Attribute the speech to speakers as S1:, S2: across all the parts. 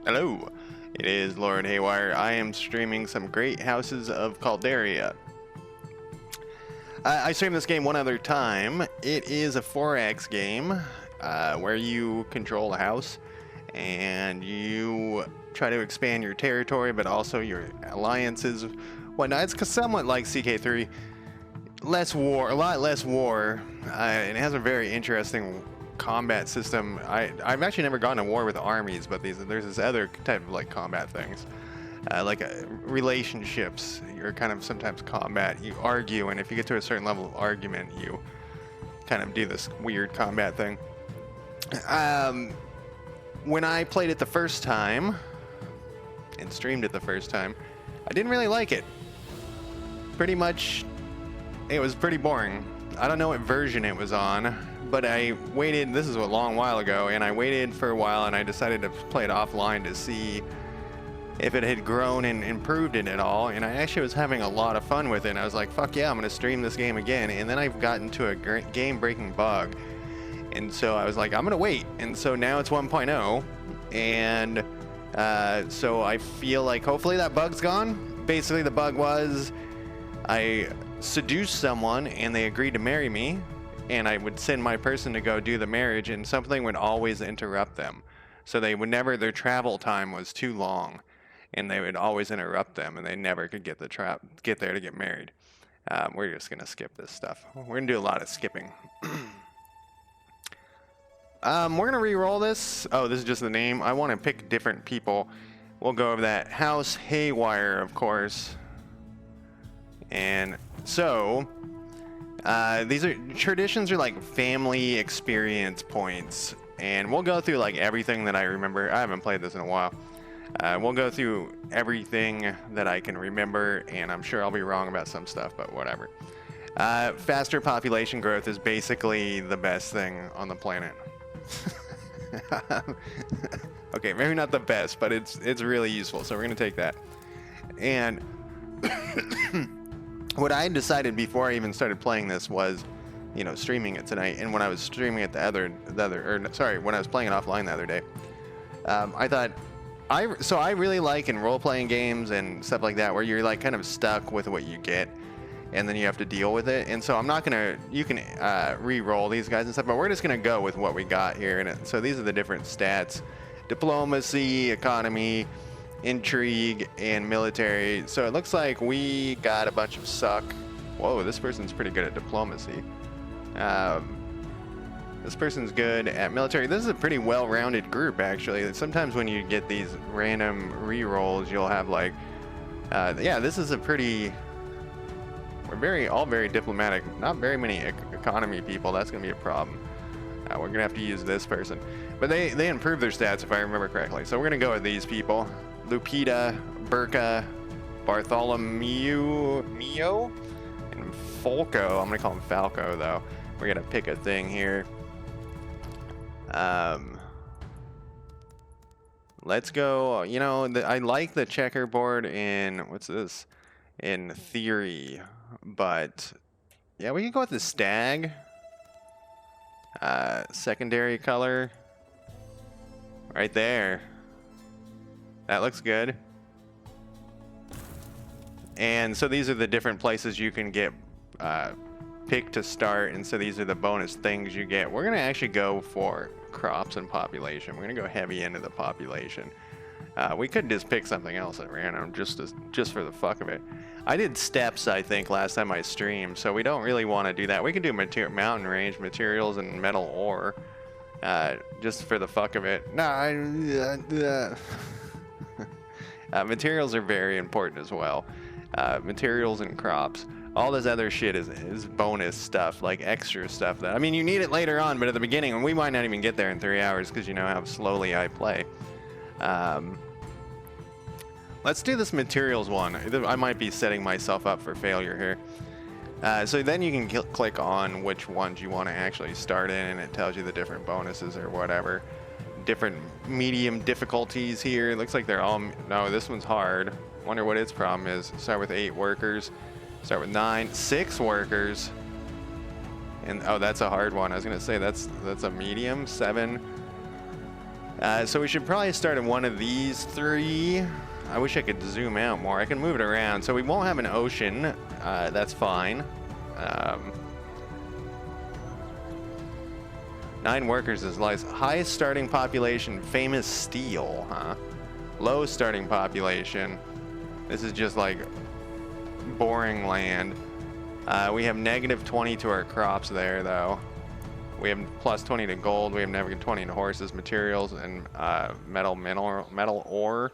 S1: Hello, it is Lord Haywire. I am streaming some great Houses of Calderia. I streamed this game one other time. It is a 4X game where you control a house and you try to expand your territory, but also your alliances, whatnot. It's somewhat like CK3. Less war, a lot less war. It has a very interesting combat system. I've actually never gone to war with armies, but there's this other type of like combat things, relationships. You're kind of sometimes combat. You argue, and if you get to a certain level of argument, you kind of do this weird combat thing. When I played it the first time and streamed it the first time, I didn't really like it. Pretty much, it was pretty boring. I don't know what version it was on, but I waited, this is a long while ago, and I waited for a while and I decided to play it offline to see if it had grown and improved it at all, and I actually was having a lot of fun with it. And I was like, fuck yeah, I'm gonna stream this game again. And then I've gotten to a game-breaking bug, and so I was like, I'm gonna wait. And so now it's 1.0, and so I feel like hopefully that bug's gone. Basically the bug was I seduced someone and they agreed to marry me, and I would send my person to go do the marriage, and something would always interrupt them. So they would never, their travel time was too long, and they would always interrupt them, and they never could get get there to get married. We're just gonna skip this stuff. We're gonna do a lot of skipping. We're gonna re-roll this. Oh, this is just the name. I want to pick different people. We'll go over that. House Haywire, of course. And so these are traditions, are like family experience points, and we'll go through like everything that I remember. I haven't played this in a while. We'll go through everything that I can remember, and I'm sure I'll be wrong about some stuff, but whatever. Faster population growth is basically the best thing on the planet. Okay, maybe not the best, but it's really useful, so we're gonna take that. And what I decided before I even started playing this was, you know, streaming it tonight. And when I was streaming it when I was playing it offline the other day, I thought, I really like in role-playing games and stuff like that, where you're like kind of stuck with what you get, and then you have to deal with it. And so I'm not gonna, you can re-roll these guys and stuff, but we're just gonna go with what we got here. And so these are the different stats: diplomacy, economy, intrigue, and military. So it looks like we got a bunch of suck. Whoa, this person's pretty good at diplomacy. This person's good at military. This is a pretty well-rounded group, actually. Sometimes when you get these random re-rolls, you'll have like, yeah, this is a pretty, we're all very diplomatic. Not very many economy people. That's gonna be a problem. We're gonna have to use this person. But they improved their stats, if I remember correctly. So we're gonna go with these people: Lupita, Burka, Bartholomew, Mio, and Folco. I'm gonna call him Falco, though. We're gonna pick a thing here. Let's go. You know, I like the checkerboard in, what's this? In theory, but yeah, we can go with the stag. Secondary color. Right there. That looks good. And so these are the different places you can get picked to start, and so these are the bonus things you get. We're gonna actually go for crops and population. We're gonna go heavy into the population. We could just pick something else at random, just for the fuck of it. I did steps, I think, last time I streamed, so we don't really want to do that. We can do mountain range, materials, and metal ore, just for the fuck of it. No, materials are very important as well. Materials and crops. All this other shit is bonus stuff, like extra stuff that, I mean, you need it later on, but at the beginning, and we might not even get there in 3 hours because you know how slowly I play. Let's do this materials one. I might be setting myself up for failure here. So then you can click on which ones you want to actually start in, and it tells you the different bonuses or whatever. Different medium difficulties here. It looks like they're all, no, this one's hard. Wonder what its problem is. Start with 8 workers. Start with 9, 6 workers. And oh, that's a hard one. I was gonna say that's a medium. 7. So we should probably start in one of these three. I wish I could zoom out more. I can move it around. So we won't have an ocean. That's fine. 9 workers is lice. Highest starting population, famous steel, huh? Low starting population. This is just like boring land. We have -20 to our crops there, though. We have +20 to gold. We have -20 to horses, materials, and metal ore.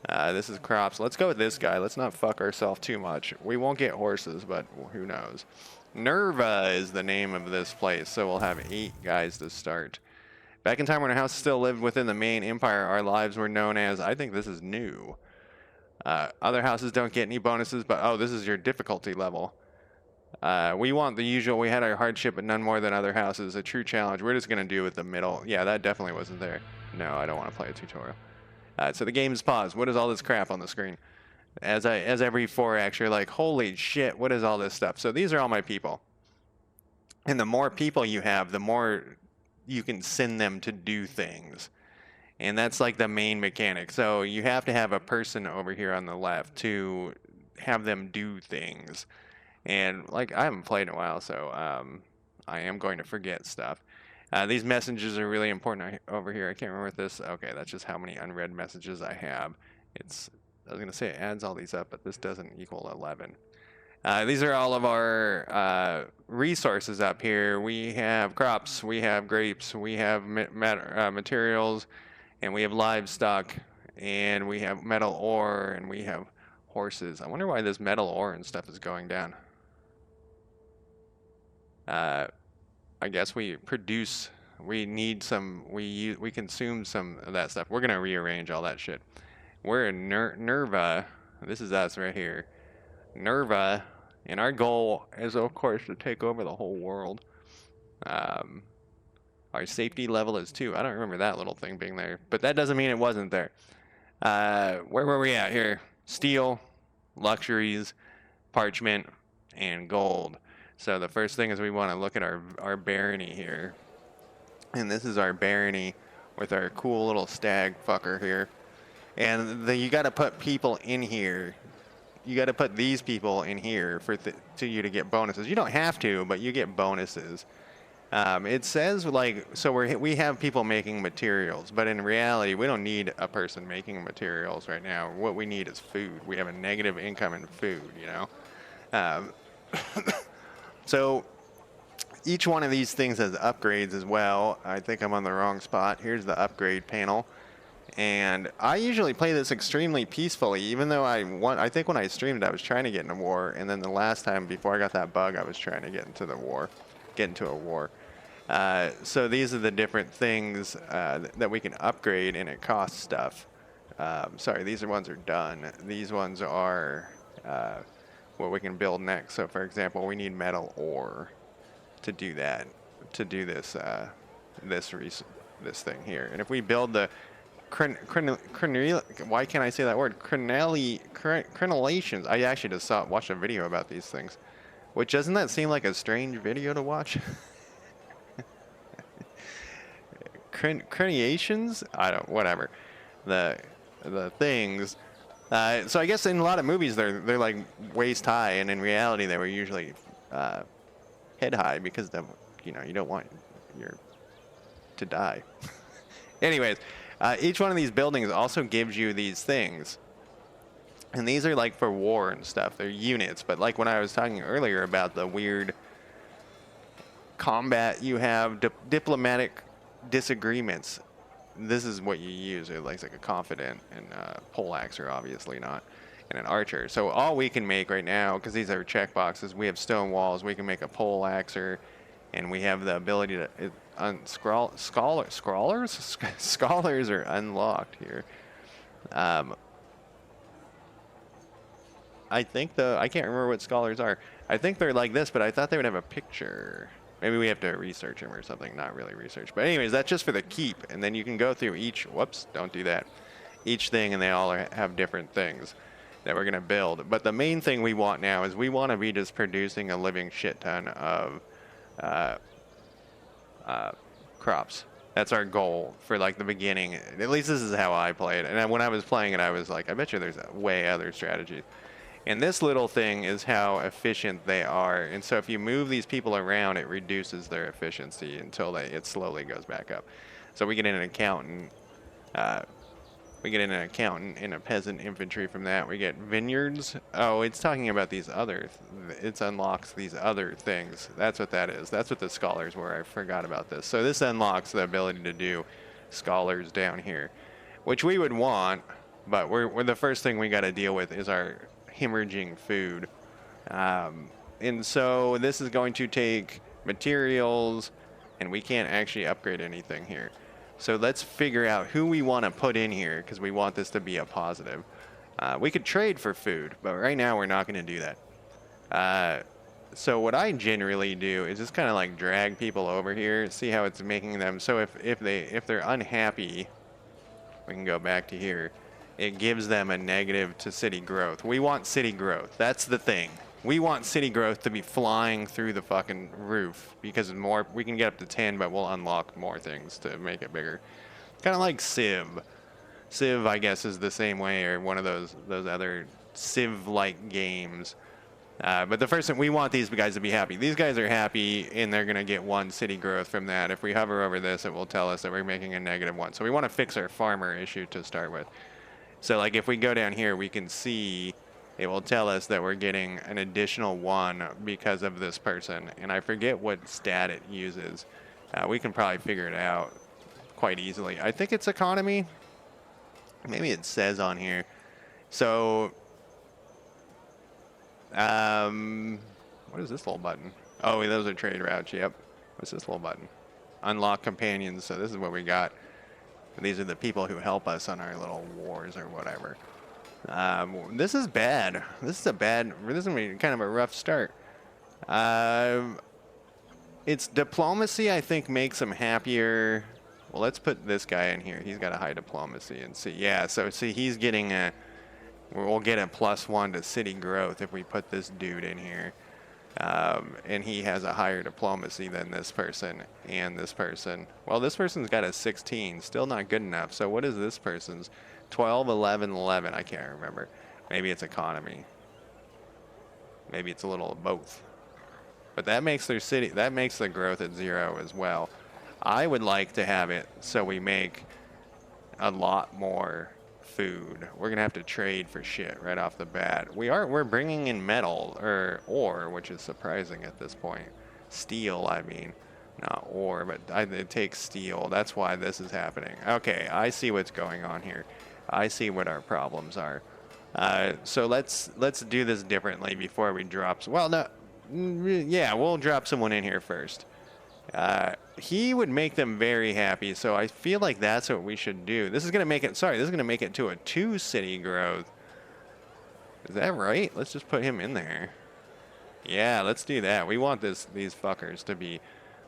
S1: This is crops. Let's go with this guy. Let's not fuck ourselves too much. We won't get horses, but who knows? Nerva is the name of this place, so we'll have 8 guys to start. Back in time when our house still lived within the main empire, our lives were known as, I think this is new. Other houses don't get any bonuses, but oh, this is your difficulty level. We want the usual. We had our hardship, but none more than other houses. A true challenge. We're just going to do with the middle. Yeah, that definitely wasn't there. No, I don't want to play a tutorial. So the game is paused. What is all this crap on the screen? As every 4 acts, you're like, holy shit, what is all this stuff? So these are all my people. And the more people you have, the more you can send them to do things. And that's like the main mechanic. So you have to have a person over here on the left to have them do things. And like, I haven't played in a while, so I am going to forget stuff. These messages are really important over here. I can't remember what this. Okay, that's just how many unread messages I have. I was going to say it adds all these up, but this doesn't equal 11. These are all of our resources up here. We have crops, we have grapes, we have materials, and we have livestock, and we have metal ore, and we have horses. I wonder why this metal ore and stuff is going down. I guess we produce, we need some, we consume some of that stuff. We're going to rearrange all that shit. We're in Nerva. This is us right here. Nerva. And our goal is, of course, to take over the whole world. Our safety level is 2. I don't remember that little thing being there. But that doesn't mean it wasn't there. Where were we at here? Steel, luxuries, parchment, and gold. So the first thing is we want to look at our barony here. And this is our barony with our cool little stag fucker here. And you got to put people in here. You got to put these people in here for you to get bonuses. You don't have to, but you get bonuses. It says like, so we have people making materials, but in reality, we don't need a person making materials right now. What we need is food. We have a negative income in food, you know. So each one of these things has upgrades as well. I think I'm on the wrong spot. Here's the upgrade panel. And I usually play this extremely peacefully, even though I think when I streamed, I was trying to get in a war. And then the last time before I got that bug, I was trying to get into a war. So these are the different things that we can upgrade, and it costs stuff. Sorry, these ones are done. These ones are what we can build next. So for example, we need metal ore to do that, to do this this thing here. And if we build the why can't I say that word? Crenellations. I actually just watched a video about these things. Which, doesn't that seem like a strange video to watch? Crenellations? I don't. Whatever. The things. So I guess in a lot of movies they're like waist high, and in reality they were usually head high because you don't want to die. Anyways. Each one of these buildings also gives you these things. And these are like for war and stuff. They're units. But like when I was talking earlier about the weird combat you have, diplomatic disagreements, this is what you use. It like a confidant, and poleaxer, obviously not, and an archer. So all we can make right now, because these are check boxes, we have stone walls, we can make a poleaxer, and we have the ability to... Scholars are unlocked here. I think I can't remember what scholars are. I think they're like this, but I thought they would have a picture. Maybe we have to research them or something. Not really research. But anyways, that's just for the keep. And then you can go through each, whoops, don't do that. Each thing, and they all have different things that we're going to build. But the main thing we want now is we want to be just producing a living shit ton of crops. That's our goal for like the beginning. At least this is how I play it. And when I was playing it, I was like, I bet you there's way other strategies. And this little thing is how efficient they are. And so if you move these people around, it reduces their efficiency until it slowly goes back up. So we get in an accountant. We get in an accountant and a peasant infantry from that. We get vineyards. Oh, it's talking about these other, it unlocks these other things. That's what that is. That's what the scholars were. I forgot about this. So this unlocks the ability to do scholars down here, which we would want, but we're the first thing we got to deal with is our hemorrhaging food. And so this is going to take materials, and we can't actually upgrade anything here. So let's figure out who we want to put in here because we want this to be a positive. We could trade for food, but right now we're not going to do that. So what I generally do is just kind of like drag people over here, see how it's making them. So if they're unhappy, we can go back to here. It gives them a negative to city growth. We want city growth. That's the thing. We want city growth to be flying through the fucking roof because more we can get up to 10, but we'll unlock more things to make it bigger. Kind of like Civ. Civ, I guess, is the same way, or one of those other Civ-like games. But the first thing, we want these guys to be happy. These guys are happy, and they're going to get 1 city growth from that. If we hover over this, it will tell us that we're making a -1. So we want to fix our farmer issue to start with. So like if we go down here, we can see it will tell us that we're getting an additional 1 because of this person. And I forget what stat it uses. We can probably figure it out quite easily. I think it's economy. Maybe it says on here. So, what is this little button? Oh, those are trade routes. Yep. What's this little button? Unlock companions. So this is what we got. These are the people who help us on our little wars or whatever. This is bad. This is going to be kind of a rough start. It's diplomacy, I think, makes them happier. Well, let's put this guy in here. He's got a high diplomacy and see. Yeah, so see, he's getting we'll get a +1 to city growth if we put this dude in here. And he has a higher diplomacy than this person and this person. Well, this person's got a 16, still not good enough. So what is this person's? 12, 11, 11. I can't remember. Maybe it's economy. Maybe it's a little of both. But that makes their city, that makes the growth at 0 as well. I would like to have it so we make a lot more food. We're gonna have to trade for shit right off the bat. We're bringing in metal or ore, which is surprising at this point. Steel, I mean, not ore, but it takes steel. That's why this is happening. Okay, I see what's going on here. I see what our problems are. So let's do this differently before we drop. Well, no, yeah, we'll drop someone in here first. He would make them very happy, so I feel like that's what we should do. This is going to make it, sorry, this is going to make it to a 2 city growth. Is that right? Let's just put him in there. Yeah, let's do that. We want these fuckers to be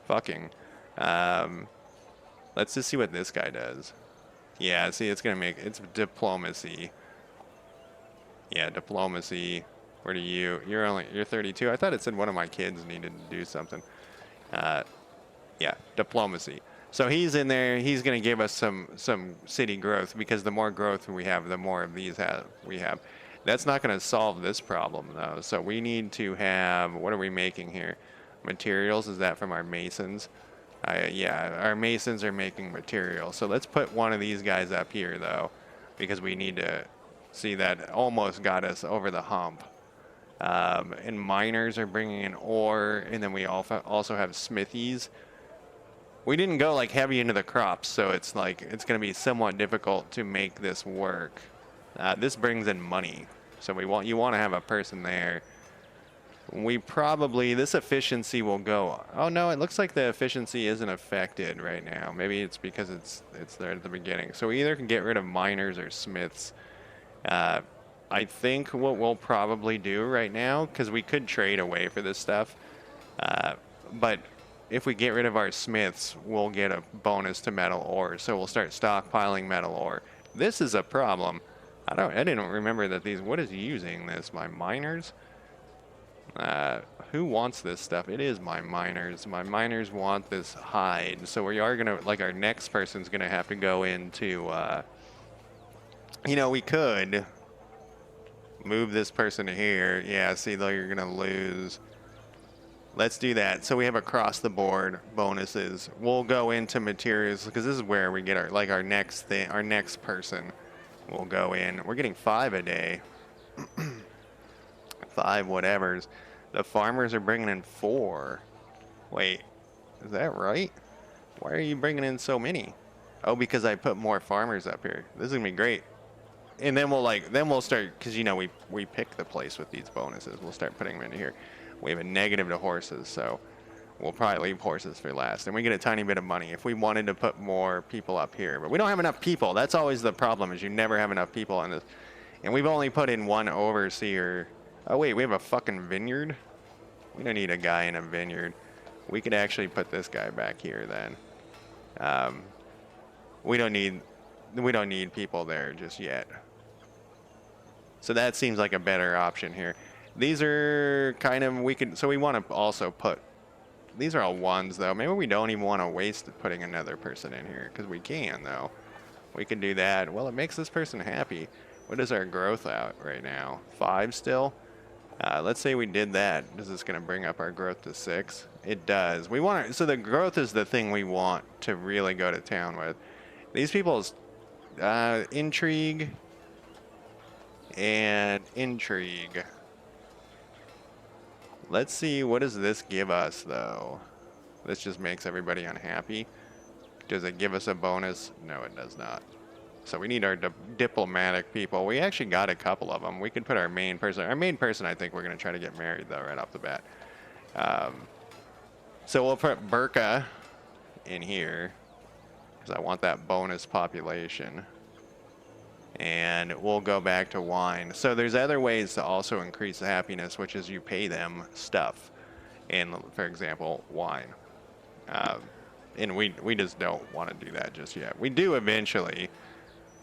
S1: fucking. Let's just see what this guy does. Yeah, see, it's going to make, it's diplomacy. Yeah, diplomacy. Where do you, you're 32. I thought it said one of my kids needed to do something. Yeah, diplomacy. So he's in there. He's going to give us some city growth because the more growth we have, the more of these we have. That's not going to solve this problem, though. So we need to have, what are we making here? Materials, is that from our masons? Yeah, our masons are making material. So let's put one of these guys up here, though, because we need to see that almost got us over the hump. And miners are bringing in ore, and then we also have smithies. We didn't go like heavy into the crops, so it's like it's going to be somewhat difficult to make this work. This brings in money, so you want to have a person there. We probably, this efficiency will go. Oh no, it looks like the efficiency isn't affected right now. Maybe it's because it's there at the beginning. So we either can get rid of miners or smiths. I think what we'll probably do right now, because we could trade away for this stuff, but if we get rid of our smiths, we'll get a bonus to metal ore. So we'll start stockpiling metal ore. This is a problem. I didn't remember that these, what is using this? My miners? who wants this stuff? It is my miners. My miners want this hide. So we are gonna, like, our next person's gonna have to go into, you know, we could move this person to here. Yeah, see, though, you're gonna lose. Let's do that. So we have across the board bonuses. We'll go into materials because this is where we get our, like, our next thing, our next person will go in. We're getting 5 a day. 5 whatevers. The farmers are bringing in 4. Wait, is that right? Why are you bringing in so many? Oh, because I put more farmers up here. This is gonna be great. And then we'll start, because, you know, we pick the place with these bonuses. We'll start putting them into here. We have a negative to horses, so we'll probably leave horses for last. And we get a tiny bit of money if we wanted to put more people up here. But we don't have enough people. That's always the problem, is you never have enough people on this. And we've only put in 1 overseer. Oh, wait, we have a fucking vineyard? We don't need a guy in a vineyard. We could actually put this guy back here then. We don't need people there just yet. So that seems like a better option here. These are kind of, so we want to also put, these are all 1s though. Maybe we don't even want to waste putting another person in here, because we can though. We can do that. Well, it makes this person happy. What is our growth out right now? 5 still? Let's say we did that. Is this going to bring up our growth to 6? It does. We want to, so the growth is the thing we want to really go to town with. These people's intrigue and intrigue. Let's see, what does this give us though? This just makes everybody unhappy. Does it give us a bonus? No, it does not. So we need our diplomatic people. We actually got a couple of them. We could put our main person. Our main person, I think we're going to try to get married though, right off the bat. So we'll put Burka in here, because I want that bonus population. And we'll go back to wine. So there's other ways to also increase the happiness, which is you pay them stuff. And for example, wine. And we just don't want to do that just yet. We do eventually.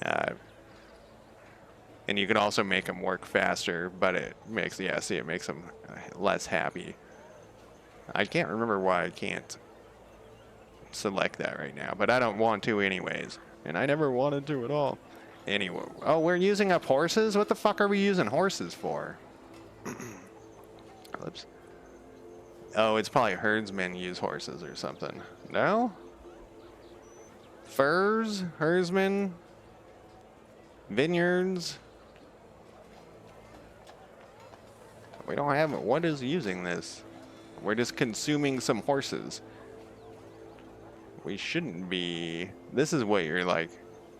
S1: And you can also make them work faster, but it makes, yeah, see, it makes them less happy. I can't remember why I can't select that right now, but I don't want to anyways. And I never wanted to at all. Anyway, oh, we're using up horses? What the fuck are we using horses for? Oops. Oh, it's probably herdsmen use horses or something. No? Furs? Herdsmen? Vineyards? We don't have, what is using this? We're just consuming some horses. We shouldn't be, this is what you're like,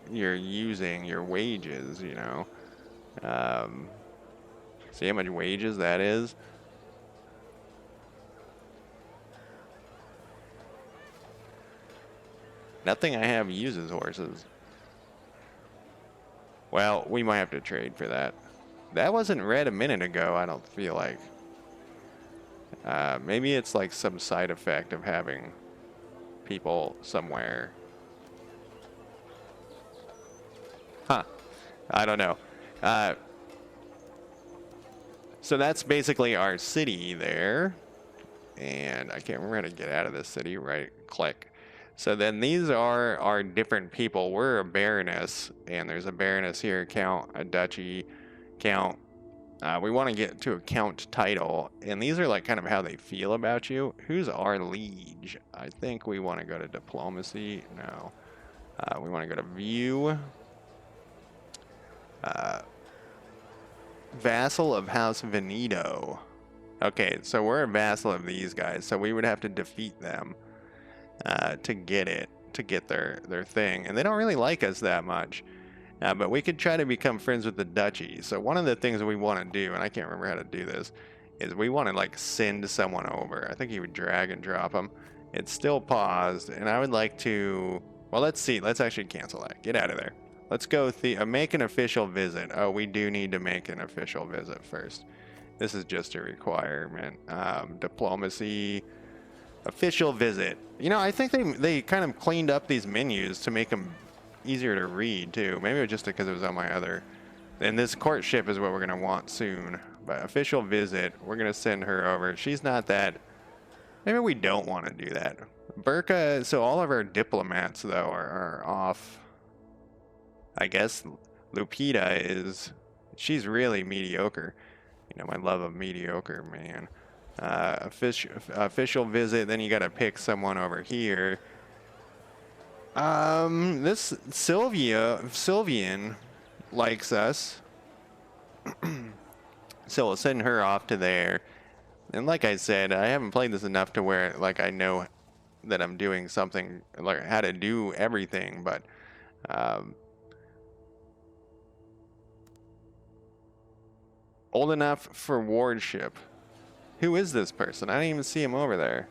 S1: you're using your wages, you know. See how much wages that is? Nothing I have uses horses. Well, we might have to trade for that. That wasn't red a minute ago, I don't feel like. Maybe it's like some side effect of having people somewhere. Huh. I don't know. So that's basically our city there. And I can't remember how to get out of this city. Right click. So then these are our different people. We're a baroness. And there's a baroness here. Count, a duchy, count. We want to get to a count title. And these are like kind of how they feel about you. Who's our liege? I think we want to go to diplomacy. No. We want to go to view. Vassal of House Veneto. Okay, so we're a vassal of these guys, so we would have to defeat them to get their thing. And they don't really like us that much. But we could try to become friends with the duchy. So one of the things that we want to do, and I can't remember how to do this, is we want to like send someone over. I think you would drag and drop them. It's still paused, and I would like to, well, let's see. Let's actually cancel that. Get out of there. Let's go make an official visit. Oh, we do need to make an official visit first. This is just a requirement. Diplomacy, official visit. You know, I think they kind of cleaned up these menus to make them easier to read too. Maybe it was just because it was on my other. And this courtship is what we're gonna want soon. But official visit, we're going to send her over. She's not that... Maybe we don't want to do that. Burka, so all of our diplomats, though, are off. I guess Lupita is... She's really mediocre. You know, my love of mediocre, man. Official visit, then you got to pick someone over here. This Sylvian likes us. So we'll send her off to there. And like I said, I haven't played this enough to where, like, I know that I'm doing something, like, how to do everything, but, old enough for wardship. Who is this person? I didn't even see him over there.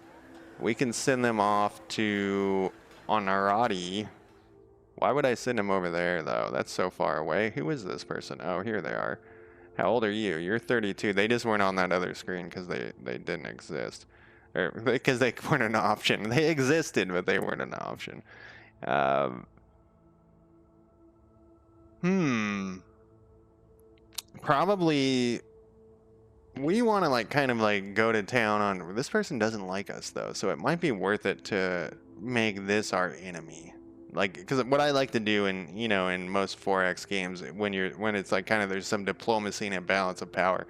S1: We can send them off to Honorati. Why would I send him over there, though? That's so far away. Who is this person? Oh, here they are. How old are you? You're 32. They just weren't on that other screen because they didn't exist. Or because they weren't an option. They existed, but they weren't an option. Probably... We want to, like, kind of, like, go to town on... This person doesn't like us, though, so it might be worth it to make this our enemy. Like, because what I like to do in, you know, in most 4X games, when it's, like, kind of there's some diplomacy and a balance of power,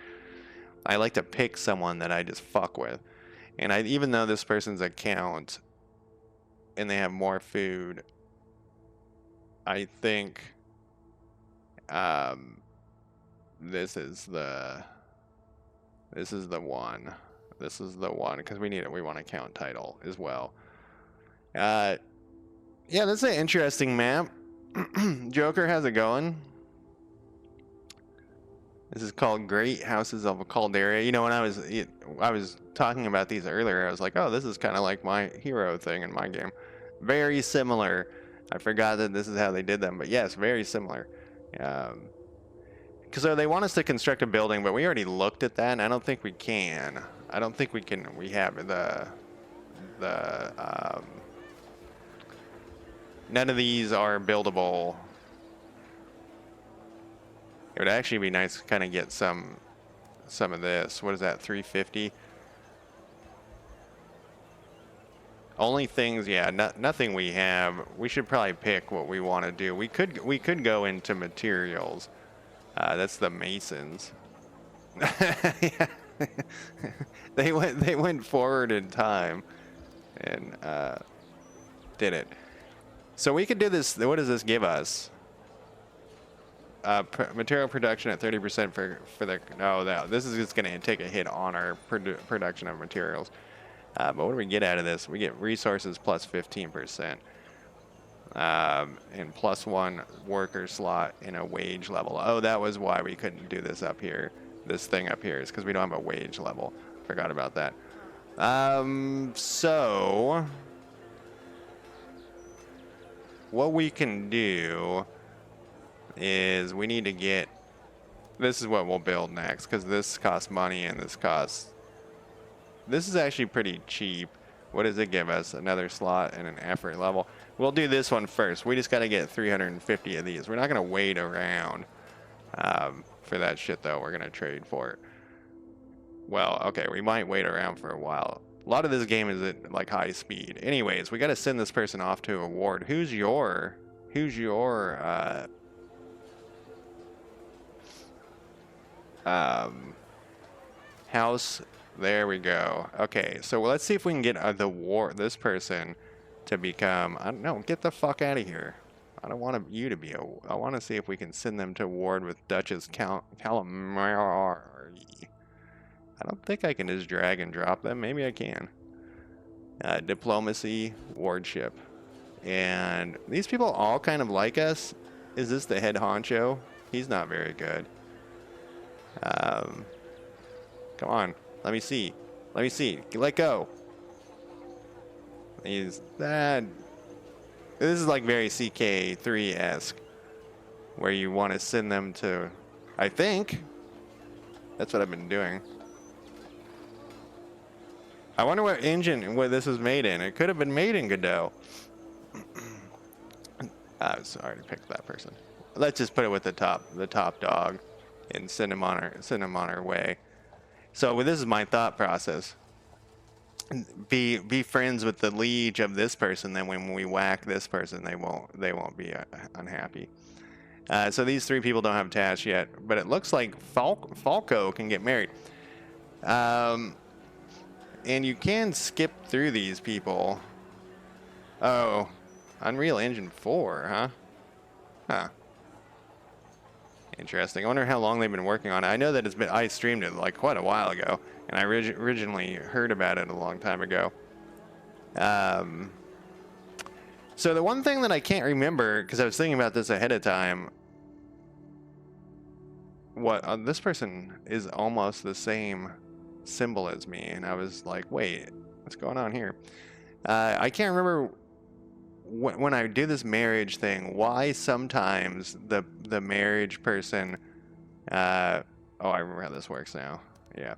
S1: I like to pick someone that I just fuck with. And even though this person's account, and they have more food, I think, this is the one. This is the one, because we want account title as well. Yeah, that's an interesting map. Joker, how's it going? This is called Great Houses of Calderia. You know, when I was talking about these earlier, I was like, oh, this is kind of like my hero thing in my game. Very similar. I forgot that this is how they did them, but yes, very similar. Because they want us to construct a building, but we already looked at that, and I don't think we can. I don't think we can. We have none of these are buildable. It would actually be nice to kind of get some of this. What is that, 350? Only things, yeah, nothing we have. We should probably pick what we want to do. We could go into materials. That's the Masons. Yeah. They went forward in time and did it. So we could do this. What does this give us? Material production at 30% for the... No, this is just going to take a hit on our production of materials. But what do we get out of this? We get resources plus 15%. And plus 1 worker slot in a wage level. Oh, that was why we couldn't do this up here. This thing up here is because we don't have a wage level. Forgot about that. So... what we can do is we need to get... This is what we'll build next, because this costs money and this costs... This is actually pretty cheap. What does it give us? Another slot and an effort level. We'll do this one first. We just got to get 350 of these. We're not going to wait around for that shit, though. We're going to trade for it. Well, okay, we might wait around for a while. A lot of this game is at, like, high speed. Anyways, we got to send this person off to a ward. Who's your house? There we go. Okay, so let's see if we can get this person to become... I don't know, get the fuck out of here. I don't want you to be a... I want to see if we can send them to ward with Duchess Calamari. I don't think I can just drag and drop them. Maybe I can. Diplomacy, wardship. And these people all kind of like us. Is this the head honcho? He's not very good. Come on. Let me see. Let me see. Let go. He's that. This is like very CK3-esque. Where you want to send them to... I think. That's what I've been doing. I wonder what this was made in. It could have been made in Godot. Sorry to pick that person. Let's just put it with the top dog. and send them on our way. So this is my thought process. Be friends with the liege of this person. Then when we whack this person, they won't be unhappy. So these three people don't have tasks yet, but it looks like Falco can get married. And you can skip through these people. Oh, Unreal Engine 4, huh? Huh. Interesting. I wonder how long they've been working on it. I know that I streamed it like quite a while ago, and I originally heard about it a long time ago. So the one thing that I can't remember, because I was thinking about this ahead of time, this person is almost the same symbol as me, and I was like, wait, what's going on here? I can't remember when I do this marriage thing, why sometimes the marriage person, oh, I remember how this works now. Yeah.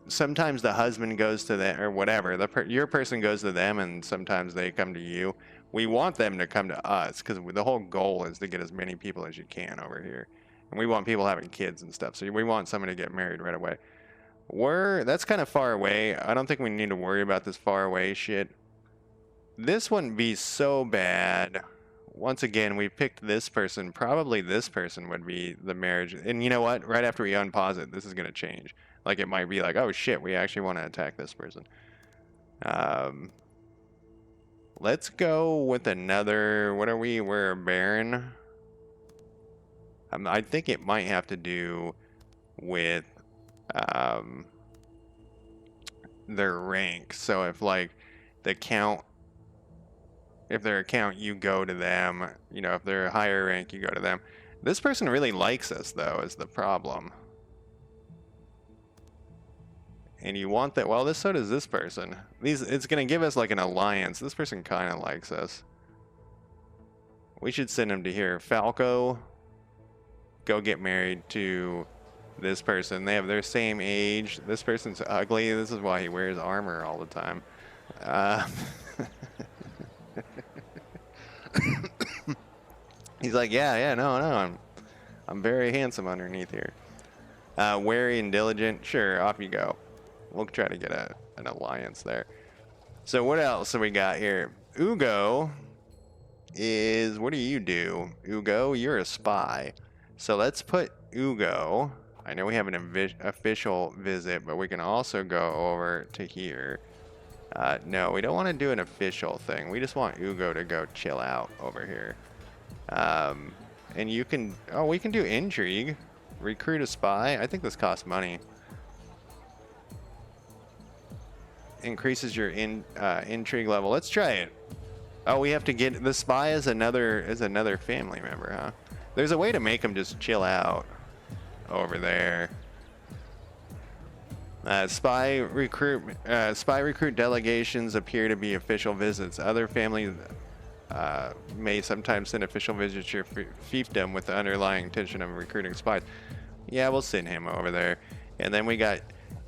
S1: Sometimes the husband goes to them, or whatever, your person goes to them, and sometimes they come to you. We want them to come to us, because the whole goal is to get as many people as you can over here. And we want people having kids and stuff, so we want someone to get married right away. That's kind of far away. I don't think we need to worry about this far away shit. This wouldn't be so bad. Once again, we picked this person. Probably this person would be the marriage. And you know what? Right after we unpause it, this is going to change. Like, it might be like, oh shit, we actually want to attack this person. Let's go with another. What are we? We're a baron. I think it might have to do with their rank. So if like if they're a count, you go to them. You know, if they're a higher rank, you go to them. This person really likes us, though, is the problem. And you want that. Well, so does this person. It's going to give us like an alliance. This person kind of likes us. We should send him to here. Falco, go get married to this person. They have their same age. This person's ugly. This is why he wears armor all the time. He's like, no, I'm very handsome underneath here. Wary and diligent. Sure, off you go. We'll try to get an alliance there. So what else have we got here? Ugo is, what do you do? Ugo, you're a spy. So let's put Ugo. I know we have an official visit, but we can also go over to here. No, we don't want to do an official thing. We just want Ugo to go chill out over here. And you can, we can do intrigue. Recruit a spy. I think this costs money. Increases your intrigue level. Let's try it. Oh, we have to get the spy as another family member, huh? There's a way to make them just chill out over there. Spy recruit delegations appear to be official visits. Other families may sometimes send official visits to your fiefdom with the underlying intention of recruiting spies. Yeah, we'll send him over there. And then we got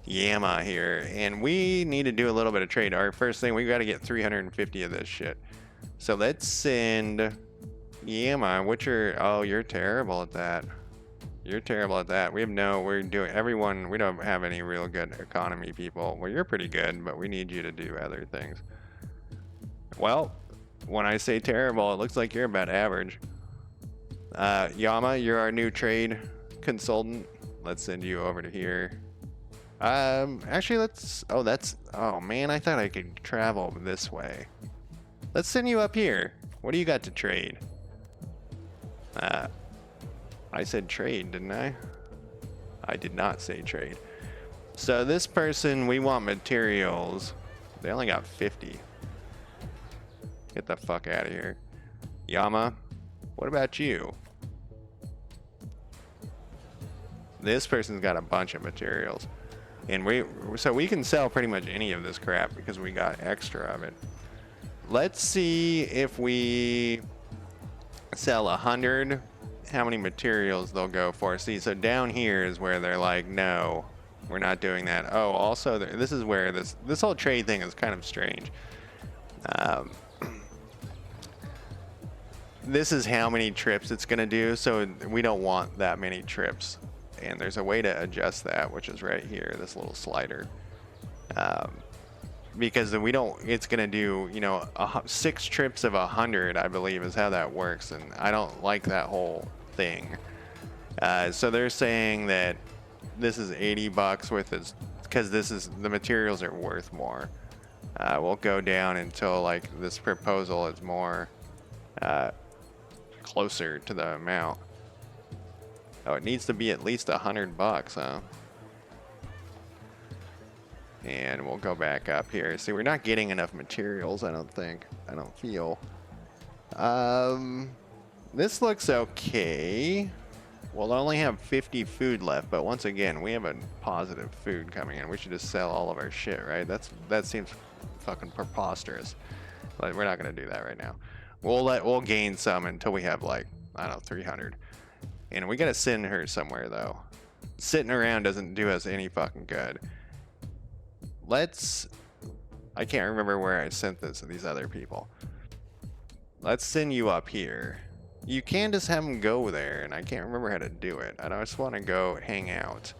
S1: Yama here, and we need to do a little bit of trade. Our first thing, we got to get 350 of this shit. So let's send Yama. You're terrible at that. You're terrible at that. We don't have any real good economy people. Well, you're pretty good, but we need you to do other things. Well, when I say terrible, it looks like you're about average. Yama, you're our new trade consultant. Let's send you over to here. Actually, oh man, I thought I could travel this way. Let's send you up here. What do you got to trade? I said trade, didn't I? I did not say trade. So this person, we want materials. They only got 50. Get the fuck out of here. Yama, what about you? This person's got a bunch of materials. And so we can sell pretty much any of this crap because we got extra of it. Let's see if we sell 100, how many materials they'll go for. See, so down here is where they're like, no, we're not doing that. Oh, also, this is where this whole trade thing is kind of strange. this is how many trips it's going to do, so we don't want that many trips. And there's a way to adjust that, which is right here, this little slider. Because we don't, it's going to do, you know, 6 trips of 100, I believe, is how that works. And I don't like that whole thing. So they're saying that this is $80 with this, because this is, the materials are worth more. We'll go down until like this proposal is more closer to the amount. Oh, it needs to be at least $100, huh? And we'll go back up here. See, we're not getting enough materials, I don't think. I don't feel. This looks okay. We'll only have 50 food left, but once again, we have a positive food coming in. We should just sell all of our shit, right? That seems fucking preposterous. But we're not gonna do that right now. We'll gain some until we have like, I don't know, 300. And we gotta send her somewhere though. Sitting around doesn't do us any fucking good. I can't remember where I sent this to these other people. Let's send you up here. You can just have them go there, and I can't remember how to do it. I just want to go hang out.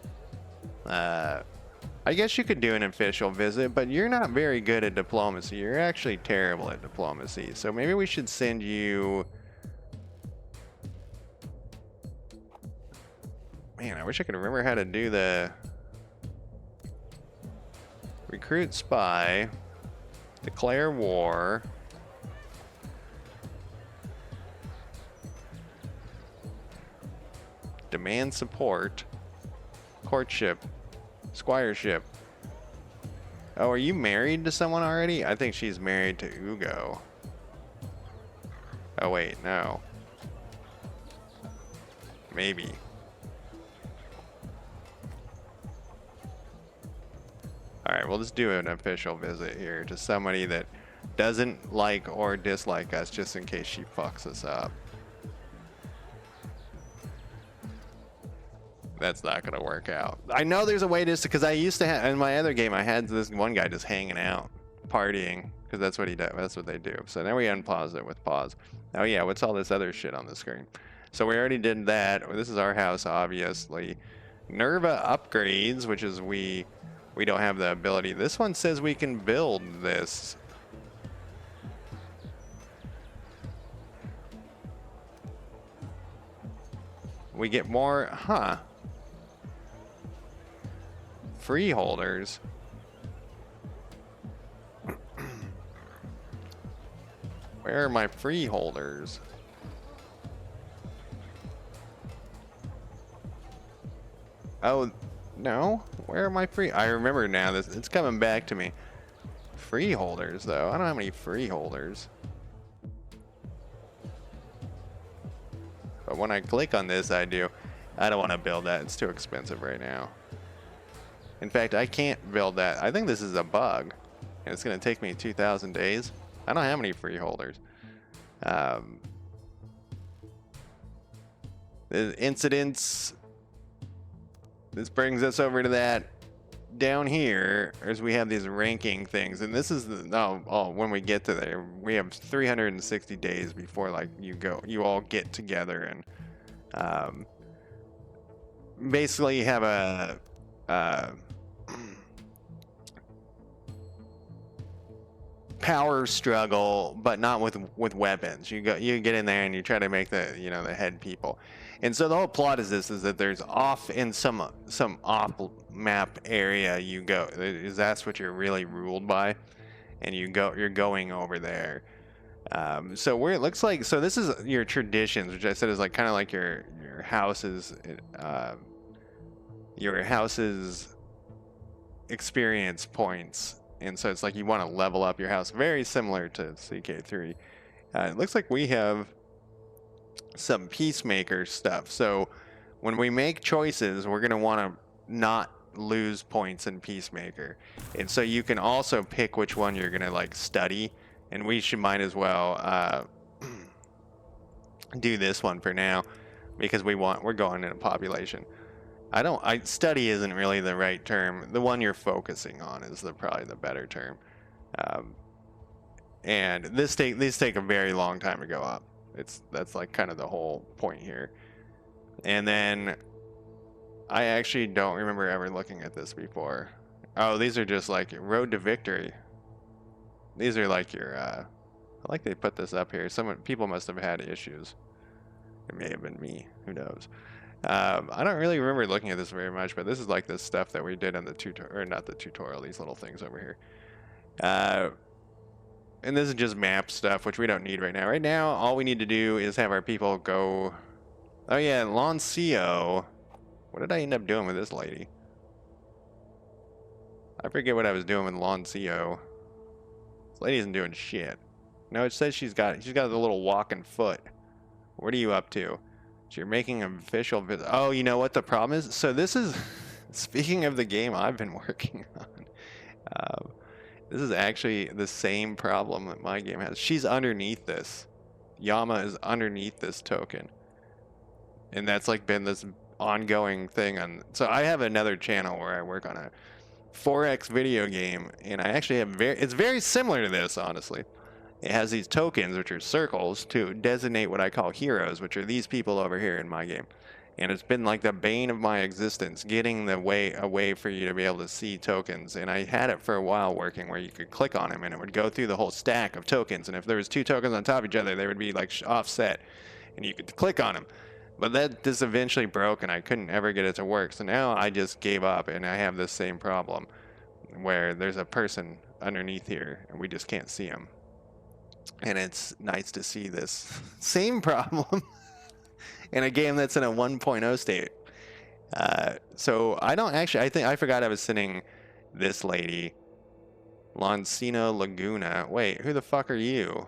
S1: I guess you could do an official visit, but you're not very good at diplomacy. You're actually terrible at diplomacy. So maybe we should send you... Man, I wish I could remember how to do the... Recruit spy, declare war, demand support, courtship, squireship. Oh, are you married to someone already? I think she's married to Ugo. Oh wait, no. Maybe. Alright, we'll just do an official visit here to somebody that doesn't like or dislike us, just in case she fucks us up. That's not gonna work out. I know there's a way to, because I used to have, in my other game, I had this one guy just hanging out, partying, because that's what he does, that's what they do. So now we unpause it with pause. Oh yeah, what's all this other shit on the screen? So we already did that. This is our house, obviously. Nerva upgrades, which is we don't have the ability. This one says we can build this. We get more, huh? Freeholders. Where are my freeholders? Oh, no? Where are my free? I remember now. It's coming back to me. Freeholders, though. I don't have any freeholders. But when I click on this, I do. I don't want to build that. It's too expensive right now. In fact, I can't build that. I think this is a bug. And it's going to take me 2,000 days. I don't have any freeholders. The incidents. This brings us over to that down here as we have these ranking things, and this is the when we get to there, we have 360 days before like you all get together and basically have a power struggle, but not with weapons. You get in there and you try to make the the head people. And so the whole plot is that there's off in some off map area you go. That's what you're really ruled by, and you're going over there. So where it looks like, so this is your traditions, which I said is like kind of like your house's experience points. And so it's like you want to level up your house, very similar to CK3. It looks like we have some peacemaker stuff. So when we make choices, we're going to want to not lose points in peacemaker. And so you can also pick which one you're going to like study. And we might as well do this one for now, because we're going in a population. Study isn't really the right term. The one you're focusing on is probably the better term. And these take a very long time to go up. That's like kind of the whole point here. And then I actually don't remember ever looking at this before. Oh, these are just like Road to Victory. These are like your I like they put this up here. People must have had issues. It may have been me. Who knows? I don't really remember looking at this very much, but this is like the stuff that we did in the tutorial, or not the tutorial, these little things over here. And this is just map stuff, which we don't need right now. Right now, all we need to do is have our people go... Oh yeah, Loncio. What did I end up doing with this lady? I forget what I was doing with Loncio. This lady isn't doing shit. No, it says she's got the little walking foot. What are you up to? So you're making an official visit. Oh, you know what the problem is? So this is, speaking of the game I've been working on, this is actually the same problem that my game has. She's underneath this. Yama is underneath this token. And that's like been this ongoing thing on. So I have another channel where I work on a 4X video game, and I actually have it's very similar to this, honestly. It has these tokens, which are circles, to designate what I call heroes, which are these people over here in my game. And it's been like the bane of my existence, getting a way for you to be able to see tokens. And I had it for a while working where you could click on them and it would go through the whole stack of tokens. And if there was 2 tokens on top of each other, they would be like offset, and you could click on them. But that just eventually broke, and I couldn't ever get it to work. So now I just gave up, and I have this same problem where there's a person underneath here, and we just can't see them. And it's nice to see this same problem in a game that's in a 1.0 state. So I don't actually, I forgot I was sending this lady, Loncino Laguna. Wait, who the fuck are you?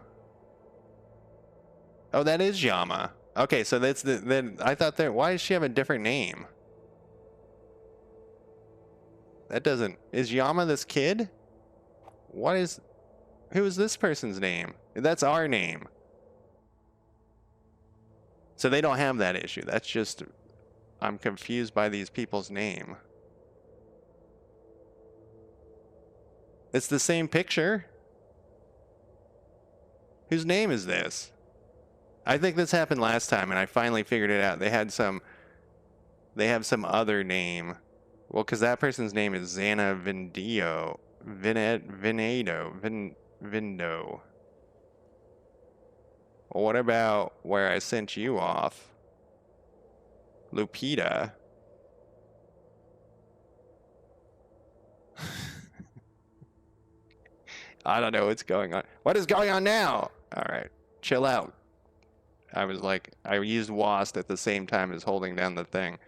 S1: Oh, that is Yama. Okay, so that's then I thought why does she have a different name? That doesn't, is Yama this kid? Who is this person's name? That's our name. So they don't have that issue. That's just, I'm confused by these people's name. It's the same picture. Whose name is this? I think this happened last time, and I finally figured it out. They have some other name. Well, because that person's name is Xana Vindo. Well, what about where I sent you off? Lupita. I don't know what's going on. What is going on now? All right, chill out. I used WASD at the same time as holding down the thing.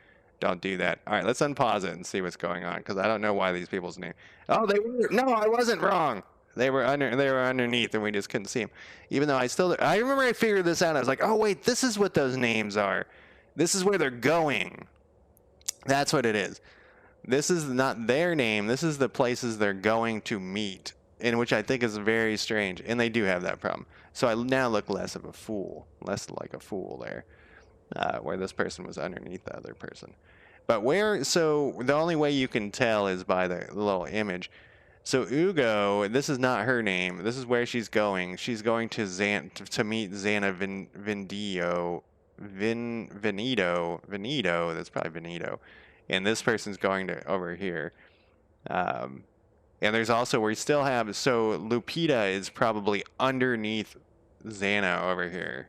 S1: Don't do that. All right, let's unpause it and see what's going on, because I don't know why these people's name. Oh, they were. No, I wasn't wrong. They were underneath, and we just couldn't see them. Even though I remember I figured this out. I was like, oh wait, this is what those names are. This is where they're going. That's what it is. This is not their name. This is the places they're going to meet, in which I think is very strange. And they do have that problem. So I now look less like a fool there, where this person was underneath the other person. But so the only way you can tell is by the little image. So Ugo, this is not her name. This is where she's going. She's going to meet Xana Venito. That's probably Venito. And this person's going to over here. And there's also, we still have, so Lupita is probably underneath Xana over here.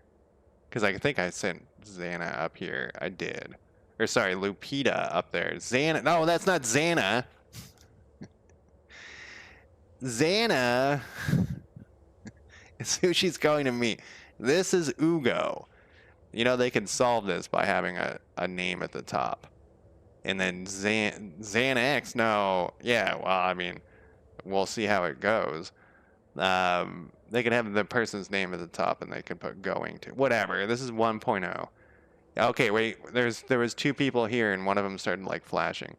S1: Because I think I sent Xana up here. I did. Or sorry, Lupita up there. Xana, no, that's not Xana. Xana is who she's going to meet. This is Ugo. You know, they can solve this by having a name at the top. And then Xanax, no. Yeah, well, I mean, we'll see how it goes. They can have the person's name at the top, and they can put going to. Whatever. This is 1.0. Okay, wait. There was 2 people here, and one of them started, like, flashing.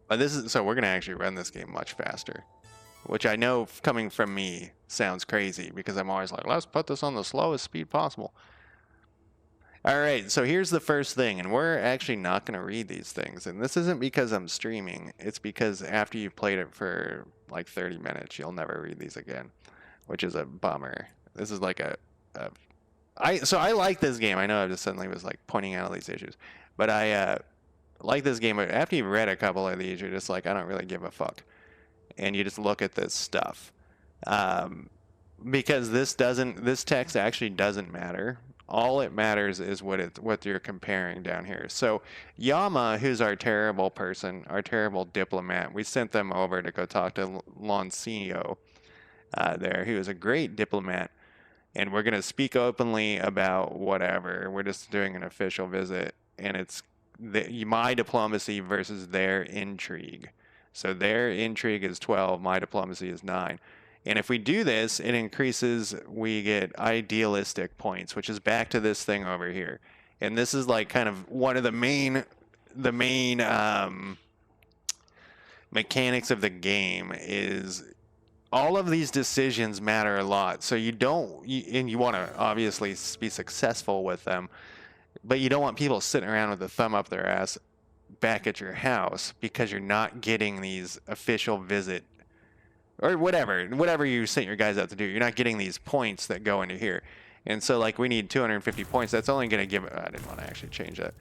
S1: But so we're going to actually run this game much faster. Which I know, coming from me, sounds crazy, because I'm always like, let's put this on the slowest speed possible. Alright, so here's the first thing, and we're actually not going to read these things. And this isn't because I'm streaming, it's because after you've played it for like 30 minutes, you'll never read these again. which is a bummer. This is like so I like this game. I know I just suddenly was like pointing out all these issues, but I like this game. After you've read a couple of these, you're just like, I don't really give a fuck, and you just look at this stuff, because this text actually doesn't matter. All it matters is what you're comparing down here. So Yama, who's our terrible person, our terrible diplomat, we sent them over to go talk to Loncio there. He was a great diplomat, and we're going to speak openly about whatever. We're just doing an official visit, and it's my diplomacy versus their intrigue. So their intrigue is 12, my diplomacy is 9. And if we do this, it increases, we get idealistic points, which is back to this thing over here. And this is like kind of one of the main mechanics of the game is all of these decisions matter a lot. So you want to obviously be successful with them, but you don't want people sitting around with a thumb up their ass back at your house because you're not getting these official visit or whatever you sent your guys out to do. You're not getting these points that go into here. And so like we need 250 points. That's only going to give, I didn't want to actually change that.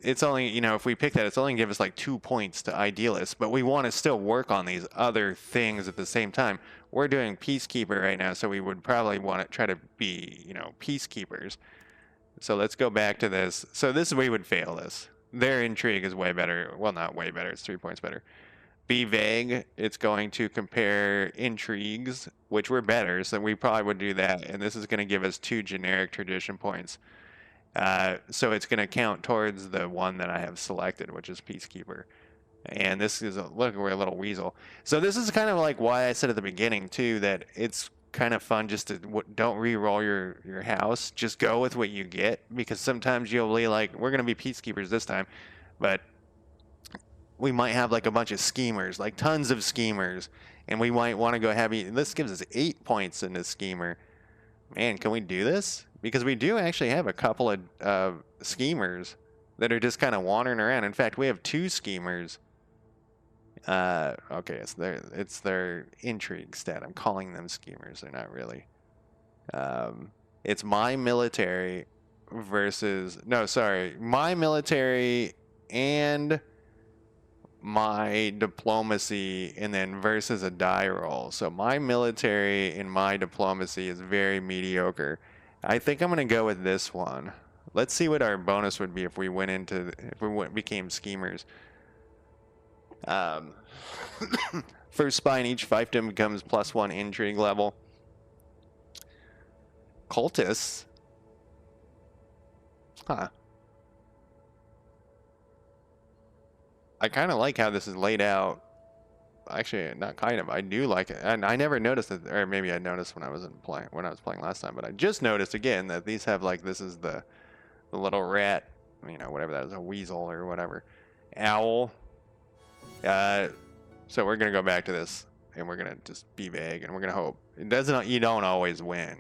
S1: It's only, if we pick that, it's only going to give us like 2 points to idealists, but we want to still work on these other things at the same time. We're doing peacekeeper right now, so we would probably want to try to be, peacekeepers. So let's go back to this. So we would fail this. Their intrigue is way better. Well, not way better. It's 3 points better. Be vague. It's going to compare intrigues, which were better, so we probably would do that. And this is going to give us 2 generic tradition points. So it's going to count towards the one that I have selected, which is peacekeeper. And this is look, we're a little weasel. So this is kind of like why I said at the beginning too that it's kind of fun just to don't re-roll your house. Just go with what you get, because sometimes you'll be like, we're going to be peacekeepers this time, but we might have like a bunch of schemers, like tons of schemers, and we might want to go heavy. This gives us 8 points in this schemer. Man, can we do this? Because we do actually have a couple of schemers that are just kind of wandering around. In fact, we have 2 schemers. Okay, it's their intrigue stat. I'm calling them schemers. They're not really. It's my military versus... No, sorry. My military and my diplomacy, and then versus a die roll. So my military and my diplomacy is very mediocre. I think I'm going to go with this one. Let's see what our bonus would be if we became schemers. First spy in each fiefdom becomes +1 intrigue level. Cultists? Huh. I kind of like how this is laid out. Actually, not kind of. I do like it, and I never noticed it, or maybe I noticed when I was playing last time. But I just noticed again that these have like this is the little rat, whatever that is, a weasel or whatever, owl. So we're gonna go back to this, and we're gonna just be vague, and we're gonna hope it doesn't. You don't always win,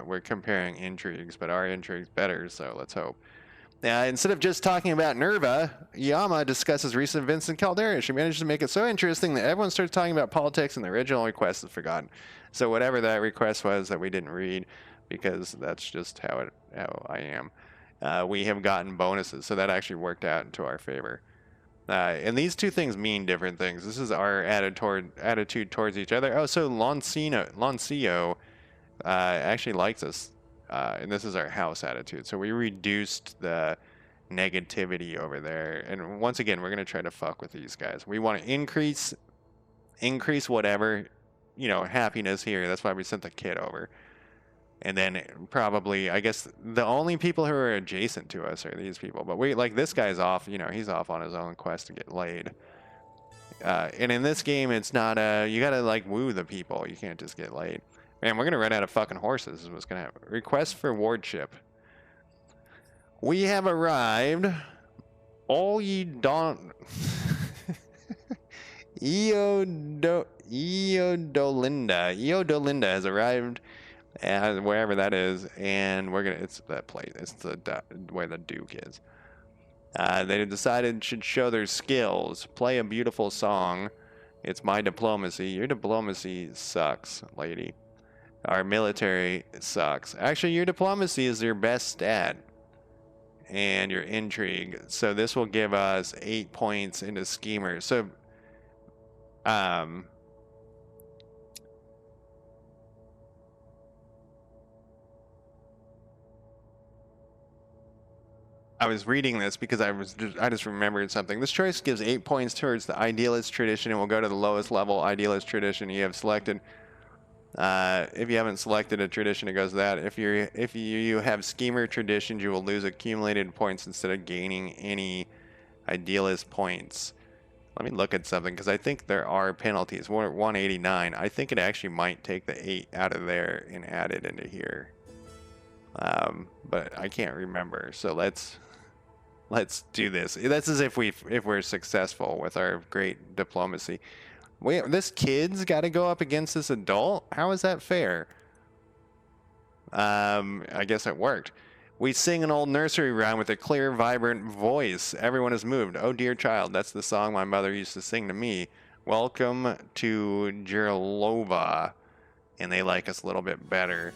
S1: We're comparing intrigues, but our intrigue's better, so let's hope. Instead of just talking about Nerva, Yama discusses recent events in Calderia. She managed to make it so interesting that everyone starts talking about politics, and the original request is forgotten. So whatever that request was that we didn't read, because that's just how I am, we have gotten bonuses, so that actually worked out into our favor. And these 2 things mean different things. This is our attitude towards each other. Oh, so Loncio actually likes us. And this is our house attitude. So we reduced the negativity over there. And once again, we're going to try to fuck with these guys. We want to increase whatever, happiness here. That's why we sent the kid over. And then probably, I guess, the only people who are adjacent to us are these people. But this guy's off, he's off on his own quest to get laid. And in this game, it's not, you got to, woo the people. You can't just get laid. Man, we're going to run out of fucking horses is what's going to happen. Request for wardship. We have arrived. All ye don't... Eodolinda has arrived wherever that is, and it's that place. It's where the Duke is. They decided should show their skills. Play a beautiful song. It's my diplomacy. Your diplomacy sucks, lady. Our military sucks. Actually, your diplomacy is your best stat. And your intrigue. So this will give us 8 points into schemer. So, I was reading this because I just remembered something. This choice gives 8 points towards the idealist tradition and will go to the lowest level idealist tradition you have selected. If you haven't selected a tradition, it goes to that. If you have schemer traditions, you will lose accumulated points instead of gaining any idealist points. Let me look at something because I think there are penalties. We're at 189. I think it actually might take the 8 out of there and add it into here. But I can't remember. So let's do this. That's as if we're successful with our great diplomacy. Wait, this kid's got to go up against this adult? How is that fair? I guess it worked. We sing an old nursery rhyme with a clear, vibrant voice. Everyone is moved. Oh, dear child, that's the song my mother used to sing to me. Welcome to Jirlova. And they like us a little bit better.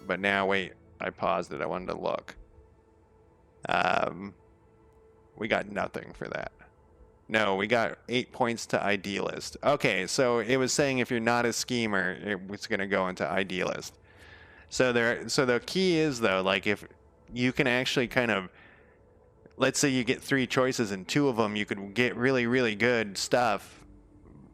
S1: But now, wait, I paused it. I wanted to look. We got nothing for that. No, we got 8 points to idealist. Okay, so it was saying if you're not a schemer, it was going to go into idealist. So the key is though, like if you can actually kind of, let's say you get 3 choices and 2 of them you could get really, really good stuff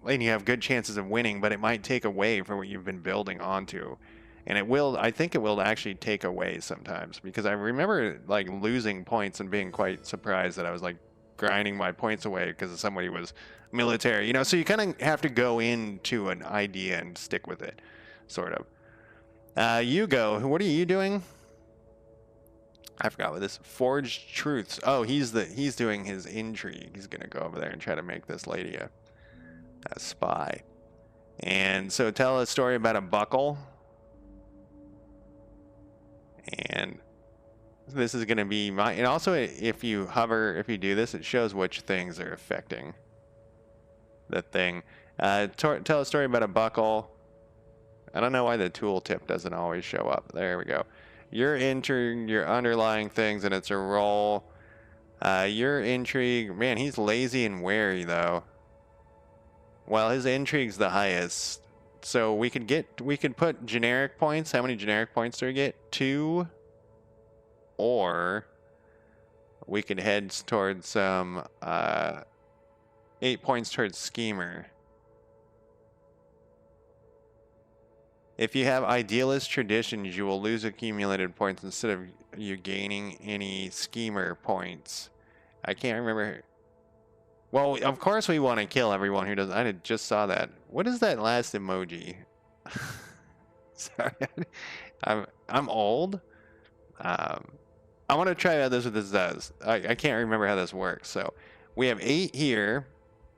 S1: and you have good chances of winning, but it might take away from what you've been building onto. And I think it will actually take away sometimes, because I remember like losing points and being quite surprised that I was like grinding my points away because somebody was military, you know. So you kind of have to go into an idea and stick with it, sort of. You go. What are you doing? I forgot what this forged truths. Oh, he's doing his intrigue. He's gonna go over there and try to make this lady a spy. And so tell a story about a buckle. And this is gonna be my. And also, if you do this, it shows which things are affecting the thing. Tell a story about a buckle. I don't know why the tooltip doesn't always show up. There we go. You're entering your underlying things, and it's a roll. Your intrigue, man, he's lazy and wary though. Well, his intrigue's the highest, so we could put generic points. How many generic points do we get? 2. Or we could head towards some 8 points towards schemer. If you have idealist traditions, you will lose accumulated points instead of you gaining any schemer points. I can't remember. Well, of course we want to kill everyone who doesn't. I just saw that. What is that last emoji? Sorry, I'm old. I want to try how what this does. I can't remember how this works. So we have 8 here,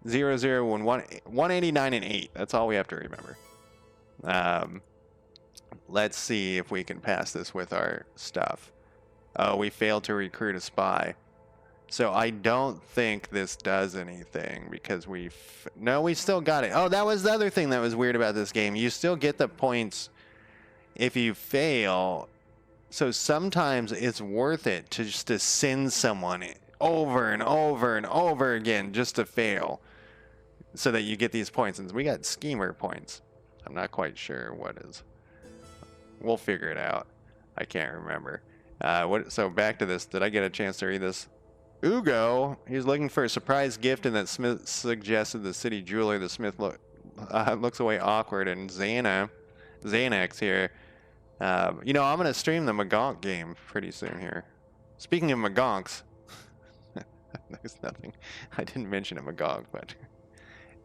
S1: 0, 0, 1, 189, and 8. That's all we have to remember. Let's see if we can pass this with our stuff. Oh, we failed to recruit a spy. So I don't think this does anything because no, we still got it. Oh, that was the other thing that was weird about this game. You still get the points if you fail. So sometimes it's worth it to just to send someone over and over and over again just to fail so that you get these points. And we got schemer points. I'm not quite sure what is. We'll figure it out. I can't remember. So back to this. Did I get a chance to read this? Ugo, he's looking for a surprise gift, and that Smith suggested the city jeweler. The Smith looks away awkward, and Xanax here. You know, I'm going to stream the Magonk game pretty soon here. Speaking of Magonks, there's nothing. I didn't mention a Magonk, but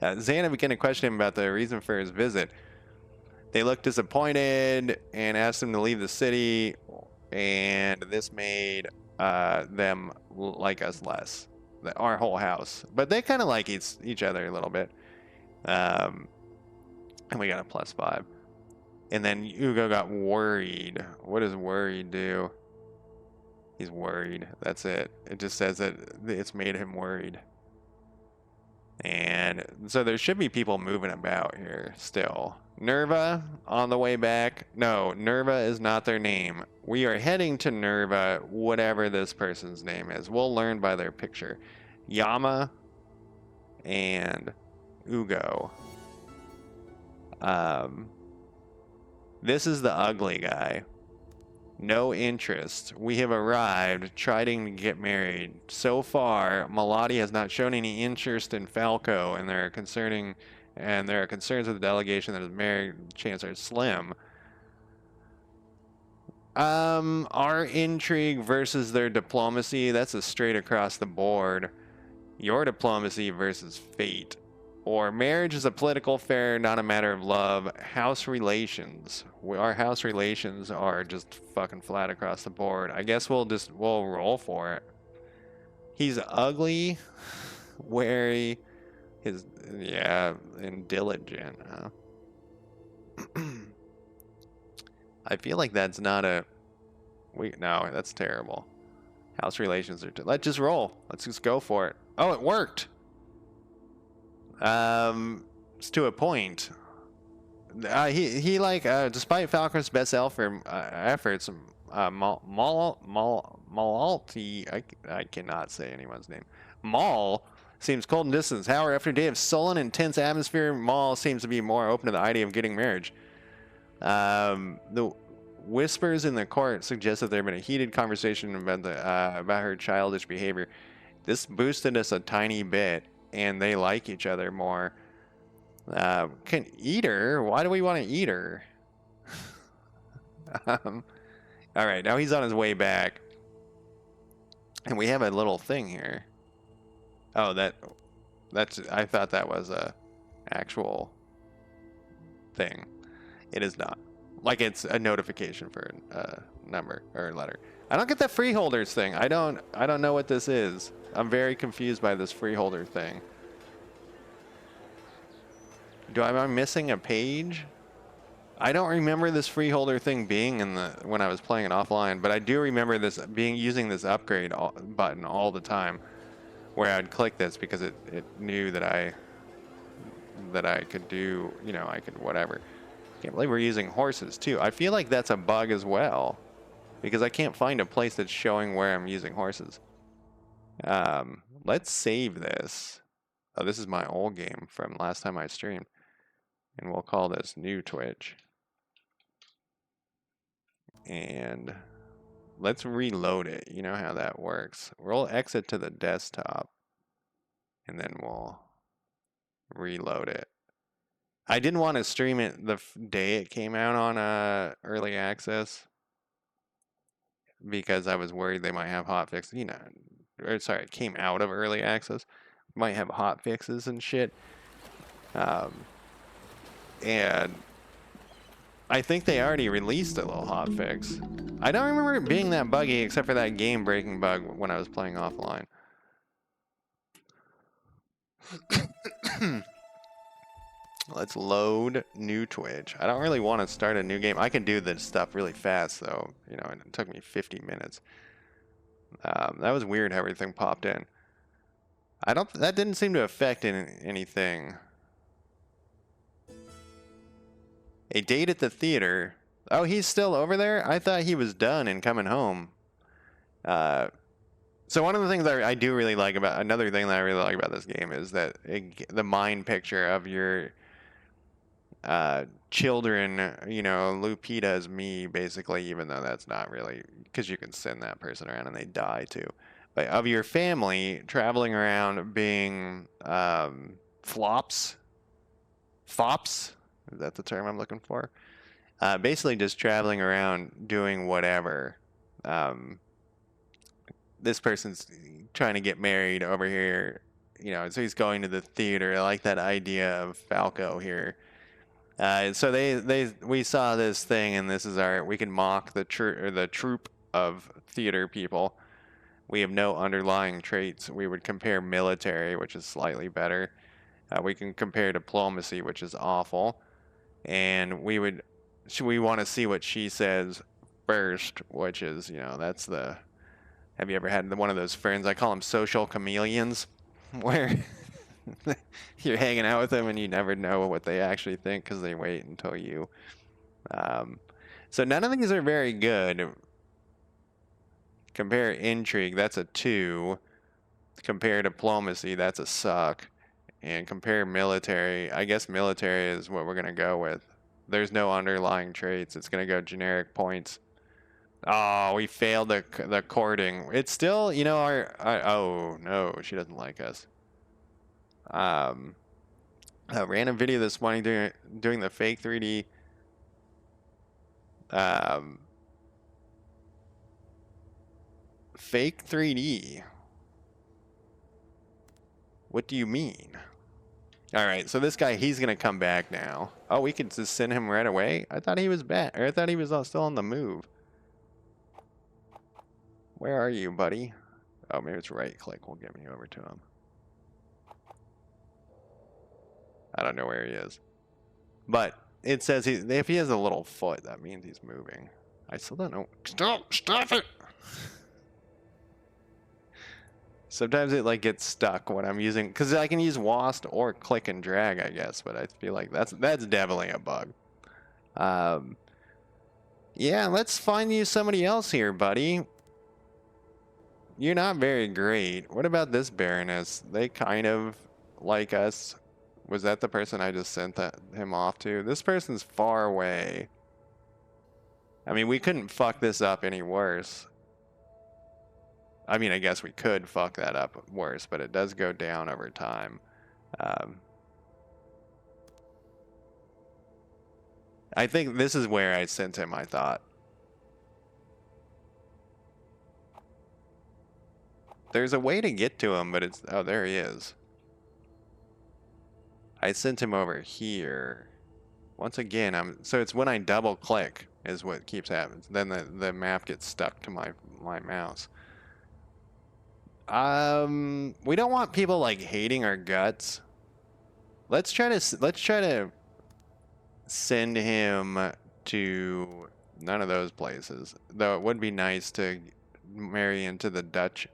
S1: Xana began to question him about the reason for his visit. They looked disappointed and asked him to leave the city, and this made them like us less. Our whole house. But they kind of like each other a little bit. And we got a +5. And then Hugo got worried. What does worried do? He's worried. That's it. It just says that it's made him worried. And so there should be people moving about here still. Nerva on the way back. No, Nerva is not their name. We are heading to Nerva, whatever this person's name is. We'll learn by their picture. Yama and Ugo. This is the ugly guy. No interest. We have arrived, trying to get married. So far, Melody has not shown any interest in Falco, and there are concerns with the delegation that his marriage chances are slim. Our intrigue versus their diplomacy, that's a straight across the board. Your diplomacy versus fate. Or marriage is a political affair, not a matter of love. House relations. Our house relations are just fucking flat across the board. I guess we'll roll for it. He's ugly, wary, and diligent, huh? I feel like that's not no, that's terrible. House relations are, let's just roll. Let's just go for it. Oh, it worked. It's to a point. Despite Falcon's best efforts, Malalti, I cannot say anyone's name. Maul seems cold and distant. However, after a day of sullen, intense atmosphere, Maul seems to be more open to the idea of getting marriage. The whispers in the court suggest that there had been a heated conversation about her childish behavior. This boosted us a tiny bit, and they like each other more. Can eat her? Why do we want to eat her? All right, now he's on his way back, and we have a little thing here. Oh, that's. I thought that was a actual thing. It is not. Like it's a notification for a number or a letter. I don't get that freeholders thing. I don't know what this is. I'm very confused by this freeholder thing. Am I missing a page? I don't remember this freeholder thing being when I was playing it offline, but I do remember this using this upgrade button all the time, where I'd click this because it knew that I could do, I could whatever. Can't believe we're using horses too. I feel like that's a bug as well, because I can't find a place that's showing where I'm using horses. Let's save this. Oh, this is my old game from last time I streamed. And we'll call this New Twitch. And let's reload it. You know how that works. We'll exit to the desktop. And then we'll reload it. I didn't want to stream it the day it came out on early access, because I was worried they might have hot fixes. It came out of early access. Might have hot fixes and shit. And I think they already released a little hot fix. I don't remember it being that buggy except for that game breaking bug when I was playing offline. Let's load New Twitch. I don't really want to start a new game. I can do this stuff really fast though. It took me 50 minutes. That was weird how everything popped in. That didn't seem to affect anything. A date at the theater. Oh, he's still over there? I thought he was done and coming home. So one of the things that I do really like about, another thing that I really like about this game is that the mind picture of your children, Lupita is me, basically, even though that's not really, because you can send that person around and they die too. But of your family traveling around being fops? Is that the term I'm looking for? Basically just traveling around doing whatever. This person's trying to get married over here, so he's going to the theater. I like that idea of Falco here. So we saw this thing, and this is we can mock the troupe of theater people. We have no underlying traits. We would compare military, which is slightly better. We can compare diplomacy, which is awful. And we want to see what she says first, which is, that's have you ever had one of those friends? I call them social chameleons, where You're hanging out with them and you never know what they actually think because they wait until you. Um, so none of these are very good. Compare intrigue, that's a 2. Compare diplomacy, that's a suck. And compare military, I guess military is what we're going to go with. There's no underlying traits. It's going to go generic points. Oh, we failed the courting. It's still, you know, oh, no, she doesn't like us. A random video this morning doing the fake 3D. Fake 3D. What do you mean? All right, so this guy, he's going to come back now. Oh, we could just send him right away? I thought he was back, or I thought he was still on the move. Where are you, buddy? Oh, maybe it's right click will get me over to him. I don't know where he is. But it says if he has a little foot, that means he's moving. I still don't know. Stop it! Sometimes it like gets stuck when I'm using, because I can use WASD or click and drag, I guess, but I feel like that's definitely a bug. Yeah, let's find you somebody else here, buddy. You're not very great. What about this Baroness? They kind of like us. Was that the person I just sent him off to? This person's far away. I mean, we couldn't fuck this up any worse. I mean, I guess we could fuck that up worse, but it does go down over time. I think this is where I sent him, I thought. There's a way to get to him, but it's... Oh, there he is. I sent him over here. Once again, so it's when I double click is what keeps happening. Then the map gets stuck to my mouse. We don't want people like hating our guts. Let's try to send him to none of those places. Though it would be nice to marry into the Dutch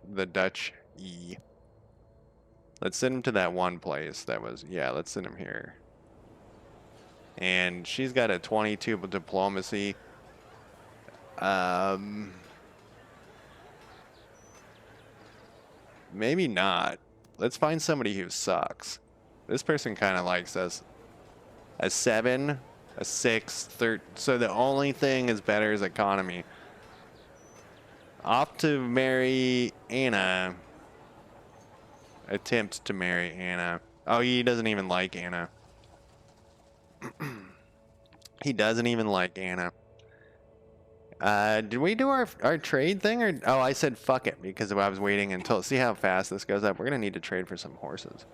S1: E. Let's send him to that one place that was, yeah, let's send him here. And she's got a 22 diplomacy. Maybe not. Let's find somebody who sucks. This person kind of likes us. A 7, a 6, 13. So the only thing is better is economy. Opt to marry Anna. Attempt to marry Anna. Oh, he doesn't even like Anna. He doesn't even like Anna. Did we do our trade thing? Or oh, I said fuck it because I was waiting until... See how fast this goes up? We're going to need to trade for some horses.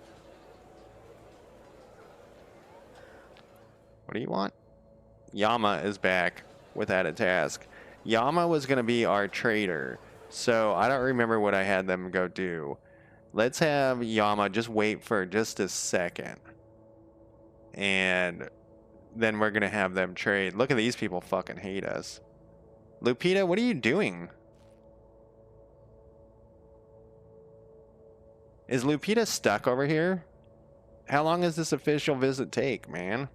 S1: What do you want? Yama is back without a task. Yama was going to be our trader. So I don't remember what I had them go do. Let's have Yama just wait for just a second. And then we're going to have them trade. Look at these people fucking hate us. Lupita, what are you doing? Is Lupita stuck over here? How long does this official visit take, man?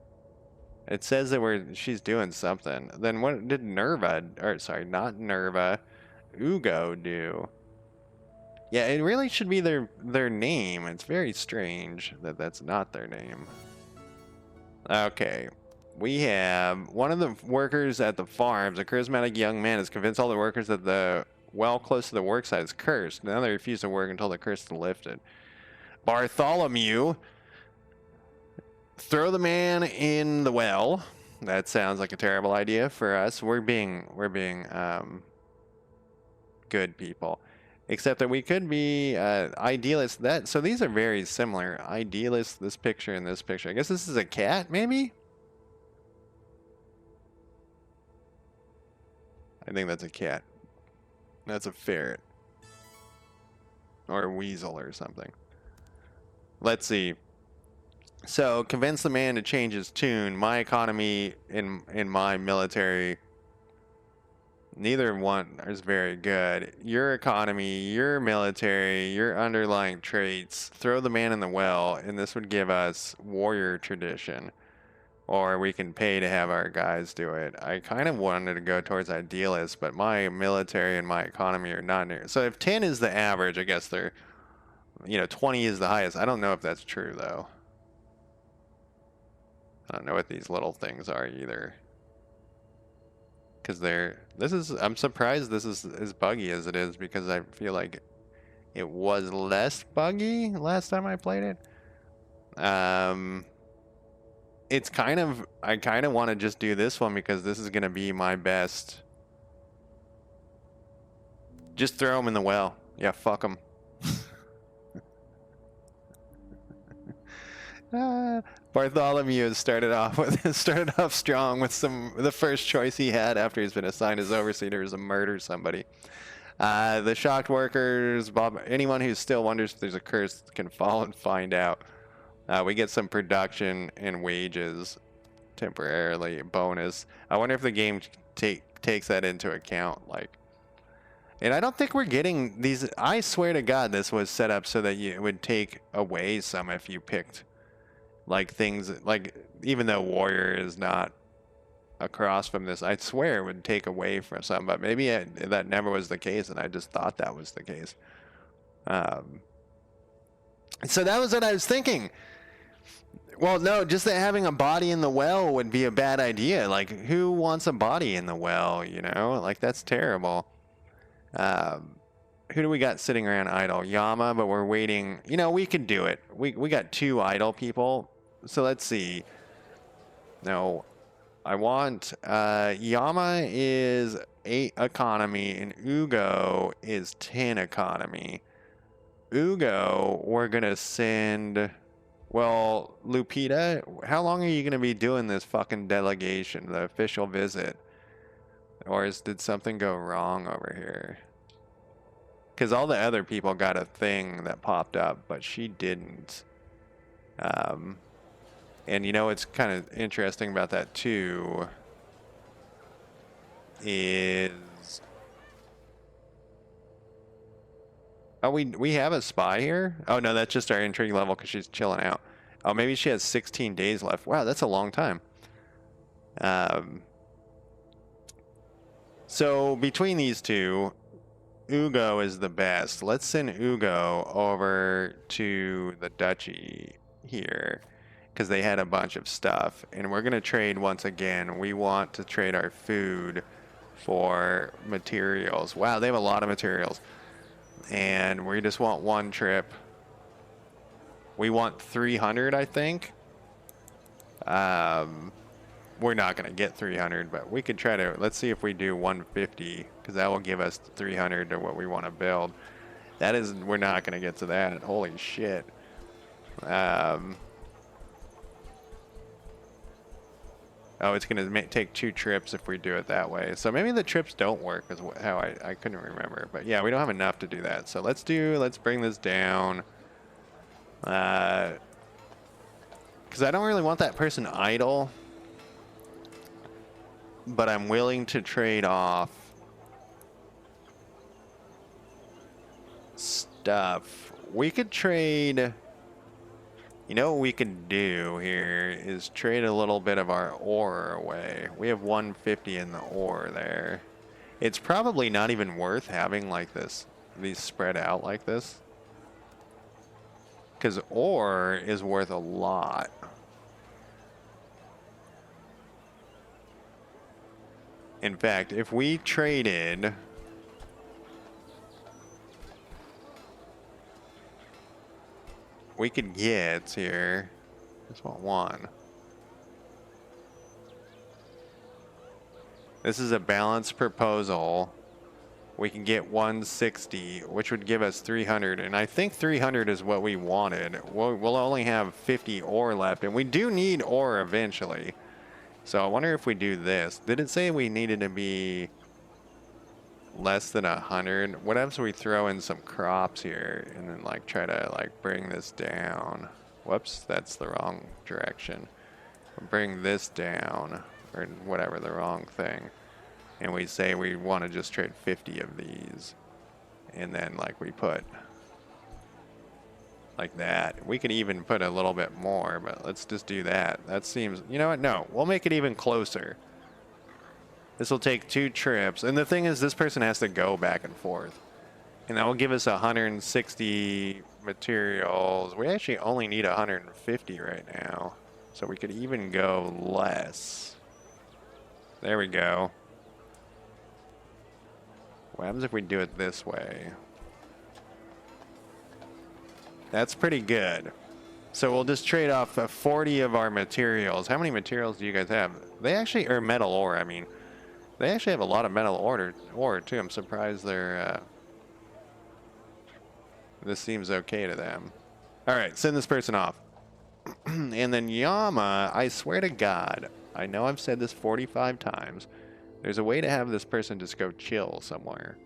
S1: It says that she's doing something. Then what did Nerva, or sorry, not Nerva, Ugo do? Yeah, it really should be their name. It's very strange that that's not their name. Okay. We have one of the workers at the farms, a charismatic young man, has convinced all the workers that the well close to the worksite is cursed. Now they refuse to work until the curse is lifted. Bartholomew, throw the man in the well. That sounds like a terrible idea for us. We're being good people. Except that we could be idealists. So these are very similar. Idealists, this picture and this picture. I guess this is a cat, maybe? I think that's a cat. That's a ferret. Or a weasel or something. Let's see. So, convince the man to change his tune. My economy in my military... Neither one is very good. Your economy, your military, your underlying traits, throw the man in the well, and this would give us warrior tradition. Or we can pay to have our guys do it. I kind of wanted to go towards idealist, but my military and my economy are not near. So if 10 is the average, I guess they're, 20 is the highest. I don't know if that's true, though. I don't know what these little things are either. Because I'm surprised this is as buggy as it is, because I feel like it was less buggy last time I played it. I kind of want to just do this one because this is going to be my best. Just throw them in the well. Yeah, fuck them. Bartholomew started off strong with the first choice he had after he's been assigned as overseer is to murder somebody. The shocked workers, anyone who still wonders if there's a curse can fall and find out. We get some production and wages temporarily bonus. I wonder if the game takes that into account, and I don't think we're getting these. I swear to God, this was set up so that it would take away some if you picked things even though warrior is not across from this, I swear it would take away from some, but maybe that never was the case, and I just thought that was the case. So that was what I was thinking. Well, no, just that having a body in the well would be a bad idea. Who wants a body in the well, that's terrible. Who do we got sitting around idle? Yama, but we're waiting. We could do it. We got 2 idle people. So let's see. No, I want Yama is 8 economy and Ugo is 10 economy. Ugo, we're gonna send. Well, Lupita, how long are you gonna be doing this fucking delegation, the official visit? Or did something go wrong over here? Because all the other people got a thing that popped up, but she didn't. And what's kind of interesting about that too is, oh, we have a spy here? Oh no, that's just our intrigue level because she's chilling out. Oh, maybe she has 16 days left. Wow, that's a long time. So between these two, Ugo is the best. Let's send Ugo over to the duchy here because they had a bunch of stuff, and we're gonna trade once again. We want to trade our food for materials. Wow, they have a lot of materials, and we just want 1 trip. We want 300, I think. We're not gonna get 300, but we could try to. Let's see if we do 150 because that will give us 300 to what we want to build. That is, we're not gonna get to that. Holy shit. Oh, it's going to take 2 trips if we do it that way. So maybe the trips don't work is how I couldn't remember. But yeah, we don't have enough to do that. So let's bring this down. Because I don't really want that person idle. But I'm willing to trade off stuff. We could trade... what we could do here is trade a little bit of our ore away. We have 150 in the ore there. It's probably not even worth having these spread out like this. Because ore is worth a lot. In fact, if we traded... we could get here. Just want 1. This is a balanced proposal. We can get 160, which would give us 300, and I think 300 is what we wanted. We'll only have 50 ore left, and we do need ore eventually. So I wonder if we do this. Did it say we needed to be less than 100? What happens if we throw in some crops here and then try to bring this down? Whoops, that's the wrong direction. Bring this down, or whatever, the wrong thing. and we say we want to just trade 50 of these, and then like we put like that. We could even put a little bit more, but let's just do that. That seems, you know what? No, we'll make it even closer. This will take 2 trips. And the thing is, this person has to go back and forth. And that will give us 160 materials. We actually only need 150 right now. So we could even go less. There we go. What happens if we do it this way? That's pretty good. So we'll just trade off 40 of our materials. How many materials do you guys have? They actually, or metal ore, I mean. They actually have a lot of metal ore too. I'm surprised they're, this seems okay to them. All right, send this person off. And then Yama, I swear to God, I know I've said this 45 times. There's a way to have this person just go chill somewhere.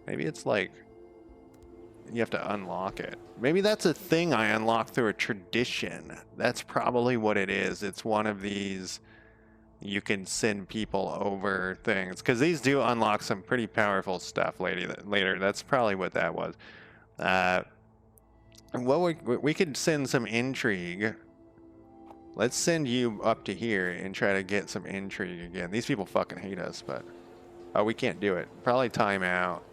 S1: Maybe it's like, you have to unlock it. Maybe that's a thing I unlock through a tradition. That's probably what it is. It's one of these, you can send people over things. Because these do unlock some pretty powerful stuff later. That's probably what that was. Well, we could send some intrigue. Let's send you up to here and try to get some intrigue again. These people fucking hate us, but... Oh, we can't do it. Probably time out.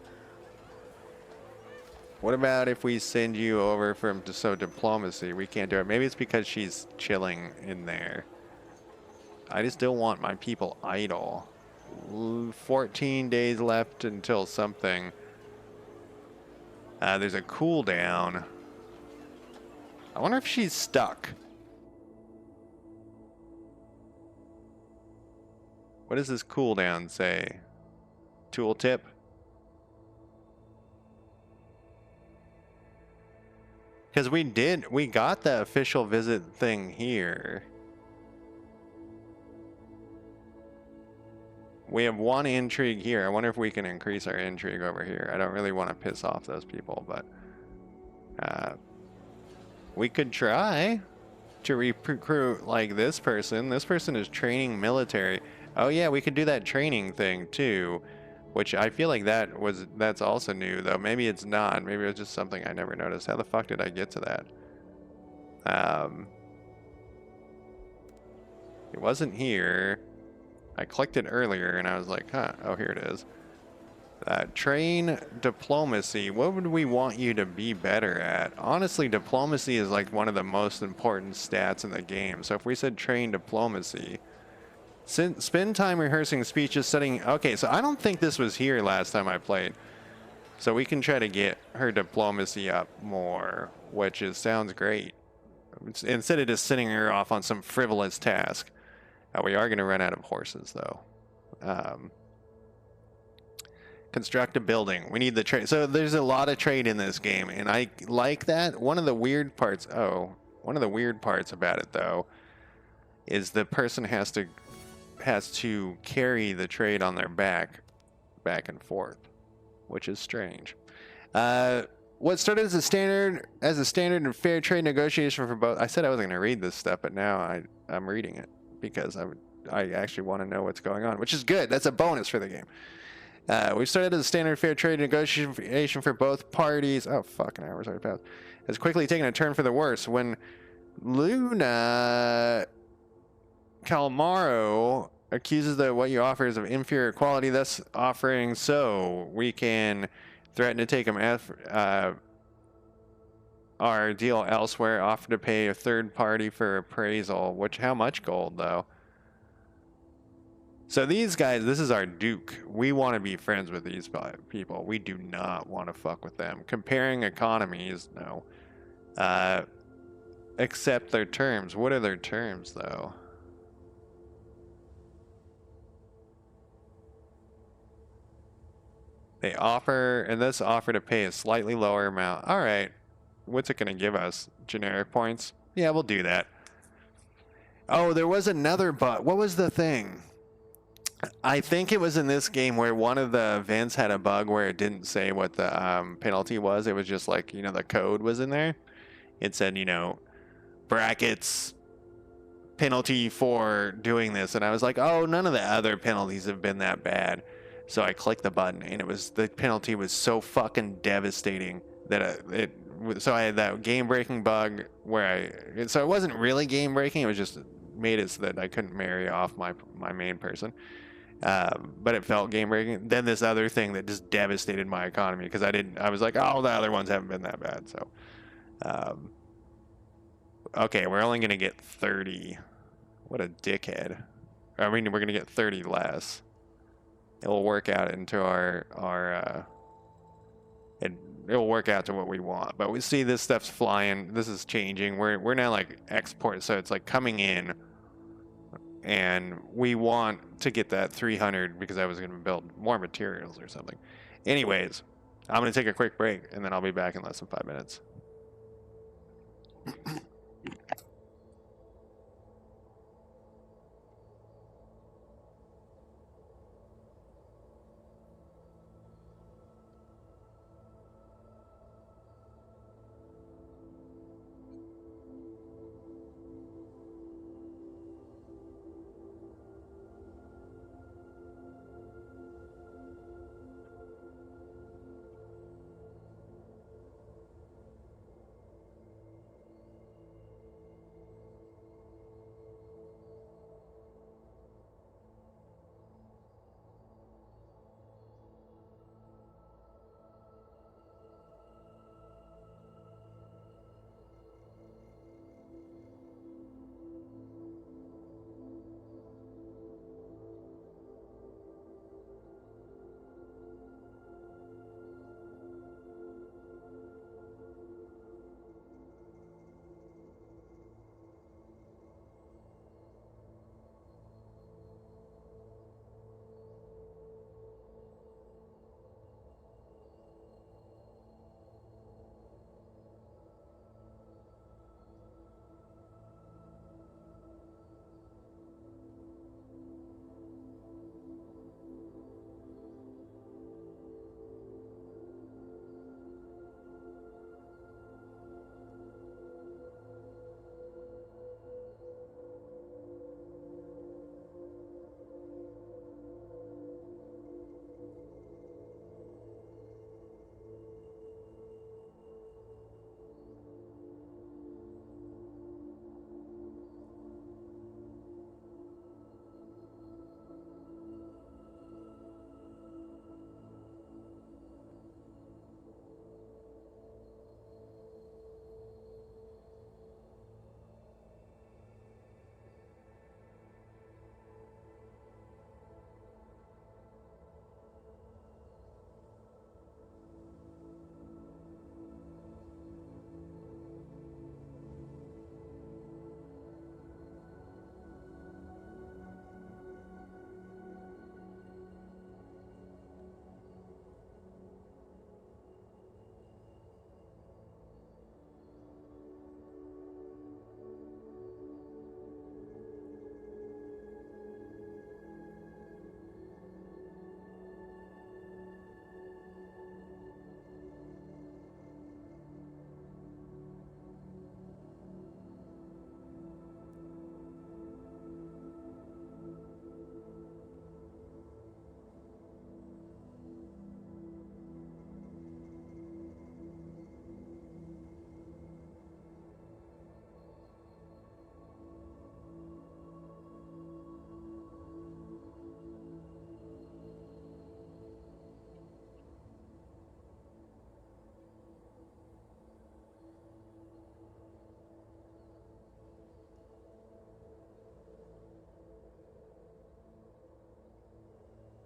S1: What about if we send you over from diplomacy? We can't do it. Maybe it's because she's chilling in there. I just don't want my people idle. 14 days left until something. There's a cooldown. I wonder if she's stuck. What does this cooldown say? Tooltip? Because we got the official visit thing here. We have 1 intrigue here. I wonder if we can increase our intrigue over here. I don't really want to piss off those people, but we could try to recruit like this person. This person is training military. Oh yeah, we could do that training thing too, which I feel like that's also new though. Maybe it's not. Maybe it's just something I never noticed. How the fuck did I get to that? It wasn't here. I clicked it earlier and I was like, huh, oh, here it is. Train diplomacy. What would we want you to be better at? Honestly, diplomacy is like one of the most important stats in the game. So if we said train diplomacy, spend time rehearsing speeches, studying. Okay, so I don't think this was here last time I played. So we can try to get her diplomacy up more, which sounds great. Instead of just sending her off on some frivolous task. We are going to run out of horses, though. Construct a building. We need the trade. So there's a lot of trade in this game, and I like that. One of the weird parts about it, though, is the person has to carry the trade on their back and forth, which is strange. What started as a standard and fair trade negotiation for both. I said I wasn't going to read this stuff, but now I'm reading it. Because I actually want to know what's going on, which is good. That's a bonus for the game. We started as a standard fair trade negotiation for both parties. Oh, fucking hours already passed. Has quickly taken a turn for the worse. When Luna Calmaro accuses that what you offer is of inferior quality, thus offering so we can threaten to take our deal elsewhere, offer to pay a third party for appraisal. How much gold, though? So these guys, this is our Duke. We want to be friends with these people. We do not want to fuck with them. Comparing economies, no. Accept their terms. What are their terms, though? They offer, and this offer to pay a slightly lower amount. All right. What's it going to give us? Generic points? Yeah, we'll do that. Oh, there was another bug. What was the thing? I think it was in this game where one of the events had a bug where it didn't say what the penalty was. It was just like, the code was in there. It said, brackets penalty for doing this. And I was like, oh, none of the other penalties have been that bad. So I clicked the button, and the penalty was so fucking devastating that so I had that game-breaking bug so it wasn't really game-breaking, it was just made it so that I couldn't marry off my main person. But it felt game-breaking. Then this other thing that just devastated my economy, because I was like, oh, the other ones haven't been that bad. So, okay, we're only going to get 30. What a dickhead. I mean, we're going to get 30 less. It'll work out into it'll work out to what we want. But we see this stuff's flying. This is changing. We're now like export, so it's like coming in, and we want to get that 300 because I was going to build more materials or something. Anyways, I'm going to take a quick break, and then I'll be back in less than 5 minutes.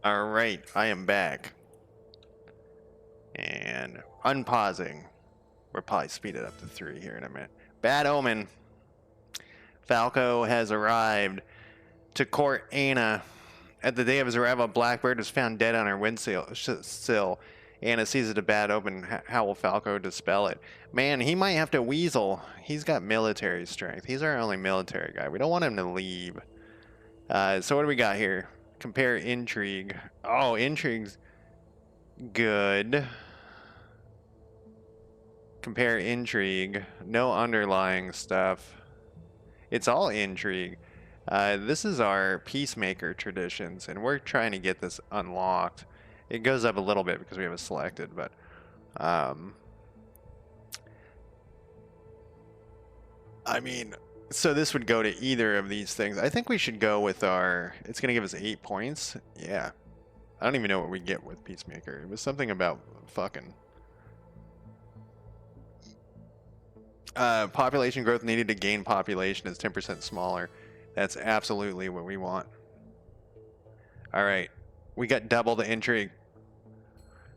S1: All right, I am back. And unpausing. We'll probably speed it up to 3 here in a minute. Bad omen. Falco has arrived to court Anna. At the day of his arrival, Blackbird was found dead on her windsill. Anna sees it a bad omen. How will Falco dispel it? Man, he might have to weasel. He's got military strength. He's our only military guy. We don't want him to leave. So what do we got here? Compare intrigue. Oh, intrigue's good. Compare intrigue. No underlying stuff. It's all intrigue. This is our peacemaker traditions, and we're trying to get this unlocked. It goes up a little bit because we have it selected, but I mean, so this would go to either of these things. I think we should go with our, it's going to give us 8 points. Yeah. I don't even know what we get with Peacemaker. It was something about fucking. Population growth needed to gain population is 10% smaller. That's absolutely what we want. All right. We got double the intrigue.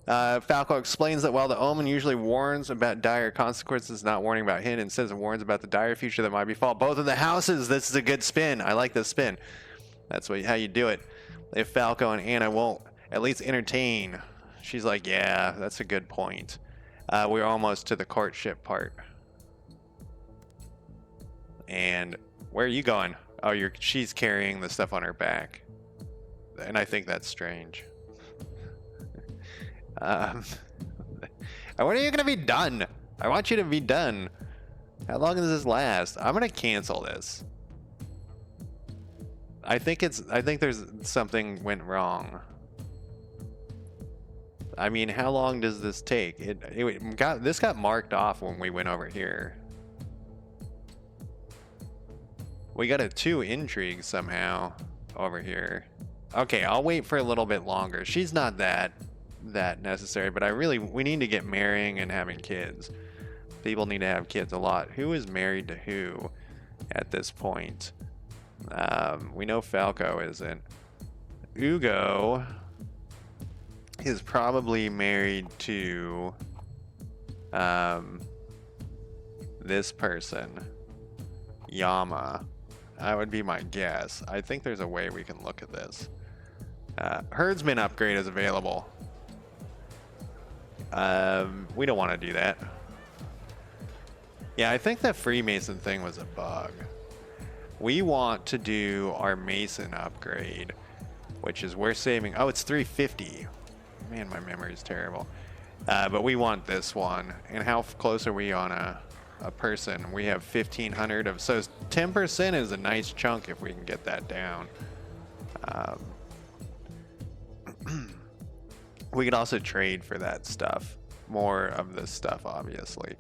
S1: Falco explains that while the omen usually warns about dire consequences, not warning about hidden, instead it warns about the dire future that might befall both of the houses. This is a good spin. I like this spin. That's how you do it. If Falco and Anna won't at least entertain, she's like, yeah, that's a good point. We're almost to the courtship part. And where are you going? Oh, she's carrying the stuff on her back. And I think that's strange. When are you gonna be done? I want you to be done. How long does this last? I'm gonna cancel this. I think there's something went wrong. I mean, how long does this take? This got marked off when we went over here. We got a 2 intrigue somehow over here. Okay, I'll wait for a little bit longer. She's not that necessary, but we need to get marrying and having kids. People need to have kids a lot. Who is married to who at this point? We know Falco isn't. Ugo is probably married to this person, Yama. That would be my guess. I think there's a way we can look at this. Herdsman upgrade is available. We don't want to do that. Yeah, I think that Freemason thing was a bug. We want to do our Mason upgrade, which is we're saving. Oh, it's 350. Man, my memory is terrible. But we want this one. And how close are we on a person? We have 1,500 of. So 10% is a nice chunk if we can get that down. We could also trade for that stuff. More of this stuff, obviously.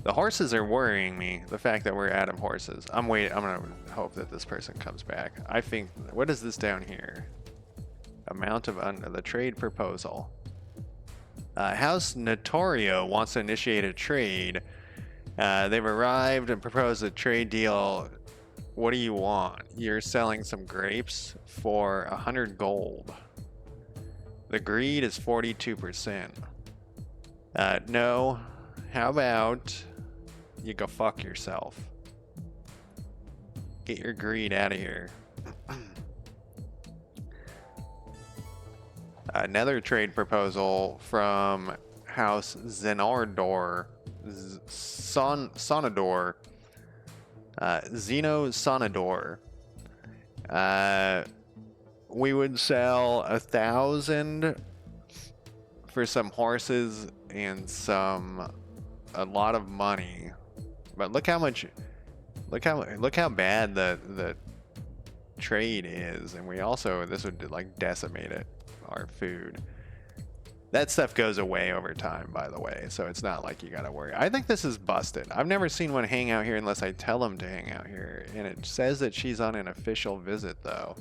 S1: The horses are worrying me. The fact that we're out of horses. I'm gonna hope that this person comes back. I think. What is this down here? Amount of the trade proposal. House Notorio wants to initiate a trade. They've arrived and proposed a trade deal. What do you want? You're selling some grapes for 100 gold. The greed is 42%. No. How about you go fuck yourself? Get your greed out of here. Another trade proposal from House Zenardor. Sonador. Zeno Sonador. We would sell 1,000 for some horses and a lot of money. But look how bad the trade is, and this would like decimate it, our food. That stuff goes away over time, by the way, so it's not like you gotta worry. I think this is busted. I've never seen one hang out here unless I tell them to hang out here, and it says that she's on an official visit though.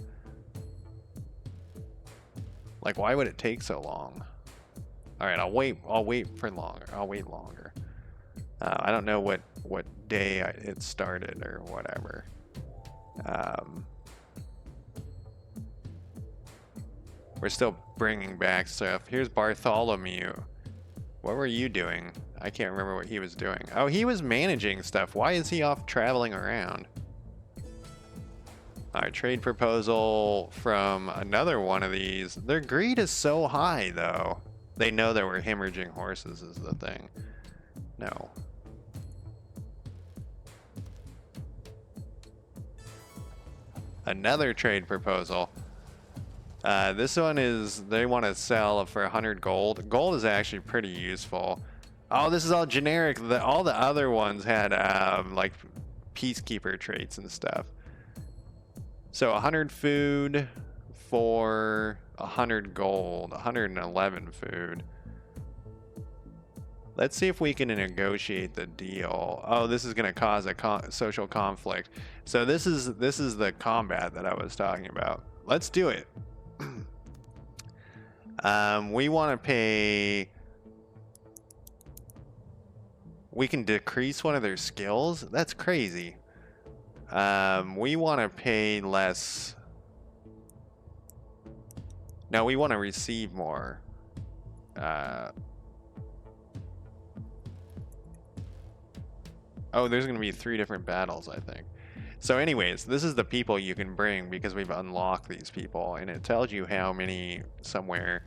S1: Like, why would it take so long? All right, I'll wait for longer. I'll wait longer. I don't know what day it started or whatever. We're still bringing back stuff. Here's Bartholomew. What were you doing? I can't remember what he was doing. Oh, he was managing stuff. Why is he off traveling around? All right, trade proposal from another one of these. Their greed is so high, though. They know that we're hemorrhaging horses is the thing. No. Another trade proposal. This one is, they want to sell for 100 gold. Gold is actually pretty useful. Oh, this is all generic. All the other ones had like peacekeeper traits and stuff. So 100 food for 100 gold, 111 food. Let's see if we can negotiate the deal. Oh, this is going to cause a social conflict. So this is the combat that I was talking about. Let's do it. We want to pay. We can decrease one of their skills. That's crazy. We want to pay less. No, we want to receive more. Oh, there's going to be 3 different battles, I think. So anyways, this is the people you can bring because we've unlocked these people, and it tells you how many somewhere.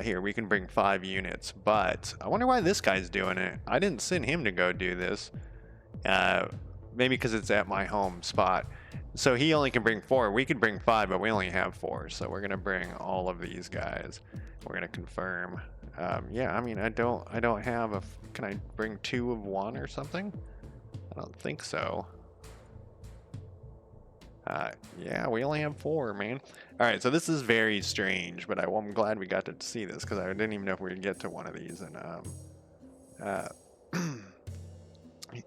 S1: Here, we can bring 5 units, but I wonder why this guy's doing it. I didn't send him to go do this. Maybe because it's at my home spot. So he only can bring 4. We could bring 5, but we only have 4. So we're going to bring all of these guys. We're going to confirm. Yeah, I mean, I don't have a... Can I bring 2 of 1 or something? I don't think so. Yeah, we only have 4, man. All right, so this is very strange, but I'm glad we got to see this because I didn't even know if we would get to one of these. And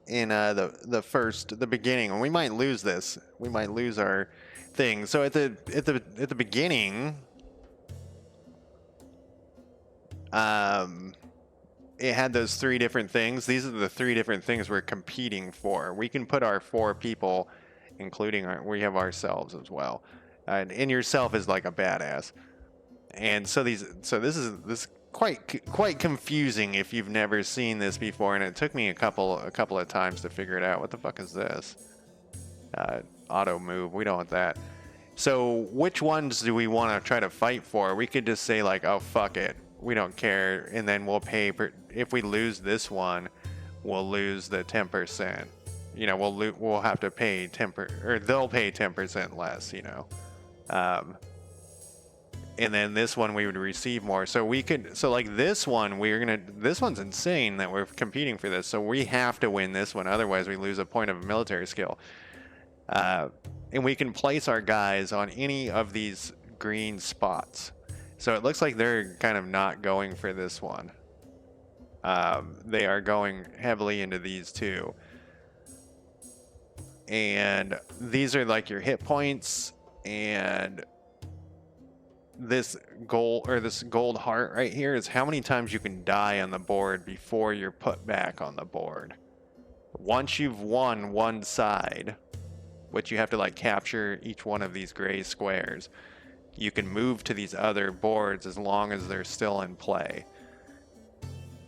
S1: in the beginning, and we might lose this. We might lose our thing. So at the beginning, it had those 3 different things. These are the 3 different things we're competing for. We can put our 4 people, including we have ourselves as well. And yourself is like a badass. And so this is quite confusing if you've never seen this before, and it took me a couple of times to figure it out. What the fuck is this? Auto move. We don't want that. So which ones do we want to try to fight for? We could just say like, oh fuck it, we don't care, and then we'll pay if we lose this one, we'll lose the 10%. You know, we'll have to pay 10%, or they'll pay 10% less. You know. And then this one we would receive more. So like this one, this one's insane that we're competing for this. So we have to win this one. Otherwise we lose a point of military skill. And we can place our guys on any of these green spots. So it looks like they're kind of not going for this one. They are going heavily into these 2. And these are like your hit points, and this gold heart right here is how many times you can die on the board before you're put back on the board. Once you've won one side, which you have to like capture each one of these gray squares, you can move to these other boards as long as they're still in play.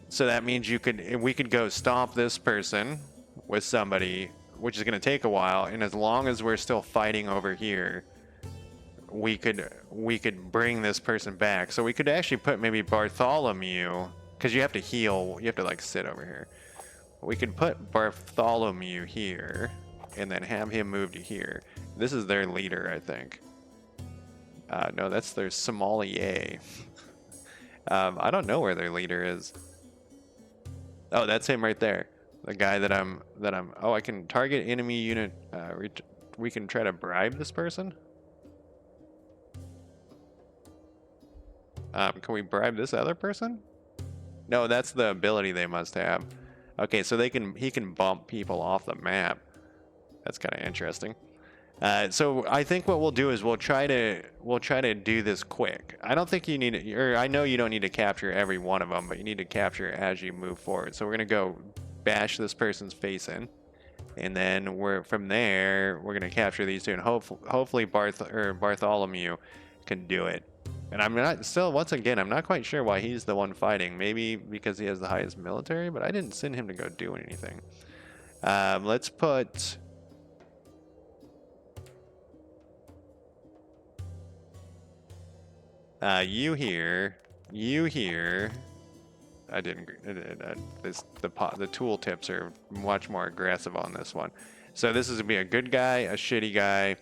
S1: So that means we could go stomp this person with somebody, which is going to take a while, and as long as we're still fighting over here, we could bring this person back. So we could actually put maybe Bartholomew, because you have to heal, you have to like sit over here. We could put Bartholomew here and then have him move to here. This is their leader, I think. No, that's their sommelier. I don't know where their leader is. Oh, that's him right there. The guy that I'm. Oh, I can target enemy unit. We can try to bribe this person. Can we bribe this other person? No, that's the ability they must have. Okay, so he can bump people off the map. That's kind of interesting. So I think what we'll do is we'll try to do this quick. I don't think you need to, or I know you don't need to capture every one of them, but you need to capture as you move forward. So we're gonna go bash this person's face in, and then from there we're gonna capture these 2, and hopefully Bartholomew can do it. And I'm not quite sure why he's the one fighting. Maybe because he has the highest military, but I didn't send him to go do anything. Let's put. You here. I didn't. The tool tips are much more aggressive on this one. So this is gonna be a good guy, a shitty guy,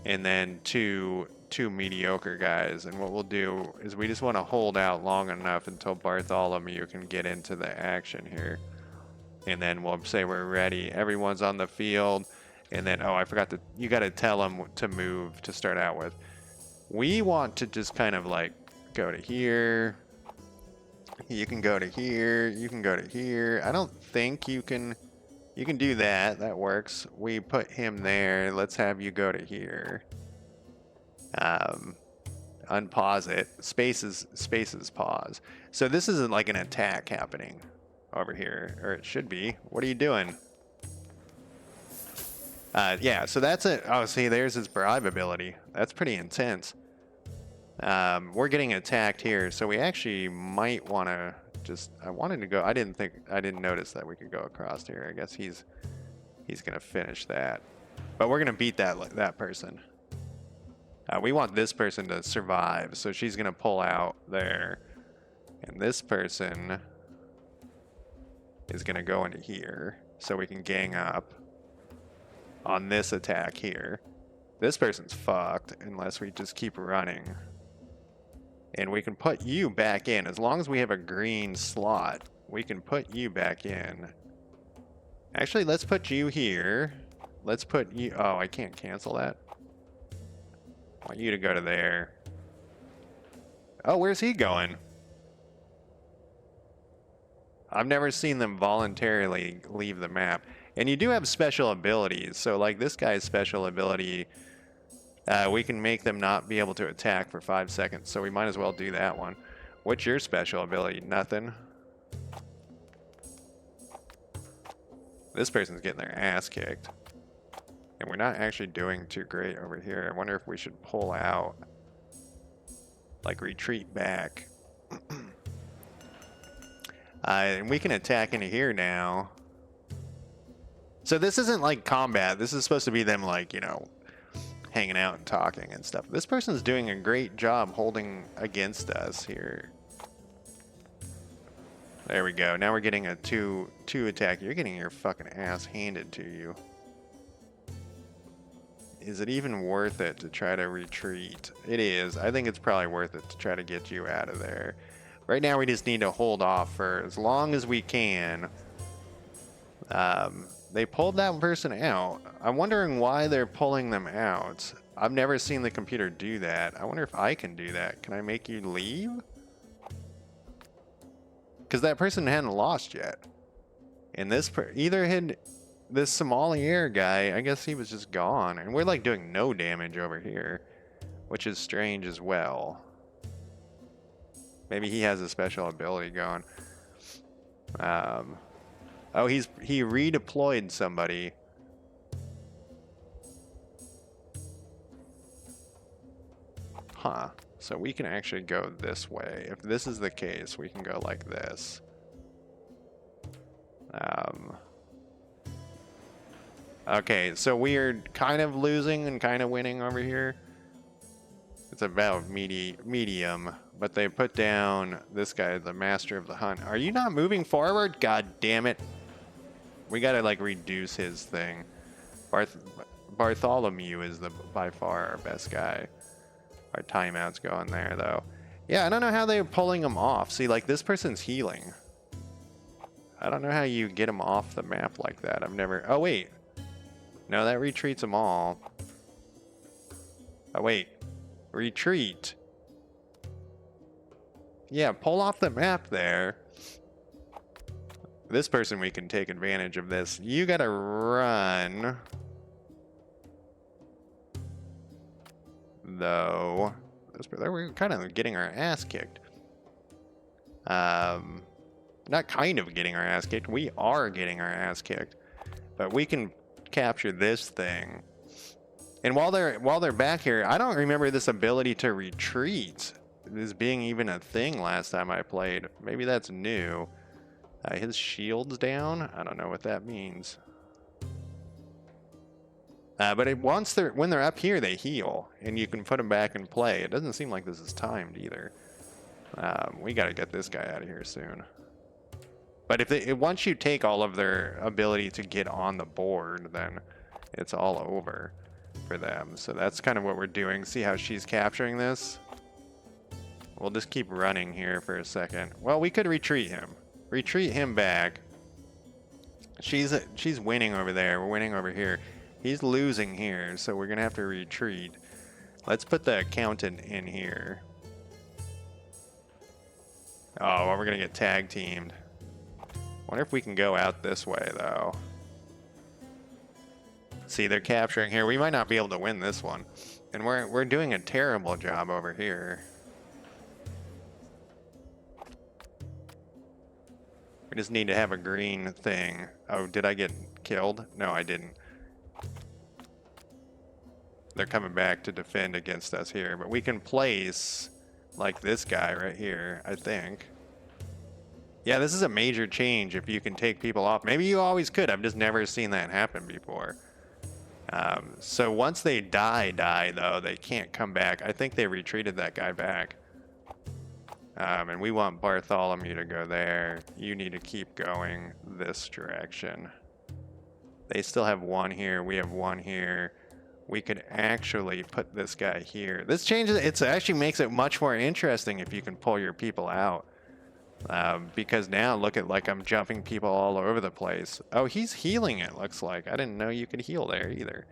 S1: and then two mediocre guys. And what we'll do is we just want to hold out long enough until Bartholomew can get into the action here. And then we'll say we're ready. Everyone's on the field. And then, oh, I forgot to, you got to tell them to move to start out with. We want to just kind of like go to here. You can go to here. You can go to here. I don't think you can do that. That works. We put him there. Let's have you go to here. Unpause it. Spaces pause. So this isn't like an attack happening over here, or it should be. What are you doing? Yeah, so that's it. Oh, see, there's his bribe ability. That's pretty intense. We're getting attacked here, so we actually might want to just... I wanted to go... I didn't notice that we could go across here. I guess he's gonna finish that. But we're gonna beat that person. We want this person to survive, so she's gonna pull out there. And this person is gonna go into here, so we can gang up on this attack here. This person's fucked unless we just keep running. And we can put you back in. As long as we have a green slot, we can put you back in. Actually, let's put you here. Let's put you... Oh, I can't cancel that. I want you to go to there. Oh, where's he going? I've never seen them voluntarily leave the map. And you do have special abilities. So like this guy's special ability, we can make them not be able to attack for 5 seconds. So we might as well do that one. What's your special ability? Nothing. This person's getting their ass kicked. And we're not actually doing too great over here. I wonder if we should pull out. Like retreat back. And we can attack into here now. So this isn't like combat. This is supposed to be them like, you know, hanging out and talking and stuff. This person's doing a great job holding against us here. There we go. Now we're getting a two attack. You're getting your fucking ass handed to you. Is it even worth it to try to retreat? It is. I think it's probably worth it to try to get you out of there. Right now we just need to hold off for as long as we can. They pulled that person out. I'm wondering why they're pulling them out. I've never seen the computer do that. I wonder if I can do that. Can I make you leave? Because that person hadn't lost yet. And this either had this sommelier guy, I guess he was just gone. And we're like doing no damage over here, which is strange as well. Maybe he has a special ability going. Oh, he redeployed somebody. Huh. So we can actually go this way. If this is the case, we can go like this. Okay, so we are kind of losing and kind of winning over here. It's about medium, but they put down this guy, the master of the hunt. Are you not moving forward? God damn it. We gotta like reduce his thing. Bartholomew is by far our best guy. Our timeout's going there though. Yeah, I don't know how they're pulling him off. See, like this person's healing. I don't know how you get him off the map like that. I've never... Oh, wait. No, that retreats them all. Oh, wait. Retreat. Yeah, pull off the map there. This person, we can take advantage of this. You gotta run. Though. We're kind of getting our ass kicked. Not kind of getting our ass kicked. We are getting our ass kicked. But we can capture this thing. And while they're back here, I don't remember this ability to retreat. This being even a thing last time I played. Maybe that's new. His shield's down. I don't know what that means. But when they're up here, they heal, and you can put them back in play. It doesn't seem like this is timed either. We got to get this guy out of here soon. But once you take all of their ability to get on the board, then it's all over for them. So that's kind of what we're doing. See how she's capturing this? We'll just keep running here for a second. Well, we could retreat him. Retreat him back. She's winning over there. We're winning over here. He's losing here, so we're gonna have to retreat. Let's put the accountant in here. Oh, well, we're gonna get tag teamed. Wonder if we can go out this way though. See, they're capturing here. We might not be able to win this one, and we're doing a terrible job over here. We just need to have a green thing. Oh, did I get killed? No, I didn't. They're coming back to defend against us here, but we can place like this guy right here, I think. Yeah, this is a major change if you can take people off. Maybe you always could. I've just never seen that happen before. So once they die though, they can't come back. I think they retreated that guy back. And we want Bartholomew to go there. You need to keep going this direction. They still have one here. We have one here. We could actually put this guy here. This changes, it actually makes it much more interesting if you can pull your people out. Because now look at, like, I'm jumping people all over the place. Oh, he's healing, it looks like. I didn't know you could heal there either.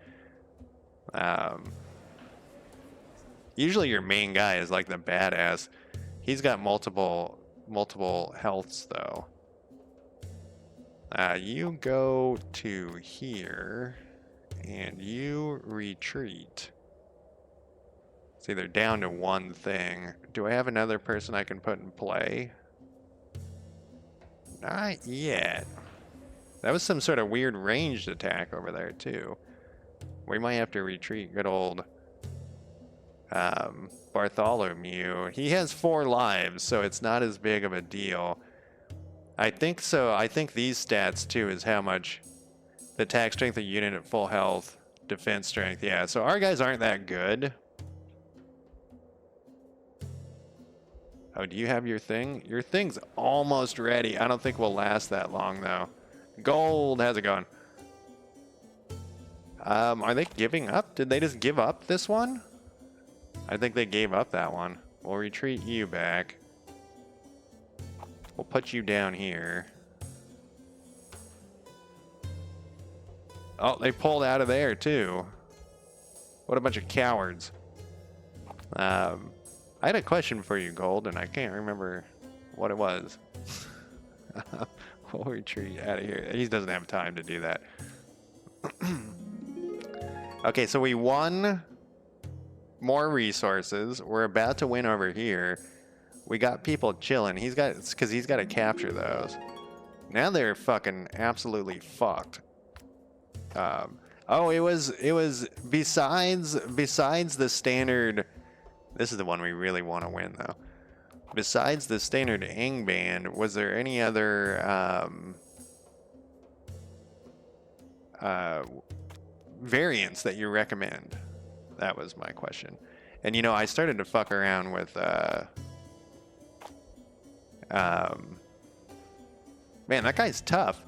S1: Usually your main guy is like the badass. He's got multiple healths though. You go to here and you retreat. See, they're down to one thing. Do I have another person I can put in play? Not yet. That was some sort of weird ranged attack over there too. We might have to retreat. Good old Bartholomew. He has 4 lives, so it's not as big of a deal. I think so. I think these stats too is how much the attack strength of unit at full health, defense strength. Yeah, so our guys aren't that good. Oh, do you have your thing? Your thing's almost ready. I don't think we'll last that long though. Gold, how's it going? Are they giving up? Did they just give up this one? I think they gave up that one. We'll retreat you back. We'll put you down here. Oh, they pulled out of there too. What a bunch of cowards. I had a question for you, Gold, and I can't remember what it was. We'll retreat out of here. He doesn't have time to do that. Okay, so we won more resources. We're about to win over here. We got people chilling. He's got, it's because he's got to capture those. Now they're fucking absolutely fucked. Oh, it was besides the standard. This is the one we really want to win though. Besides the standard Angband, was there any other variants that you recommend? That was my question. And you know, I started to fuck around with man, that guy's tough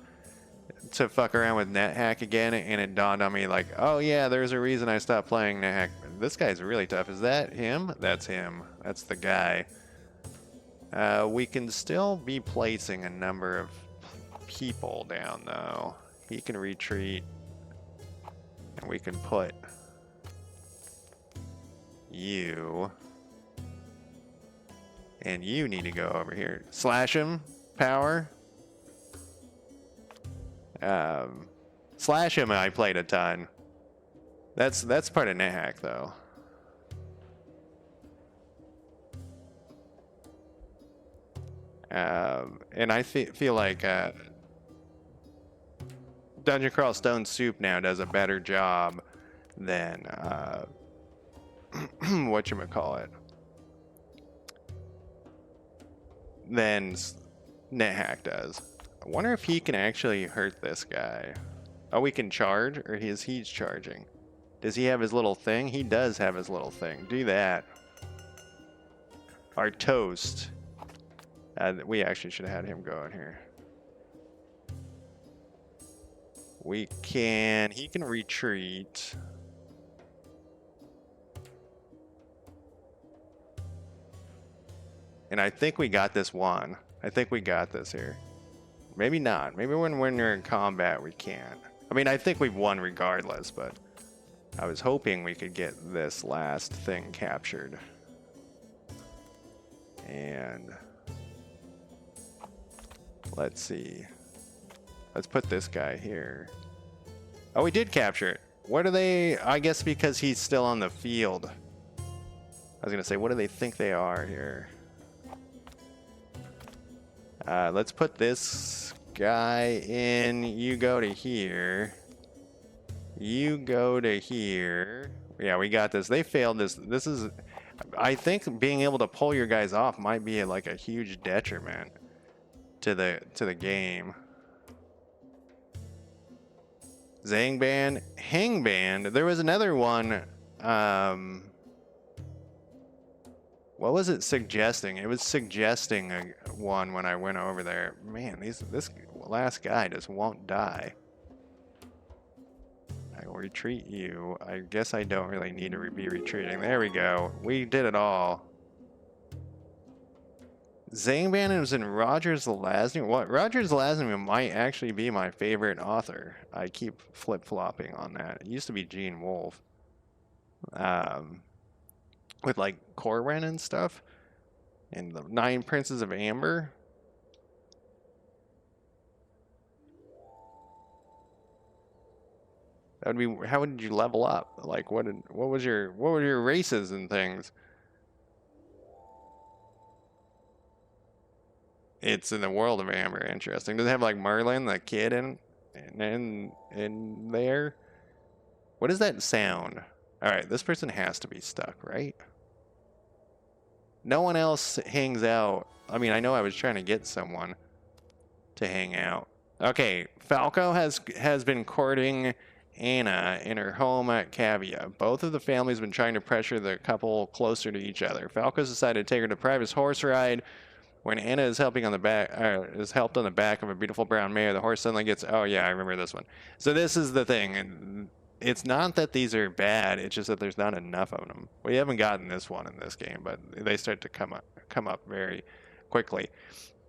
S1: to fuck around with NetHack again, and it dawned on me like, oh yeah, there's a reason I stopped playing NetHack. This guy's really tough. Is that him? That's him. That's the guy. We can still be placing a number of people down though. He can retreat, and we can put you, and you need to go over here. Slash him, power. Slash him, I played a ton. That's part of NetHack though. And I feel like Dungeon Crawl Stone Soup now does a better job than whatchamacallit, than NetHack does. I wonder if he can actually hurt this guy. Oh, we can charge, or he's charging. Does he have his little thing? He does have his little thing. Do that. Our toast. We actually should have had him go in here. He can retreat. And I think we got this one. I think we got this here. Maybe not. Maybe when we're in combat we can't. I mean, I think we've won regardless, but I was hoping we could get this last thing captured. And let's see. Let's put this guy here. Oh, we did capture it. What are they? I guess because he's still on the field. I was going to say, what do they think they are here? Let's put this guy in. You go to here. You go to here. Yeah, we got this. They failed this. This is... I think being able to pull your guys off might be like a huge detriment to the game. Zangband, Hangband. There was another one. What was it suggesting? It was suggesting one when I went over there. Man, this last guy just won't die. I will retreat you. I guess I don't really need to be retreating. There we go. We did it all. Zangband was in Roger Zelazny. What? Roger Zelazny might actually be my favorite author. I keep flip-flopping on that. It used to be Gene Wolfe. With like Corwin and stuff. And the 9 Princes of Amber. That would be, how would you level up? Like what were your races and things? It's in the world of Amber. Interesting. Does it have like Merlin, the kid, in there? What is that sound? All right, this person has to be stuck, right? No one else hangs out. I mean, I know I was trying to get someone to hang out. Okay, Falco has been courting Anna in her home at Cavia. Both of the families have been trying to pressure the couple closer to each other. Falco's decided to take her to a private horse ride. When Anna is helped on the back of a beautiful brown mare, the horse suddenly gets... Oh, yeah, I remember this one. So this is the thing. And it's not that these are bad. It's just that there's not enough of them. We haven't gotten this one in this game, but they start to come up very quickly.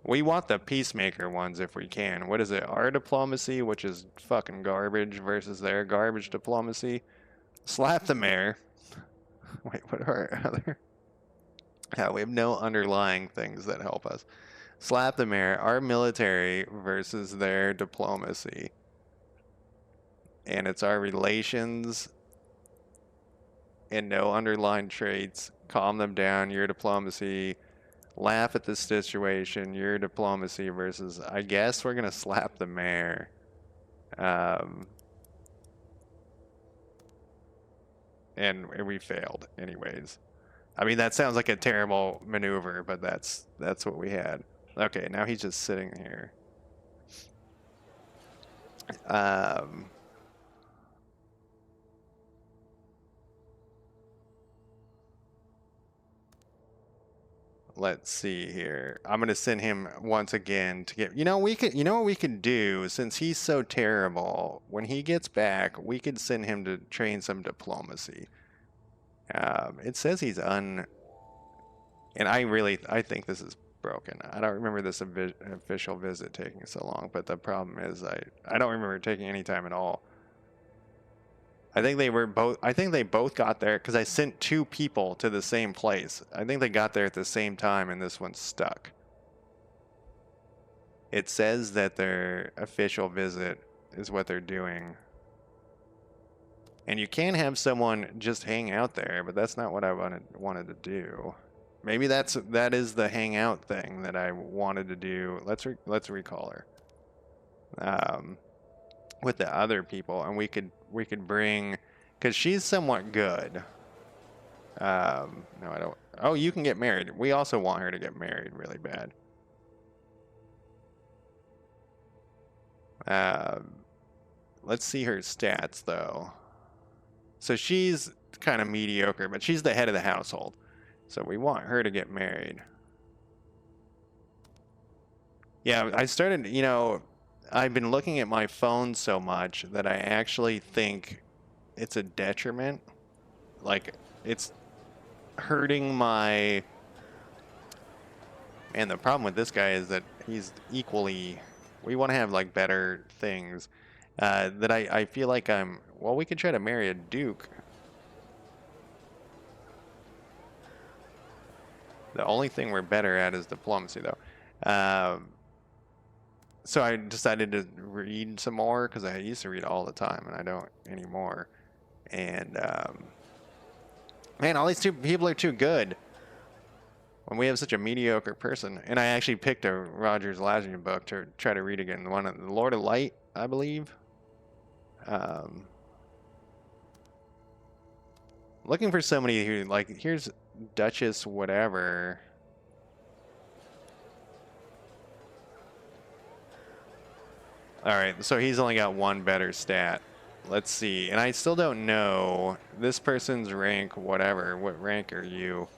S1: We want the peacemaker ones if we can. What is it? Our diplomacy, which is fucking garbage, versus their garbage diplomacy. Slap the mare. Wait, what are our other... Yeah, we have no underlying things that help us. Slap the mare, our military versus their diplomacy. And it's our relations and no underlying traits. Calm them down, your diplomacy. Laugh at the situation, your diplomacy versus... I guess we're going to slap the mare. And we failed anyways. I mean, that sounds like a terrible maneuver, but that's what we had. Okay, now he's just sitting here. Let's see here. I'm gonna send him once again to get... You know what we could do, since he's so terrible, when he gets back, we could send him to train some diplomacy. It says he's and I think this is broken. I don't remember this official visit taking so long, but the problem is I don't remember it taking any time at all. I think they both got there because I sent 2 people to the same place. I think they got there at the same time and this one's stuck. It says that their official visit is what they're doing. And you can have someone just hang out there, but that's not what I wanted to do. Maybe that is the hangout thing that I wanted to do. Let's recall her. With the other people, and we could bring, because she's somewhat good. No, I don't. Oh, you can get married. We also want her to get married really bad. Let's see her stats though. So she's kind of mediocre, but she's the head of the household. So we want her to get married. Yeah, I started, I've been looking at my phone so much that I actually think it's a detriment. Like, it's hurting my... And the problem with this guy is that he's equally We want to have like better things. That I feel like I'm. Well, we could try to marry a duke. The only thing we're better at is diplomacy, though. So I decided to read some more because I used to read all the time, and I don't anymore. And man, all these two people are too good. When we have such a mediocre person, and I actually picked a Rogers Lazian book to try to read again. One of the Lord of Light, I believe. Looking for somebody who, like, here's Duchess whatever. Alright, so he's only got one better stat. Let's see. And I still don't know this person's rank, whatever. What rank are you?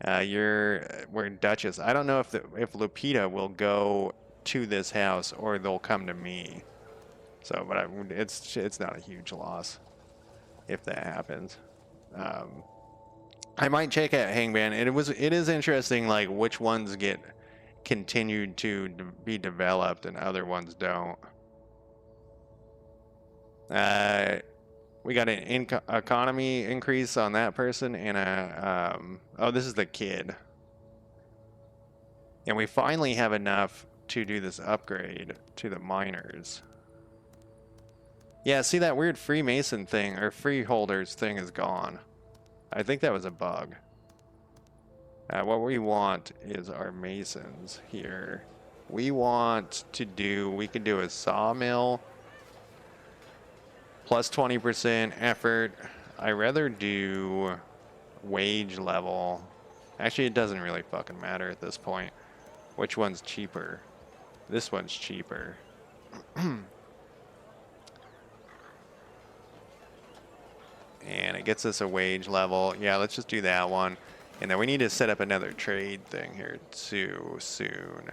S1: We're Duchess. I don't know if Lupita will go to this house or they'll come to me. So, but it's not a huge loss if that happens. I might check out Hangman. It is interesting, like which ones get continued to be developed and other ones don't. We got an economy increase on that person and a oh, this is the kid. And we finally have enough to do this upgrade to the miners. Yeah, see that weird Freemason thing or Freeholders thing is gone. I think that was a bug. What we want is our masons here. We can do a sawmill plus 20% effort. I rather do wage level. Actually, it doesn't really fucking matter at this point. Which one's cheaper? This one's cheaper. And it gets us a wage level. Yeah, let's just do that one. And then we need to set up another trade thing here too soon.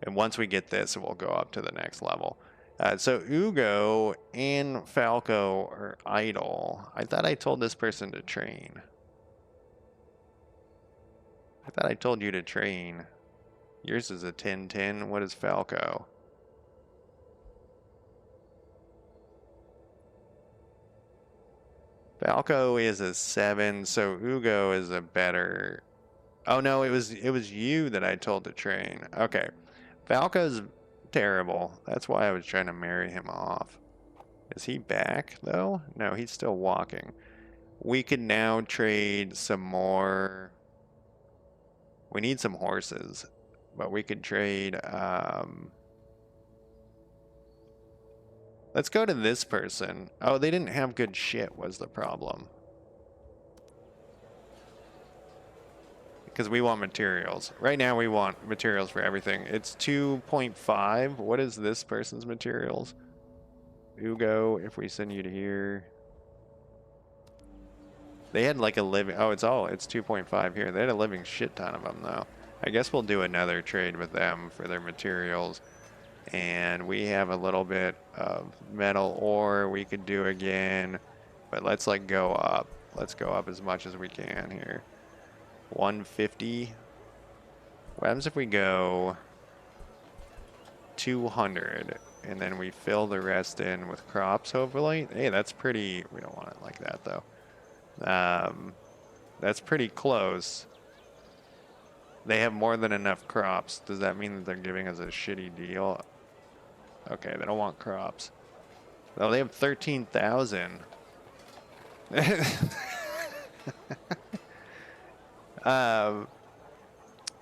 S1: And once we get this, we'll go up to the next level. So Ugo and Falco are idle. I thought I told this person to train. I thought I told you to train. Yours is a 10-10. What is Falco? Falco is a 7, so Ugo is a better. Oh no, it was you that I told to train. Okay. Falco's terrible. That's why I was trying to marry him off. Is he back though? No, he's still walking. We could now trade some more. We need some horses, but we could trade let's go to this person. Oh, they didn't have good shit was the problem. Because we want materials. Right now we want materials for everything. It's 2.5. What is this person's materials? Ugo, if we send you to here. They had like a living... Oh, it's 2.5 here. They had a living shit ton of them though. I guess we'll do another trade with them for their materials. And we have a little bit of metal ore we could do again. But let's like go up. Let's go up as much as we can here. 150. What happens if we go 200 and then we fill the rest in with crops hopefully? Hey, that's pretty... We don't want it like that though. That's pretty close. They have more than enough crops. Does that mean that they're giving us a shitty deal? Okay, they don't want crops. Oh, they have 13,000. The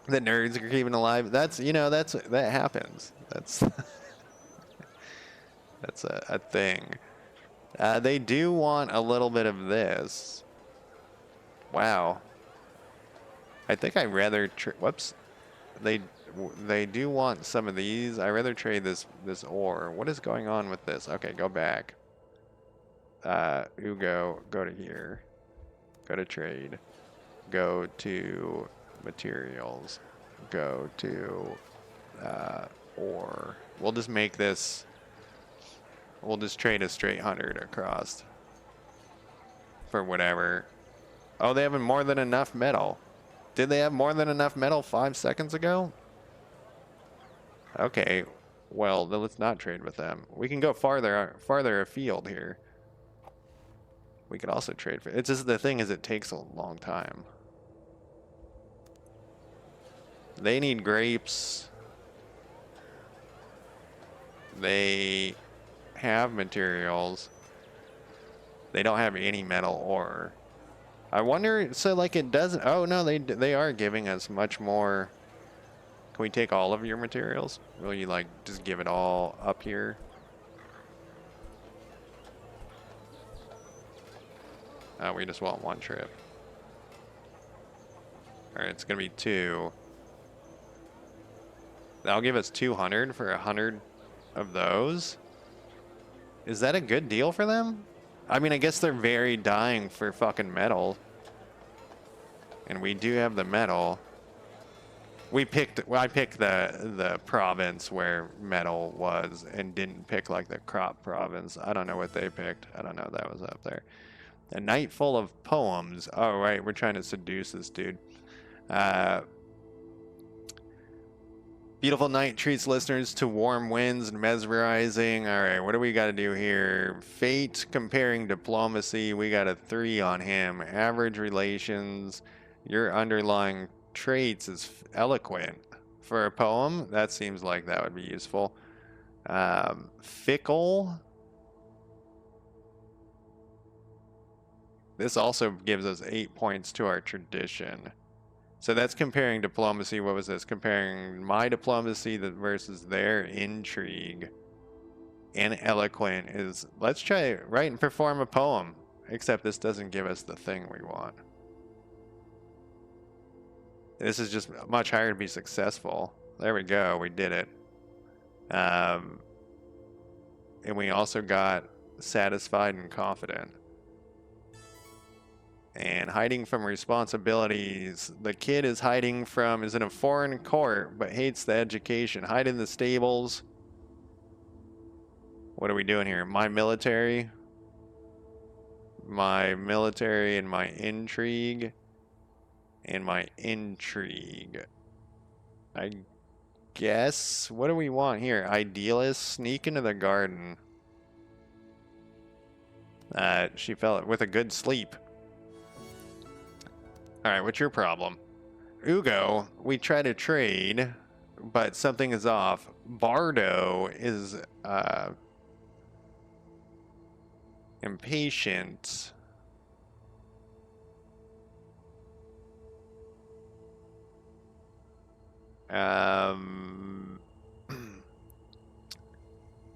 S1: nerds are keeping alive. That happens. That's that's a thing. They do want a little bit of this. Wow. I think I'd rather whoops. They do want some of these. I'd rather trade this ore. What is going on with this? Okay, go back. Ugo, go to here. Go to trade. Go to materials. Go to ore. We'll just make this. We'll just trade a straight 100 across. For whatever. Oh, they have more than enough metal. Did they have more than enough metal 5 seconds ago? Okay. Well, then let's not trade with them. We can go farther afield here. We could also trade for... It's just the thing is it takes a long time. They need grapes. They have materials. They don't have any metal ore. I wonder, so like it doesn't... Oh no, they are giving us much more. Can we take all of your materials? Will you like just give it all up here? We just want one trip. Alright, it's gonna be 2. That'll give us 200 for 100 of those. Is that a good deal for them? I mean, I guess they're very dying for fucking metal. And we do have the metal. I picked the province where metal was and didn't pick like the crop province. I don't know what they picked. I don't know that was up there. A night full of poems. Oh, right. We're trying to seduce this dude. Beautiful night treats listeners to warm winds and mesmerizing. All right, what do we got to do here? Fate comparing diplomacy. We got a 3 on him. Average relations. Your underlying traits is eloquent. For a poem, that seems like that would be useful. Fickle. This also gives us 8 points to our tradition. So that's comparing diplomacy. What was this? Comparing my diplomacy versus their intrigue. And eloquent is, let's try write and perform a poem. Except this doesn't give us the thing we want. This is just much higher to be successful. There we go. We did it. And we also got satisfied and confident. And hiding from responsibilities. The kid is is in a foreign court, but hates the education. Hide in the stables. What are we doing here? My military and my intrigue. And my intrigue. I guess. What do we want here? Idealist. Sneak into the garden. She fell with a good sleep. Alright, what's your problem? Ugo, we try to trade, but something is off. Bardo is impatient.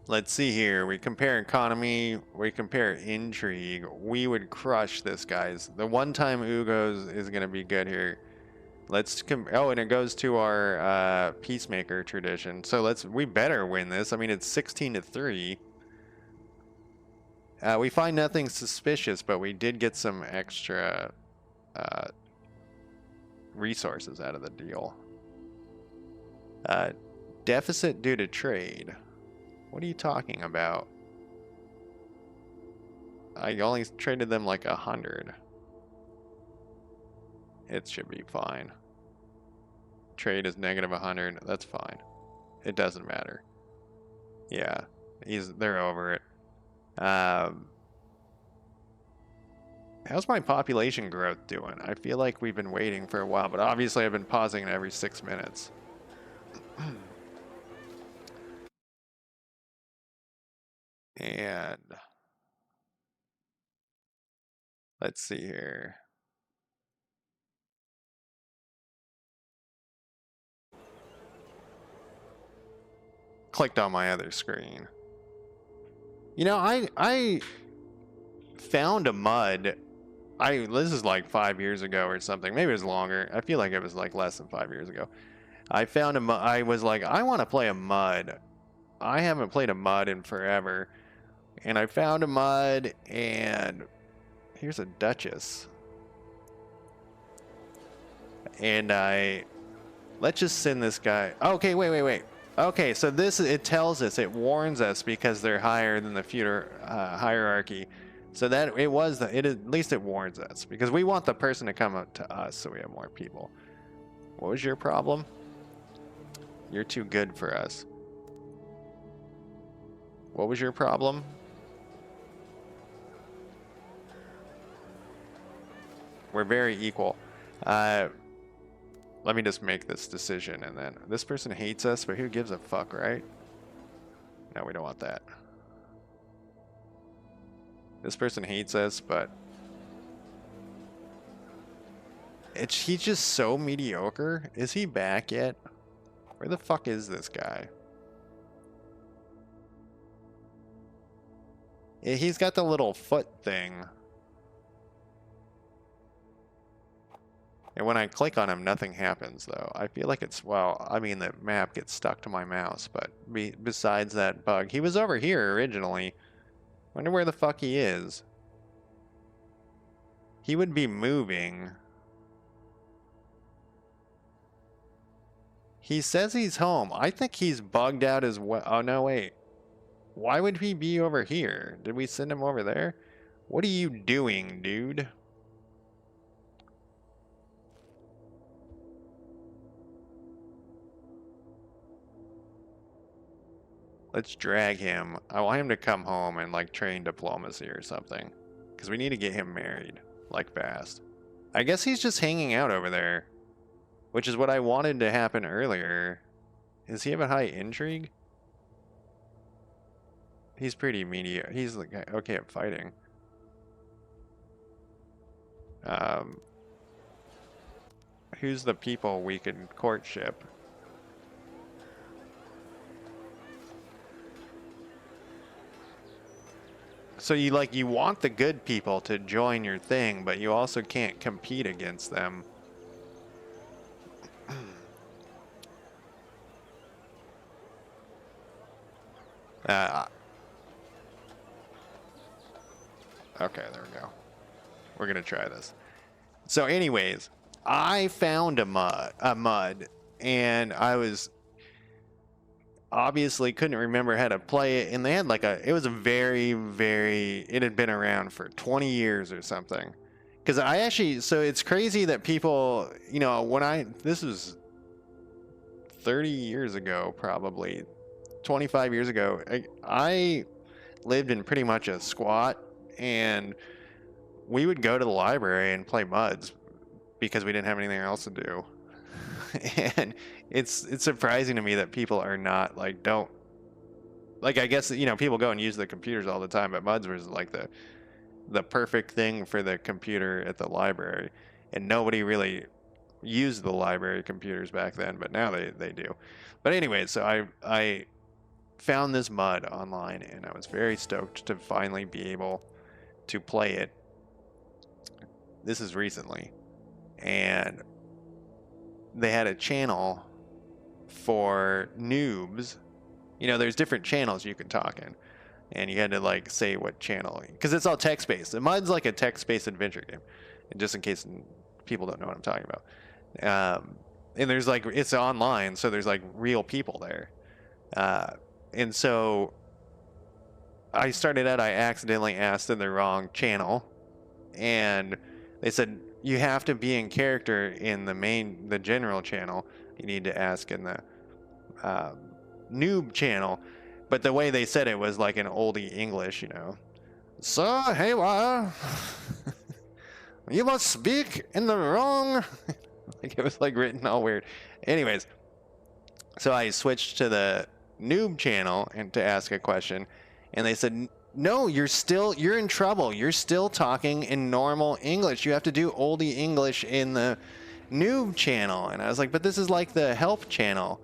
S1: Let's see here. We compare economy. We compare intrigue. We would crush this, guys. The one time Ugo's is going to be good here. Let's oh, and it goes to our peacemaker tradition. So we better win this. I mean, it's 16-3. We find nothing suspicious, but we did get some extra resources out of the deal. Deficit due to trade. What are you talking about? I only traded them like 100. It should be fine. Trade is negative 100. That's fine. It doesn't matter. Yeah, they're over it. How's my population growth doing? I feel like we've been waiting for a while, but obviously I've been pausing it every 6 minutes. And let's see here. Clicked on my other screen. You know, I found a mud. This is like 5 years ago or something. Maybe it was longer. I feel like it was like less than 5 years ago. I found I was like, I want to play a mud. I haven't played a mud in forever. And I found a mud, and here's a Duchess. And let's just send this guy. Okay, wait. Okay, so it tells us, it warns us because they're higher than the feudal hierarchy. So that at least it warns us because we want the person to come up to us so we have more people. What was your problem? You're too good for us. What was your problem? We're very equal. Let me just make this decision, and then this person hates us, but who gives a fuck, right? No, we don't want that. This person hates us, but he's just so mediocre. Is he back yet? Where the fuck is this guy? He's got the little foot thing. And when I click on him, nothing happens, though. I feel like it's, well, I mean, the map gets stuck to my mouse, but besides that bug, he was over here originally. Wonder where the fuck he is. He would be moving. He says he's home. I think he's bugged out as well. Oh, no, wait. Why would he be over here? Did we send him over there? What are you doing, dude? Let's drag him. I want him to come home and like train diplomacy or something. Because we need to get him married. Like fast. I guess he's just hanging out over there. Which is what I wanted to happen earlier. Does he have a high intrigue? He's pretty mediocre. He's like okay at fighting. Who's the people we could courtship? So you want the good people to join your thing, but you also can't compete against them. Okay, there we go. We're gonna try this. So anyways, I found a mud, and I was obviously couldn't remember how to play it, and they had like it was a it had been around for 20 years or something. Because I actually, so it's crazy that people, you know, this was 30 years ago, probably 25 years ago, I lived in pretty much a squat, and we would go to the library and play muds because we didn't have anything else to do. And it's surprising to me that people are not like, don't like, I guess, you know, people go and use the computers all the time, but muds was like the perfect thing for the computer at the library, and nobody really used the library computers back then, but now they do. But anyway, so I found this mud online, and I was very stoked to finally be able to play it. This is recently, and they had a channel for noobs. You know, there's different channels you can talk in, and you had to like say what channel, because it's all text-based. The mud's like a text-based adventure game, and just in case people don't know what I'm talking about. And there's like, it's online, so there's like real people there. And so I started out, I accidentally asked in the wrong channel, and they said, you have to be in character in the general channel. You need to ask in the noob channel. But the way they said it was like an oldie English, you know. So, hey, you must speak in the wrong. Like it was like written all weird. Anyways, so I switched to the noob channel and to ask a question, and they said, no, you're in trouble. You're still talking in normal English. You have to do oldie English in the noob channel. And I was like, but this is like the help channel.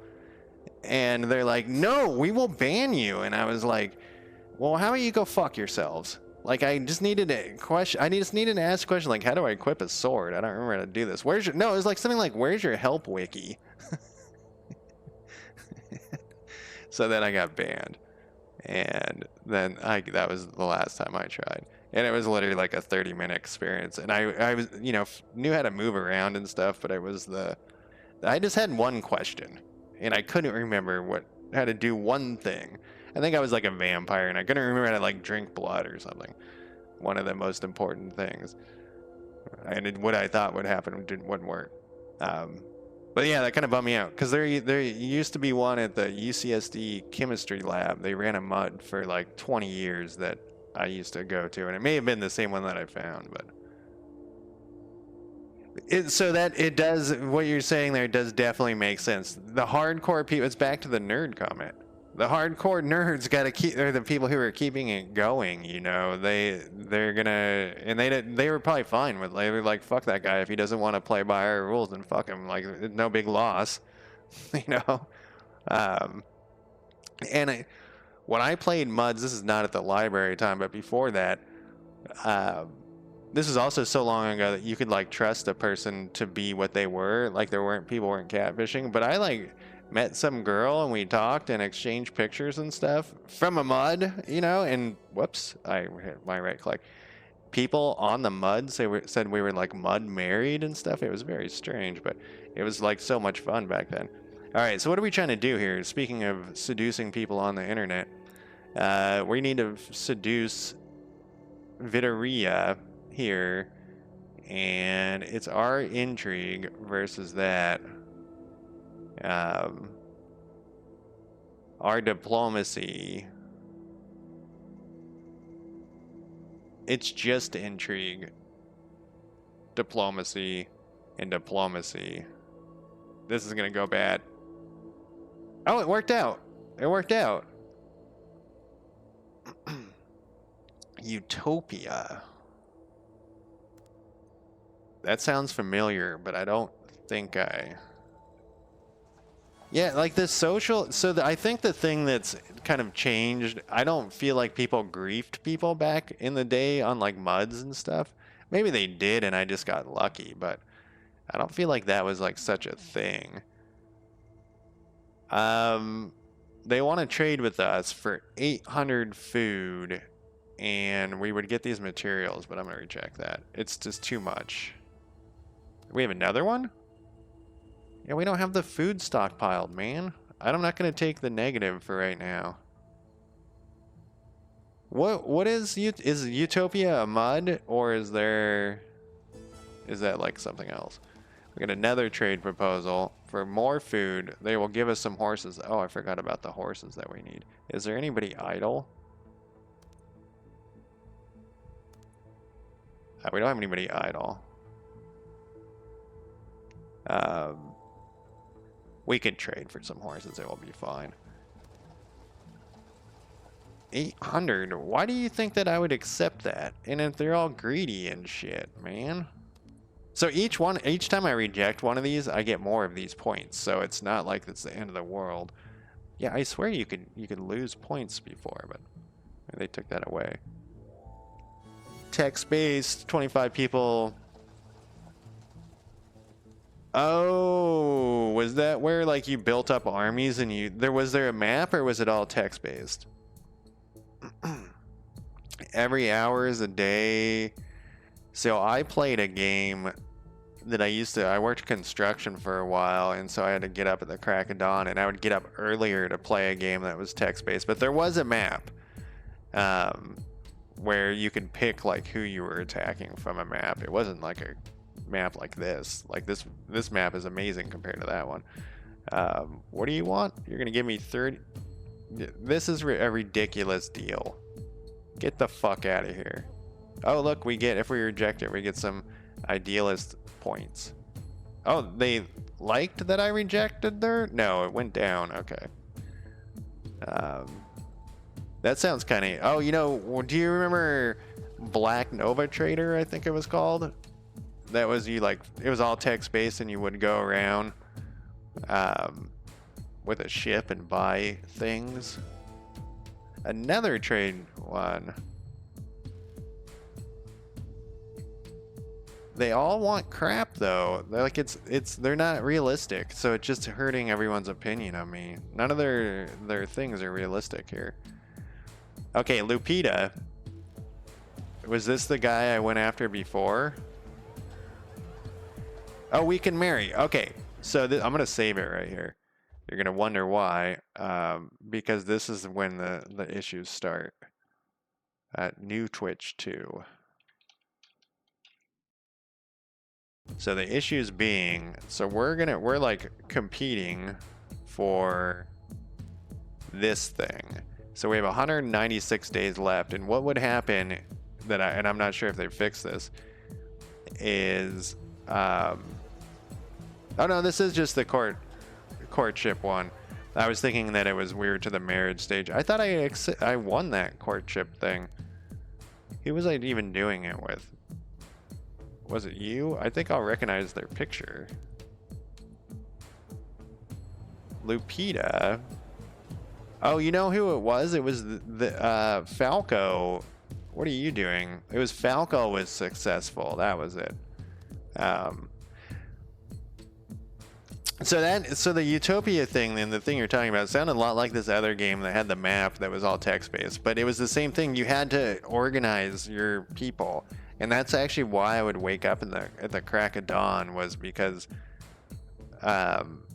S1: And they're like, no, we will ban you. And I was like, well, how about you go fuck yourselves? Like, I just needed a question. I just needed to ask a question like, how do I equip a sword? I don't remember how to do this. No, it was like something like, where's your help wiki? So then I got banned. And then that was the last time I tried. And it was literally like a 30-minute experience. And I was, you know, knew how to move around and stuff, but I just had one question. And I couldn't remember how to do one thing. I think I was like a vampire, and I couldn't remember how to like drink blood or something. One of the most important things. And what I thought would happen wouldn't work. But But yeah, that kind of bummed me out because there used to be one at the UCSD chemistry lab. They ran a mud for like 20 years that I used to go to, and it may have been the same one that I found, but so that it does what you're saying there does definitely make sense. The hardcore people, it's back to the nerd comment. The hardcore nerds got to keep. They're the people who are keeping it going. You know, they're gonna, and they were probably fine with. They were like, fuck that guy. If he doesn't want to play by our rules, then fuck him. Like, no big loss. You know. Um, and when I played MUDs, this is not at the library time, but before that, this is also so long ago that you could like trust a person to be what they were. Like people weren't catfishing, but I like met some girl and we talked and exchanged pictures and stuff from a MUD, you know, and whoops, I hit my right click. People on the MUDs said we were like MUD married and stuff. It was very strange, but it was like so much fun back then. All right, so what are we trying to do here? Speaking of seducing people on the internet, we need to seduce Viteria here, and it's our intrigue versus that. Our diplomacy. It's just intrigue, diplomacy, and diplomacy. This is gonna go bad. Oh, it worked out. It worked out. Utopia. That sounds familiar, but I don't think I... Yeah, like the social... So I think the thing that's kind of changed, I don't feel like people griefed people back in the day on like MUDs and stuff. Maybe they did and I just got lucky, but I don't feel like that was like such a thing. They want to trade with us for 800 food, and we would get these materials, but I'm going to reject that. It's just too much. We have another one? Yeah, we don't have the food stockpiled, man. I'm not going to take the negative for right now. What is Utopia a MUD, or is that like something else? We got another trade proposal for more food. They will give us some horses. Oh, I forgot about the horses that we need. Is there anybody idle? We don't have anybody idle. We could trade for some horses. It will be fine. 800. Why do you think that I would accept that? And if they're all greedy and shit, man. So each time I reject one of these, I get more of these points. So it's not like it's the end of the world. Yeah, I swear you could lose points before, but they took that away. Text-based, 25 people. Oh, was that where like you built up armies and was there a map, or was it all text-based? Every hour is a day. So I played a game that I worked construction for a while, and so I had to get up at the crack of dawn, and I would get up earlier to play a game that was text-based. But there was a map where you could pick like who you were attacking from a map. It wasn't like a map like this. Like this map is amazing compared to that one. What do you want? You're gonna give me 30. This is a ridiculous deal. Get the fuck out of here. Oh, look, if we reject it, we get some idealist points. Oh, they liked that I rejected their... No, it went down. Okay. That sounds kind of... Oh, you know, do you remember Black Nova Trader, I think it was called? That was it was all text-based, and you would go around with a ship and buy things. Another trade one. They all want crap though. They're like they're not realistic, so it's just hurting everyone's opinion of me. None of their things are realistic here. Okay, Lupita. Was this the guy I went after before? Oh, we can marry. Okay, so I'm gonna save it right here. You're gonna wonder why, because this is when the issues start. New Twitch 2. So the issues being, so we're like competing for this thing. So we have 196 days left, and what would happen and I'm not sure if they fixed this, is oh no, this is just the courtship one. I was thinking that it was weird to the marriage stage. I thought I won that courtship thing. Who was I even doing it with? Was it you? I think I'll recognize their picture. Lupita. Oh, you know who it was? It was the Falco. What are you doing? It was Falco was successful. That was it. So the Utopia thing, and the thing you're talking about, sounded a lot like this other game that had the map that was all text-based, but it was the same thing. You had to organize your people, and that's actually why I would wake up at the crack of dawn, was because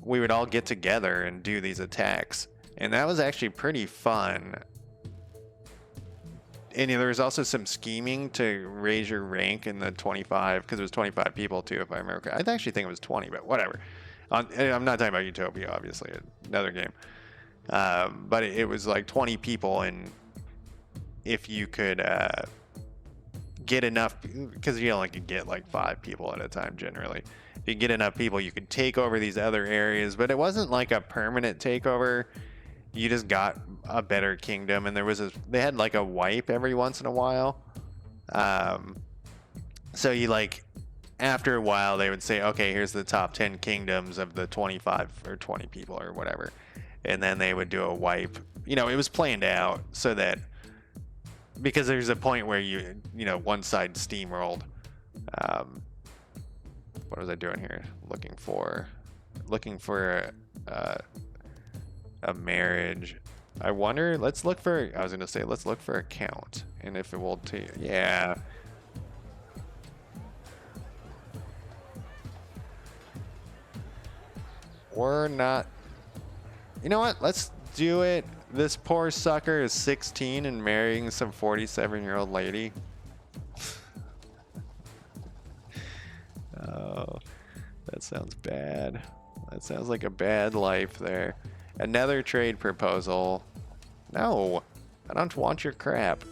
S1: we would all get together and do these attacks, and that was actually pretty fun. And there was also some scheming to raise your rank in the 25, because it was 25 people too, if I remember. I actually think it was 20, but whatever. I'm not talking about Utopia, obviously, another game. But it was like 20 people, and if you could get enough, because you only could get like 5 people at a time generally. If you get enough people, you could take over these other areas, but it wasn't like a permanent takeover. You just got a better kingdom, and they had like a wipe every once in a while. So you like, after a while, they would say, okay, here's the top 10 kingdoms of the 25 or 20 people or whatever. And then they would do a wipe. You know, it was planned out so that, because there's a point where one side steamrolled. What was I doing here? Looking for a marriage. I wonder, let's look for a count. And if it will take, yeah. We're not. You know what? Let's do it. This poor sucker is 16 and marrying some 47-year-old lady. Oh, that sounds bad. That sounds like a bad life there. Another trade proposal. No, I don't want your crap.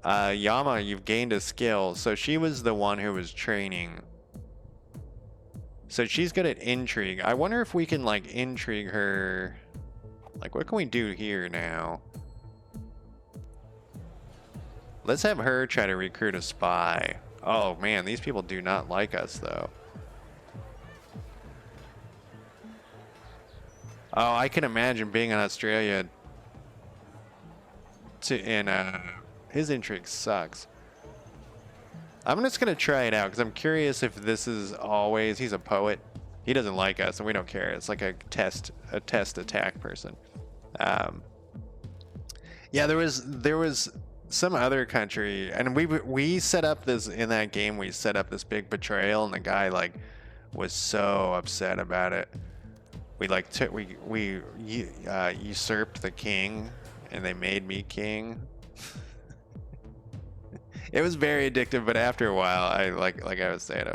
S1: Yama, you've gained a skill. So she was the one who was training. So she's good at intrigue. I wonder if we can like intrigue her. Like, what can we do here now? Let's have her try to recruit a spy. Oh man, these people do not like us though. Oh, I can imagine being in Australia his intrigue sucks. I'm just gonna try it out because I'm curious if this is always. He's a poet. He doesn't like us, and we don't care. It's like a test attack person. Yeah, there was some other country, and we set up this in that game. We set up this big betrayal, and the guy like was so upset about it. We like usurped the king, and they made me king. It was very addictive, but after a while, I like I was saying,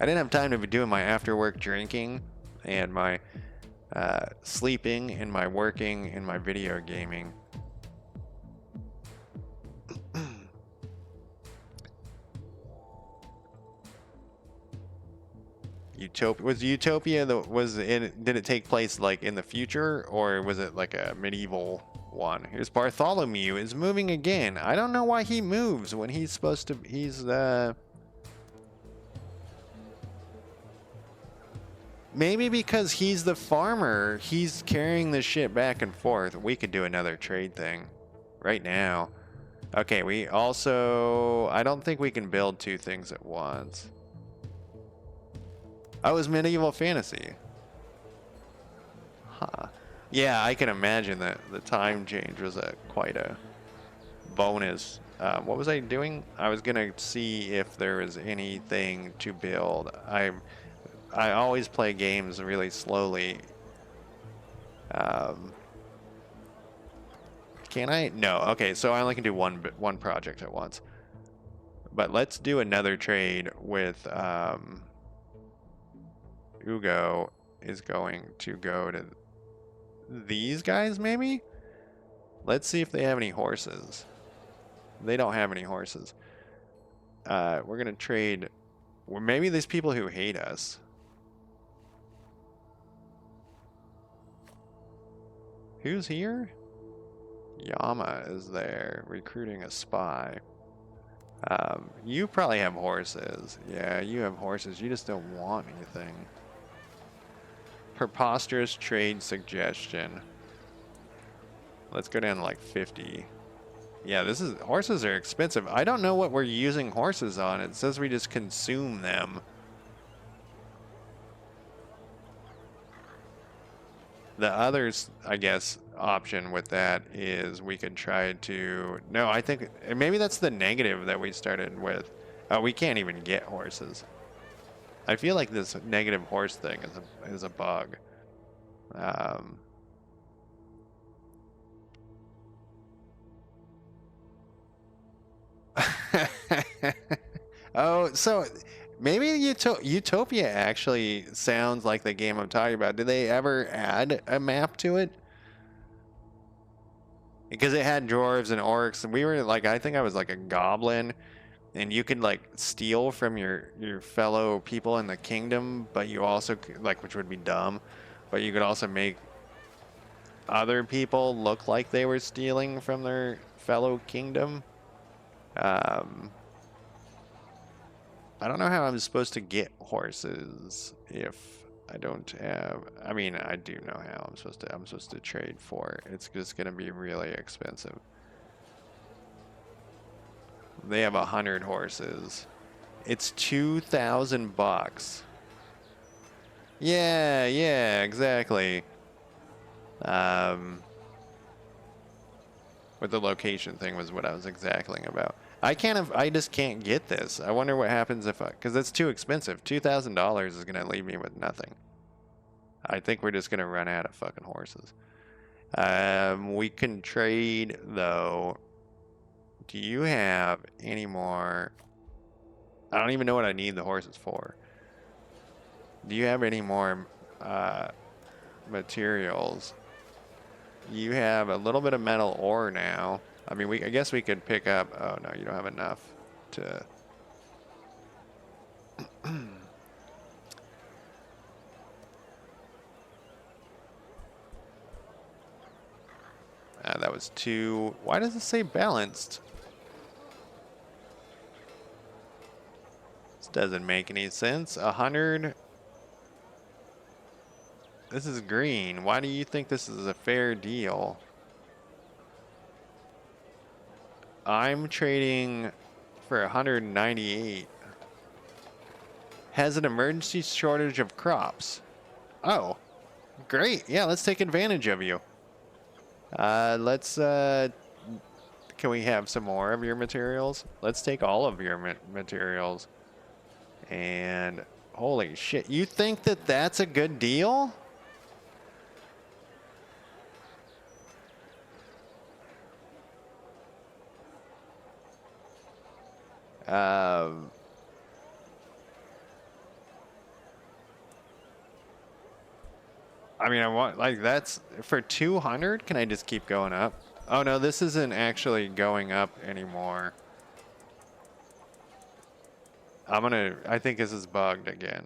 S1: I didn't have time to be doing my after work drinking and my sleeping and my working and my video gaming. Utopia did it take place like in the future, or was it like a medieval one? Here's Bartholomew is moving again. I don't know why he moves when he's supposed to. Maybe because he's the farmer. He's carrying the shit back and forth. We could do another trade thing right now. Okay, we also. I don't think we can build 2 things at once. Oh, it was medieval fantasy. Huh. Yeah, I can imagine that the time change was quite a bonus. What was I doing? I was gonna see if there was anything to build. I always play games really slowly. Can I? No. Okay, so I only can do one project at once. But let's do another trade with Ugo is going to go to these guys, maybe? Let's see if they have any horses. They don't have any horses. We're going to trade... Well, maybe these people who hate us. Who's here? Yama is there, recruiting a spy. You probably have horses. Yeah, you have horses. You just don't want anything. Preposterous trade suggestion. Let's go down to like 50. Yeah, horses are expensive. I don't know what we're using horses on. It says we just consume them. The others, I guess, option with that is we could try to... No, I think maybe that's the negative that we started with. Oh, we can't even get horses. I feel like this negative horse thing is a bug. Oh, so maybe Utopia actually sounds like the game I'm talking about. Did they ever add a map to it? Because it had dwarves and orcs, and we were like, I think I was like a goblin, and you could like steal from your fellow people in the kingdom, but you also like, which would be dumb, but you could also make other people look like they were stealing from their fellow kingdom. I don't know how I'm supposed to get horses if I don't have... I mean, I do know how I'm supposed to trade for it. It's just going to be really expensive. They have 100 horses. It's 2,000 bucks. Yeah, exactly. With the location thing was what I was exactly about. I just can't get this. I wonder what happens if because it's too expensive. $2,000 is going to leave me with nothing. I think we're just going to run out of fucking horses. We can trade, though. Do you have any more? I don't even know what I need the horses for. Do you have any more materials? You have a little bit of metal ore now. I mean, I guess we could pick up... Oh, no, you don't have enough to... That was 2... Why does it say balanced? This doesn't make any sense. 100... This is green. Why do you think this is a fair deal? I'm trading for 198. Has an emergency shortage of crops. Oh, great. Yeah, let's take advantage of you. Can we have some more of your materials? Let's take all of your materials. And holy shit, you think that that's a good deal? I mean, I want, like, that's for 200. Can I just keep going up? Oh no, this isn't actually going up anymore. I think this is bugged again.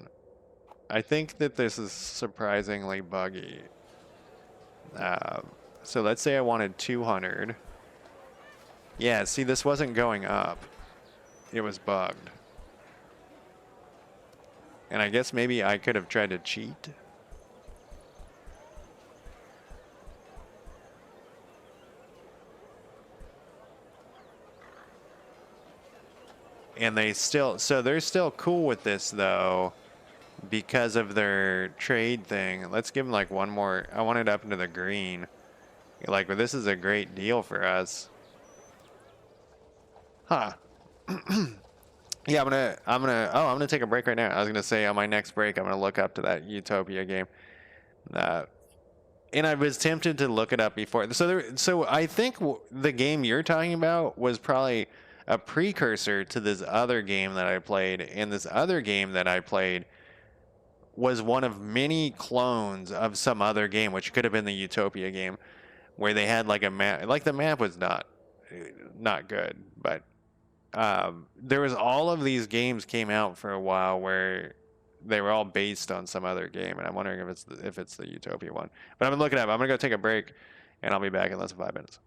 S1: I think that this is surprisingly buggy. So let's say I wanted 200. Yeah, see, this wasn't going up. It was bugged. And I guess maybe I could have tried to cheat. And they're still cool with this though, because of their trade thing. Let's give them like one more. I want it up into the green. Like, this is a great deal for us. Huh. Yeah, I'm gonna take a break right now. I was gonna say on my next break, I'm gonna look up to that Utopia game. And I was tempted to look it up before. So I think the game you're talking about was probably a precursor to this other game that I played, and this other game that I played was one of many clones of some other game, which could have been the Utopia game, where they had like a map. Like the map was not good, but there was all of these games came out for a while where they were all based on some other game, and I'm wondering if it's the Utopia one. But I'm gonna look it up. I'm gonna go take a break, and I'll be back in less than 5 minutes.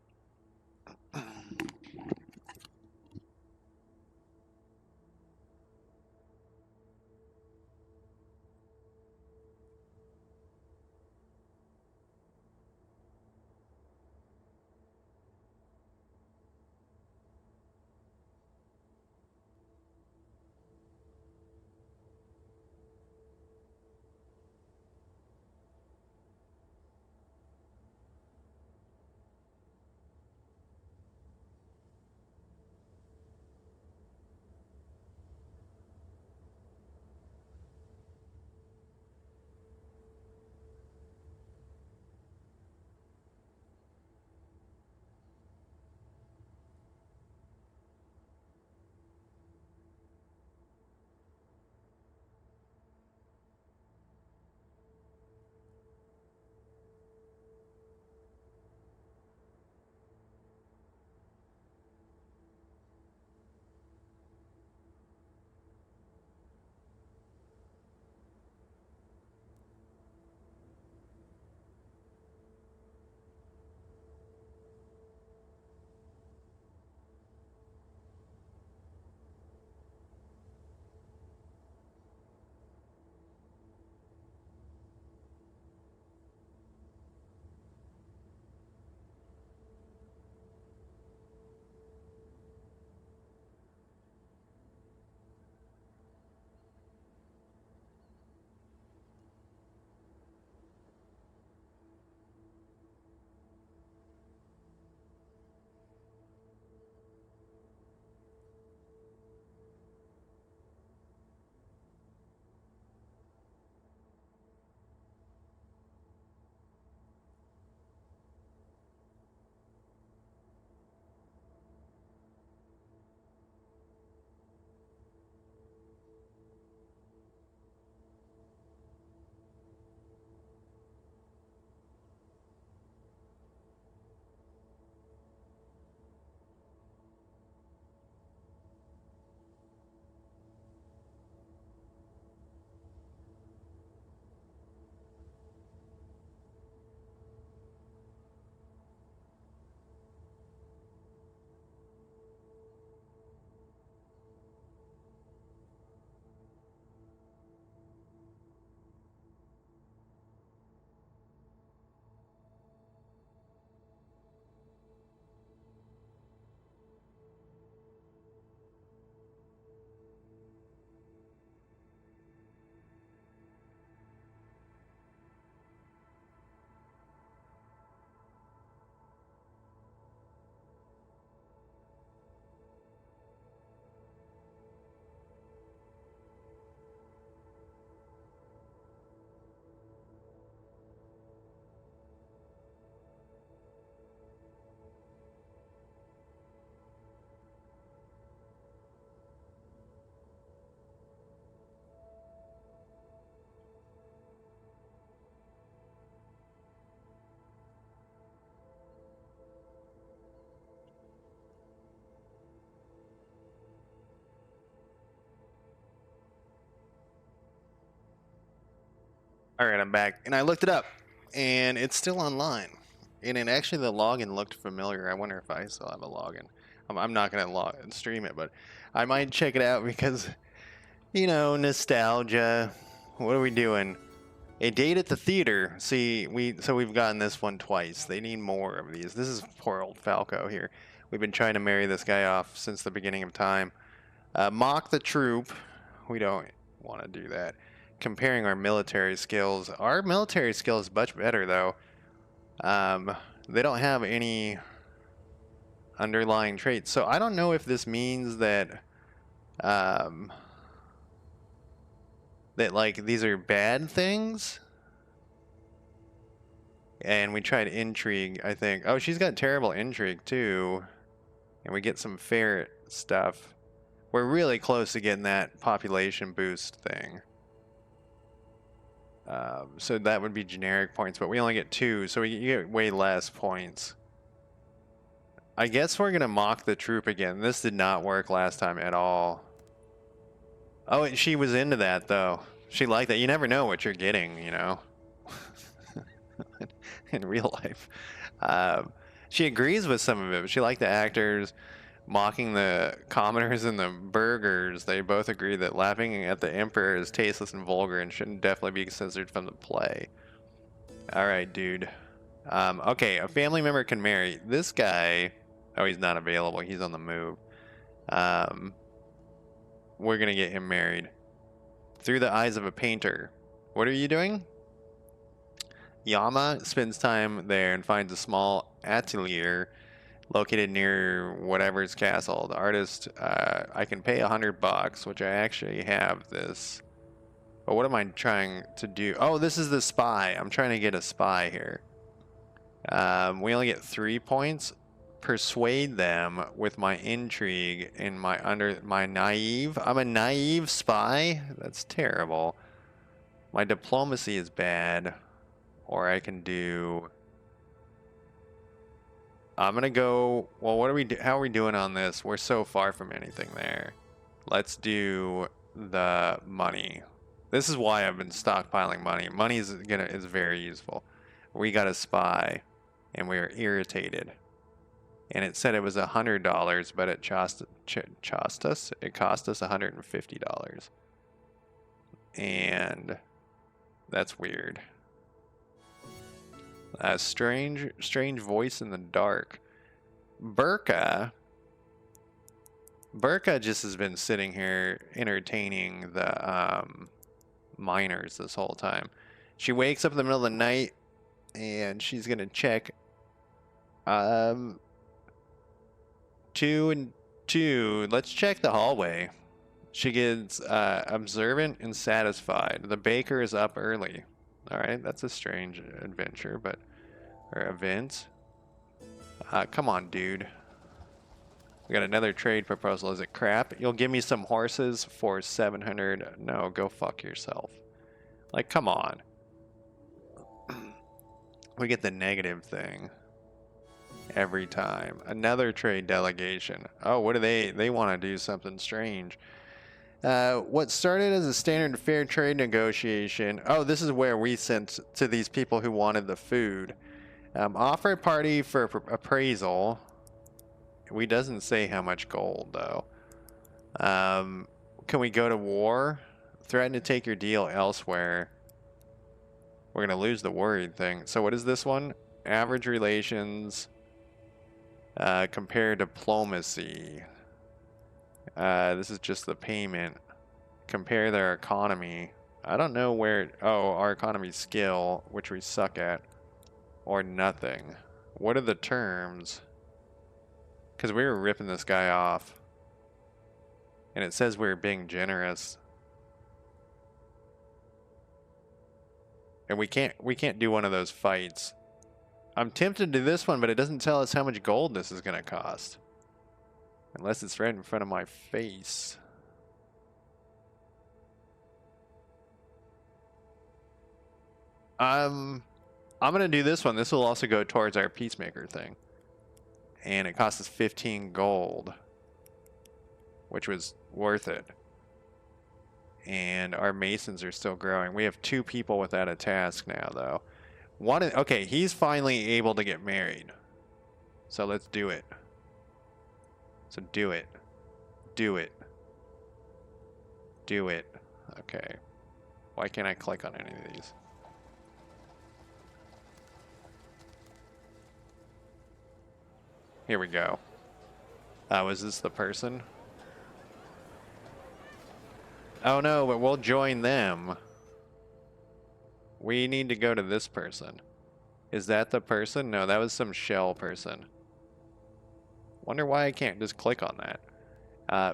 S1: All right, I'm back, and I looked it up, and it's still online. And it actually, the login looked familiar. I wonder if I still have a login. I'm not gonna log and stream it, but I might check it out because, nostalgia. What are we doing? A date at the theater. See, we've gotten this one twice. They need more of these. This is poor old Falco here. We've been trying to marry this guy off since the beginning of time. Mock the troop. We don't want to do that. Comparing our military skills. Our military skill is much better, though. They don't have any underlying traits. So I don't know if this means that, like, these are bad things. And we tried intrigue, I think. Oh, she's got terrible intrigue, too. and we get some ferret stuff. We're really close to getting that population boost thing. So that would be generic points, but we only get 2, so we get way less points. I guess we're gonna mock the troop again. This did not work last time at all. Oh, and she was into that though. She liked that. You never know what you're getting, you know, in real life. She agrees with some of it, but she liked the actors mocking the commoners and the burgers. They both agree that laughing at the emperor is tasteless and vulgar and shouldn't definitely be censored from the play. All right, dude. Okay, a family member can marry this guy. Oh, he's not available. He's on the move. We're gonna get him married. Through the eyes of a painter. What are you doing? Yama spends time there and finds a small atelier located near whatever's castle. The artist, I can pay $100, which I actually have this. But what am I trying to do? Oh, this is the spy. I'm trying to get a spy here. We only get 3 points. Persuade them with my intrigue and my naive. I'm a naive spy? That's terrible. My diplomacy is bad. Or I can do... I'm gonna go... Well, what are we how are we doing on this? We're so far from anything there. Let's do the money. This is why I've been stockpiling money. Money is very useful. We got a spy, and we were irritated. And it said it was $100, but it cost us $150. And that's weird. A strange voice in the dark. Burka just has been sitting here entertaining the miners this whole time. She wakes up in the middle of the night and she's gonna check 2 and 2. Let's check the hallway. She gets observant and satisfied. The baker is up early. Alright, that's a strange adventure, or event. Come on, dude. We got another trade proposal. Is it crap? You'll give me some horses for 700. No, go fuck yourself. Like, come on. We get the negative thing every time. Another trade delegation. Oh, what do they want to do something strange. What started as a standard fair trade negotiation. Oh, this is where we sent to these people who wanted the food. Offer a party for appraisal. We doesn't say how much gold though. Can we go to war? Threaten to take your deal elsewhere. We're gonna lose the worried thing. So what is this one? Average relations. Compare diplomacy. This is just the payment. Compare their economy. I don't know where... Oh, our economy skill, which we suck at. Or nothing. What are the terms? Because we were ripping this guy off. And it says we were being generous. And we can't do one of those fights. I'm tempted to do this one, but it doesn't tell us how much gold this is going to cost. Unless it's right in front of my face. I'm going to do this one. This will also go towards our peacemaker thing. And it cost us 15 gold. Which was worth it. And our masons are still growing. We have 2 people without a task now, though. Okay, he's finally able to get married. So let's do it. So do it. Do it. Do it. Okay. Why can't I click on any of these? Here we go. Was this the person? Oh no, but we'll join them. We need to go to this person. Is that the person? No, that was some shell person. Wonder why I can't just click on that.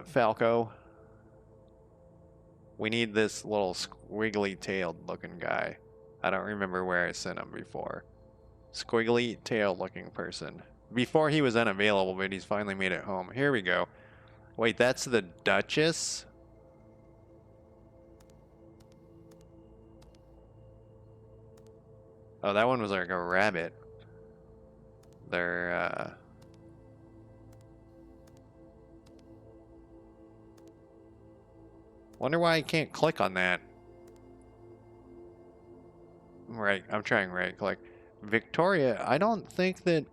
S1: Falco. We need this little squiggly-tailed looking guy. I don't remember where I sent him before. Squiggly-tailed looking person. before he was unavailable, but he's finally made it home. Here we go. Wait, that's the Duchess? Oh, that one was like a rabbit. They're, wonder why I can't click on that. Right, I'm trying right click. Victoria, I don't think that...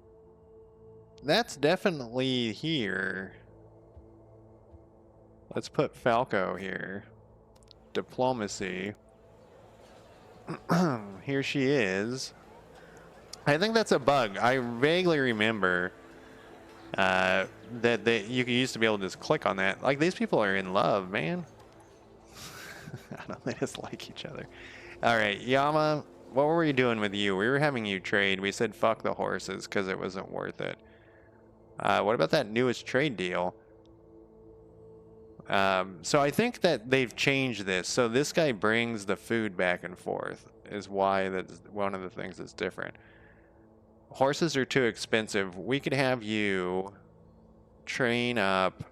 S1: That's definitely here. Let's put Falco here. Diplomacy. Here she is. I think that's a bug. I vaguely remember that you used to be able to just click on that. Like, these people are in love, man. I don't know, they just like each other. All right, Yama, what were we doing with you? We were having you trade. We said fuck the horses because it wasn't worth it. What about that newest trade deal? So I think that they've changed this. So this guy brings the food back and forth is why that's one of the things that's different. Horses are too expensive. We could have you train up.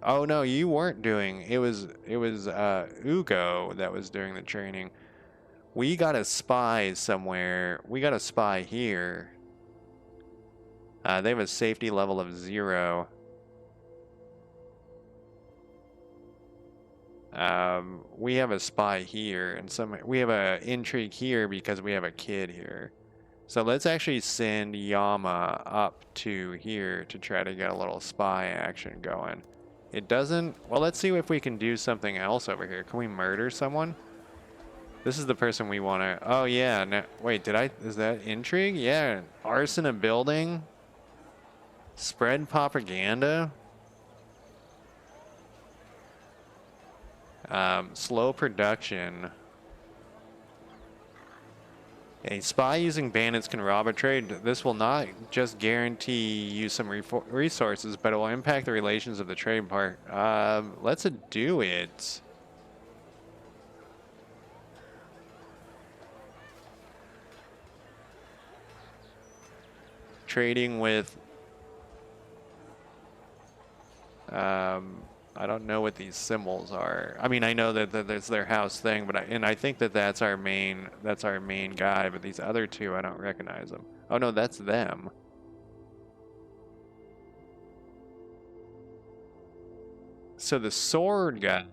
S1: Oh no, you weren't doing. It was Ugo that was doing the training. We got a spy somewhere. We got a spy here. They have a safety level of 0. We have a spy here, and we have an intrigue here because we have a kid here. So let's actually send Yama up to here to try to get a little spy action going. It doesn't... Well, let's see if we can do something else over here. Can we murder someone? This is the person we want to... Oh, yeah. No, wait, is that intrigue? Yeah. Arson a building? Spread propaganda? Slow production. A spy using bandits can rob a trade. This will not just guarantee you some resources, but it will impact the relations of the trade part. Let's do it. Trading with... I don't know what these symbols are. I mean, I know that that's their house thing, but I think that that's our main guy. But these other two, I don't recognize them. Oh no, that's them. So the sword guy,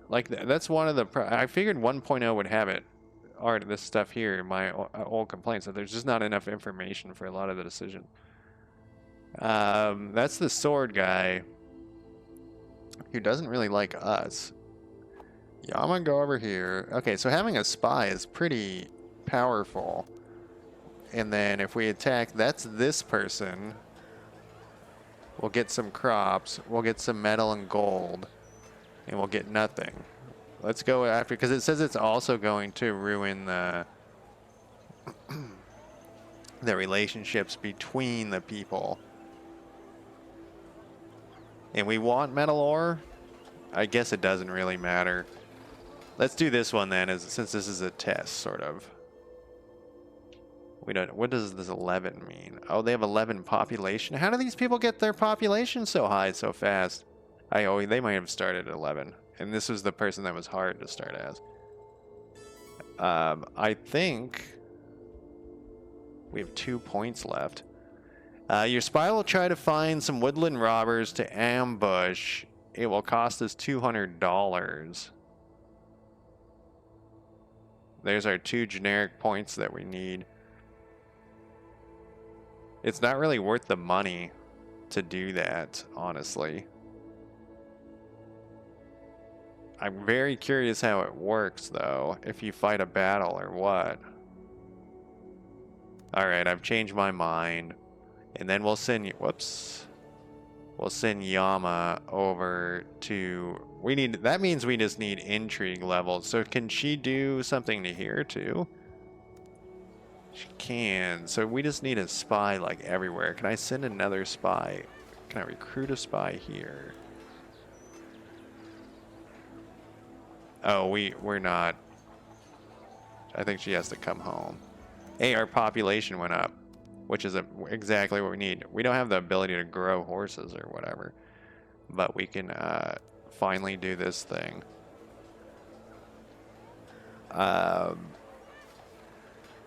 S1: like that's one of the. I figured 1.0 would have it. Art this stuff here. My old complaints that there's just not enough information for a lot of the decisions. That's the sword guy. Who doesn't really like us. Yeah, I'm gonna go over here. Okay, so having a spy is pretty powerful. And then if we attack, that's this person. We'll get some crops. We'll get some metal and gold. And we'll get nothing. Let's go after, because it says it's also going to ruin the the relationships between the people. And we want metal ore? I guess it doesn't really matter. Let's do this one then, since this is a test, sort of. We don't. What does this 11 mean? Oh, they have 11 population. How do these people get their population so high so fast? They might have started at 11. And this was the person that was hard to start as. I think we have 2 points left. Your spy will try to find some woodland robbers to ambush. It will cost us $200. There's our 2 generic points that we need. It's not really worth the money to do that, honestly. I'm very curious how it works, though, if you fight a battle or what. Alright, I've changed my mind. And then we'll send you... Whoops. We'll send Yama over to... That means we just need intrigue levels. So can she do something to here, too? She can. So we just need a spy, like, everywhere. Can I send another spy? Can I recruit a spy here? Oh, we're not. I think she has to come home. Hey, our population went up. which is exactly what we need. We don't have the ability to grow horses or whatever, but we can finally do this thing.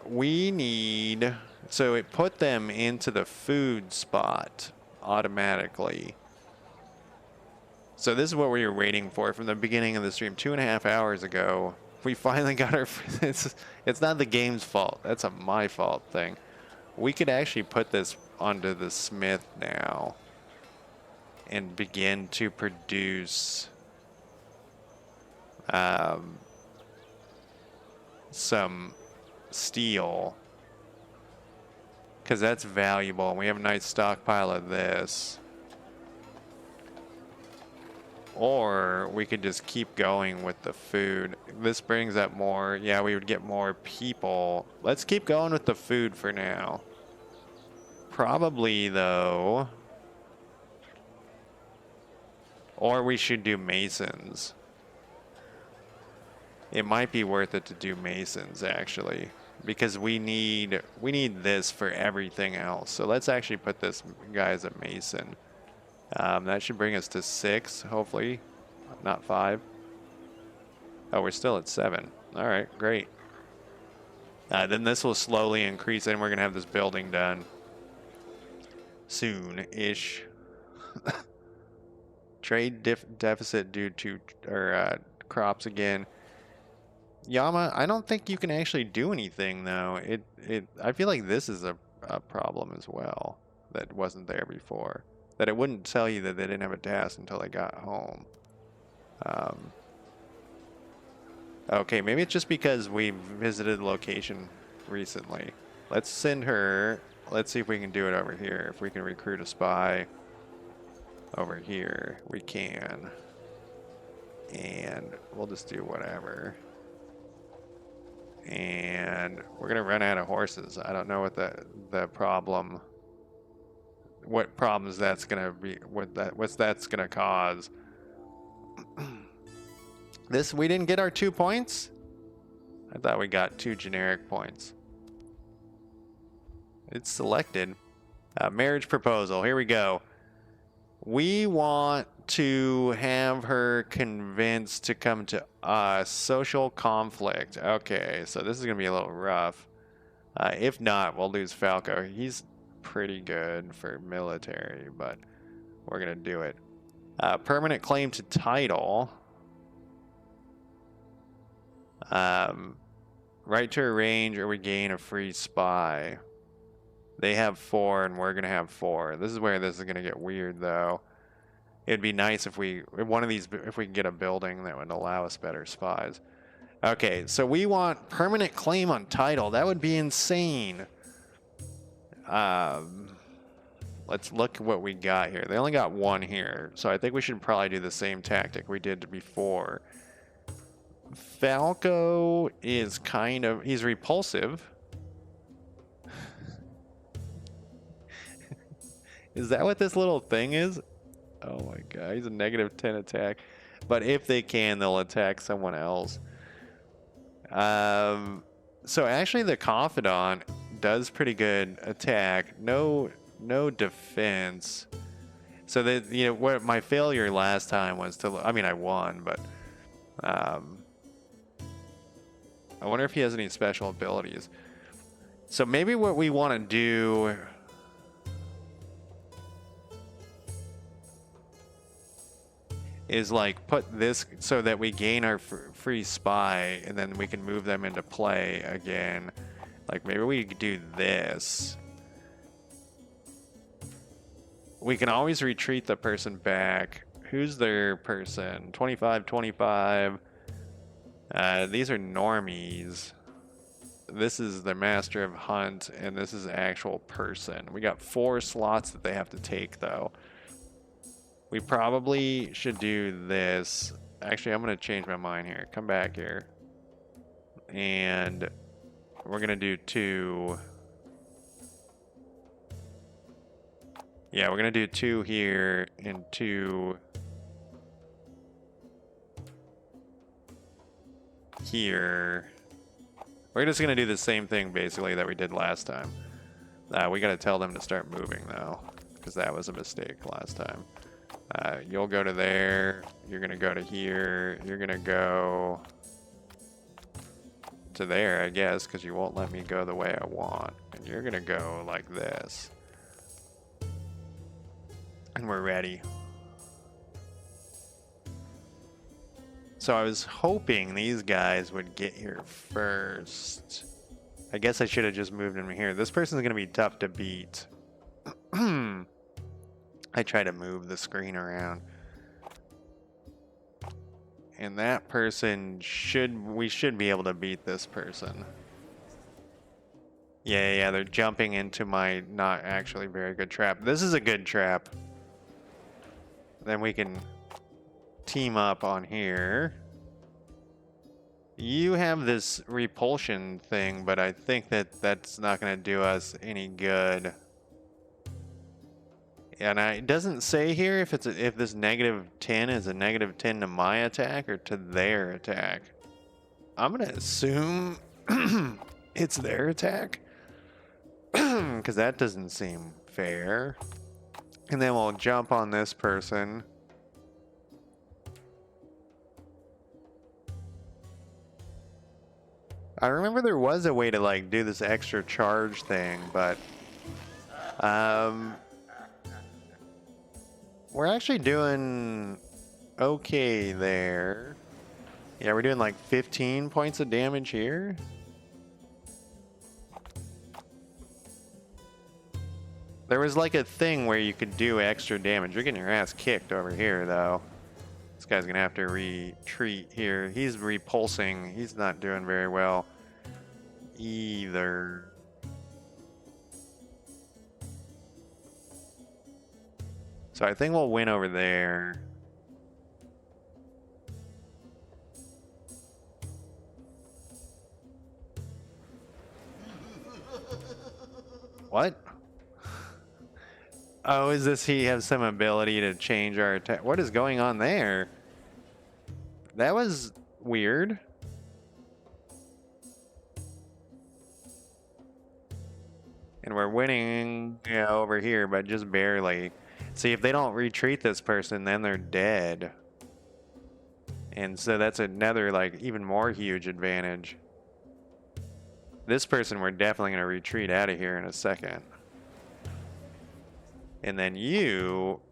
S1: We need, so it put them into the food spot automatically. So this is what we were waiting for from the beginning of the stream. 2.5 hours ago, we finally got our, it's not the game's fault. That's a my fault thing. We could actually put this onto the smith now and begin to produce some steel, because that's valuable. We have a nice stockpile of this. Or we could just keep going with the food. This brings up more. Yeah, we would get more people. Let's keep going with the food for now. Probably, though. Or we should do masons. It might be worth it to do masons, actually. Because we need this for everything else. So let's actually put this guy as a mason. That should bring us to 6, hopefully, not 5. Oh, we're still at 7. All right, great. Then this will slowly increase, and we're going to have this building done soon-ish. Trade deficit due to crops again. Yama, I don't think you can actually do anything, though. I feel like this is a problem as well that wasn't there before. That it wouldn't tell you that they didn't have a task until they got home. Okay, maybe it's just because we visited the location recently. Let's send her. Let's see if we can do it over here. If we can recruit a spy over here, we can. And we'll just do whatever. And we're gonna run out of horses. I don't know what the problem. What problems that's gonna be? What's that's gonna cause? We didn't get our 2 points. I thought we got 2 generic points. It's selected. Marriage proposal. Here we go. We want to have her convinced to come to us. Social conflict. Okay, so this is going to be a little rough. If not, we'll lose Falco. He's pretty good for military, but we're going to do it. Permanent claim to title. Right to arrange or regain a free spy. They have 4 and we're going to have 4. This is where this is going to get weird, though. It'd be nice if we could get a building that would allow us better spies. Okay, so we want permanent claim on title. That would be insane. Let's look at what we got here. They only got 1 here, so I think we should probably do the same tactic we did before. Falco is he's repulsive. Is that what this little thing is? Oh my god, he's a -10 attack. But if they can, they'll attack someone else. So actually the Confidant does pretty good attack. No defense. So that, what my failure last time was I won, but I wonder if he has any special abilities. So maybe what we want to do is put this so that we gain our free spy, and then we can move them into play again. Maybe we could do this. We can always retreat the person back. Who's their person? 25. These are normies. This is the master of hunt, and this is the actual person. We got 4 slots that they have to take, though. We probably should do this. Actually, I'm going to change my mind here. Come back here. And we're going to do 2. Yeah, we're going to do 2 here and 2 here. We're just going to do the same thing, basically, that we did last time. We gotta tell them to start moving though, because that was a mistake last time. You'll go to there, you're gonna go to here, you're gonna go to there, I guess, because you won't let me go the way I want. And you're gonna go like this. And we're ready. So I was hoping these guys would get here first. I guess I should have just moved them here. This person's gonna be tough to beat. I try to move the screen around. And that person we should be able to beat this person. Yeah, they're jumping into my not actually very good trap. This is a good trap. Then we can team up on here. You have this repulsion thing, but I think that's not going to do us any good. And it doesn't say here if if this -10 is a -10 to my attack or to their attack. I'm gonna assume it's their attack, because that doesn't seem fair. And then we'll jump on this person. I remember there was a way to like do this extra charge thing, but we're actually doing okay there. Yeah, we're doing like 15 points of damage here. There was like a thing where you could do extra damage. You're getting your ass kicked over here, though. This guy's gonna have to retreat here. He's repulsing. He's not doing very well either. So I think we'll win over there. What? Oh, is this he has some ability to change our attack? What is going on there? That was weird. And we're winning, yeah, over here, but just barely. See, if they don't retreat this person, then they're dead. And so that's another, like, even more huge advantage. This person, we're definitely going to retreat out of here in a second. And then you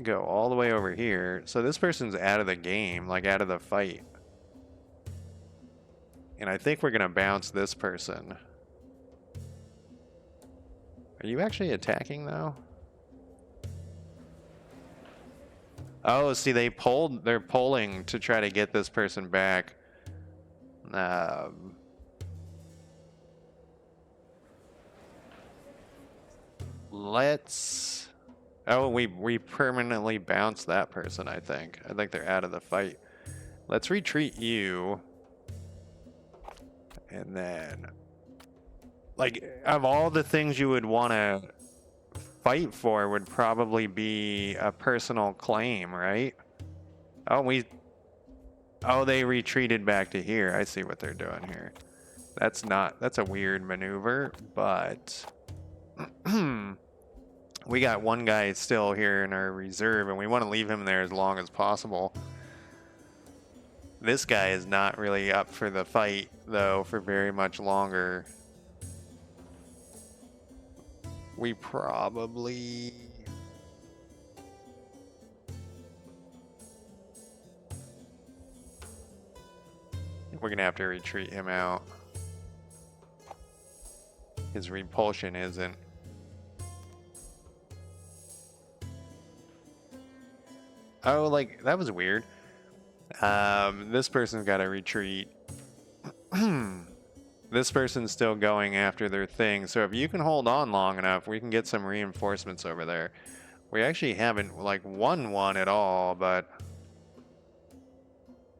S1: go all the way over here. So this person's out of the game, like out of the fight. And I think we're going to bounce this person. Are you actually attacking, though? Oh, see, they're pulling to try to get this person back. Let's... Oh, we permanently bounced that person, I think. I think they're out of the fight. Let's retreat you. And then... Like, of all the things you would want to fight for would probably be a personal claim, right? Oh, they retreated back to here. I see what they're doing here. That's a weird maneuver, but we got one guy still here in our reserve, and we want to leave him there as long as possible. This guy is not really up for the fight, though, for very much longer. We probably... We're going to have to retreat him out. His repulsion isn't. Oh, like, that was weird. This person's got to retreat. This person's still going after their thing, so if you can hold on long enough, we can get some reinforcements over there. We actually haven't, like, won one at all, but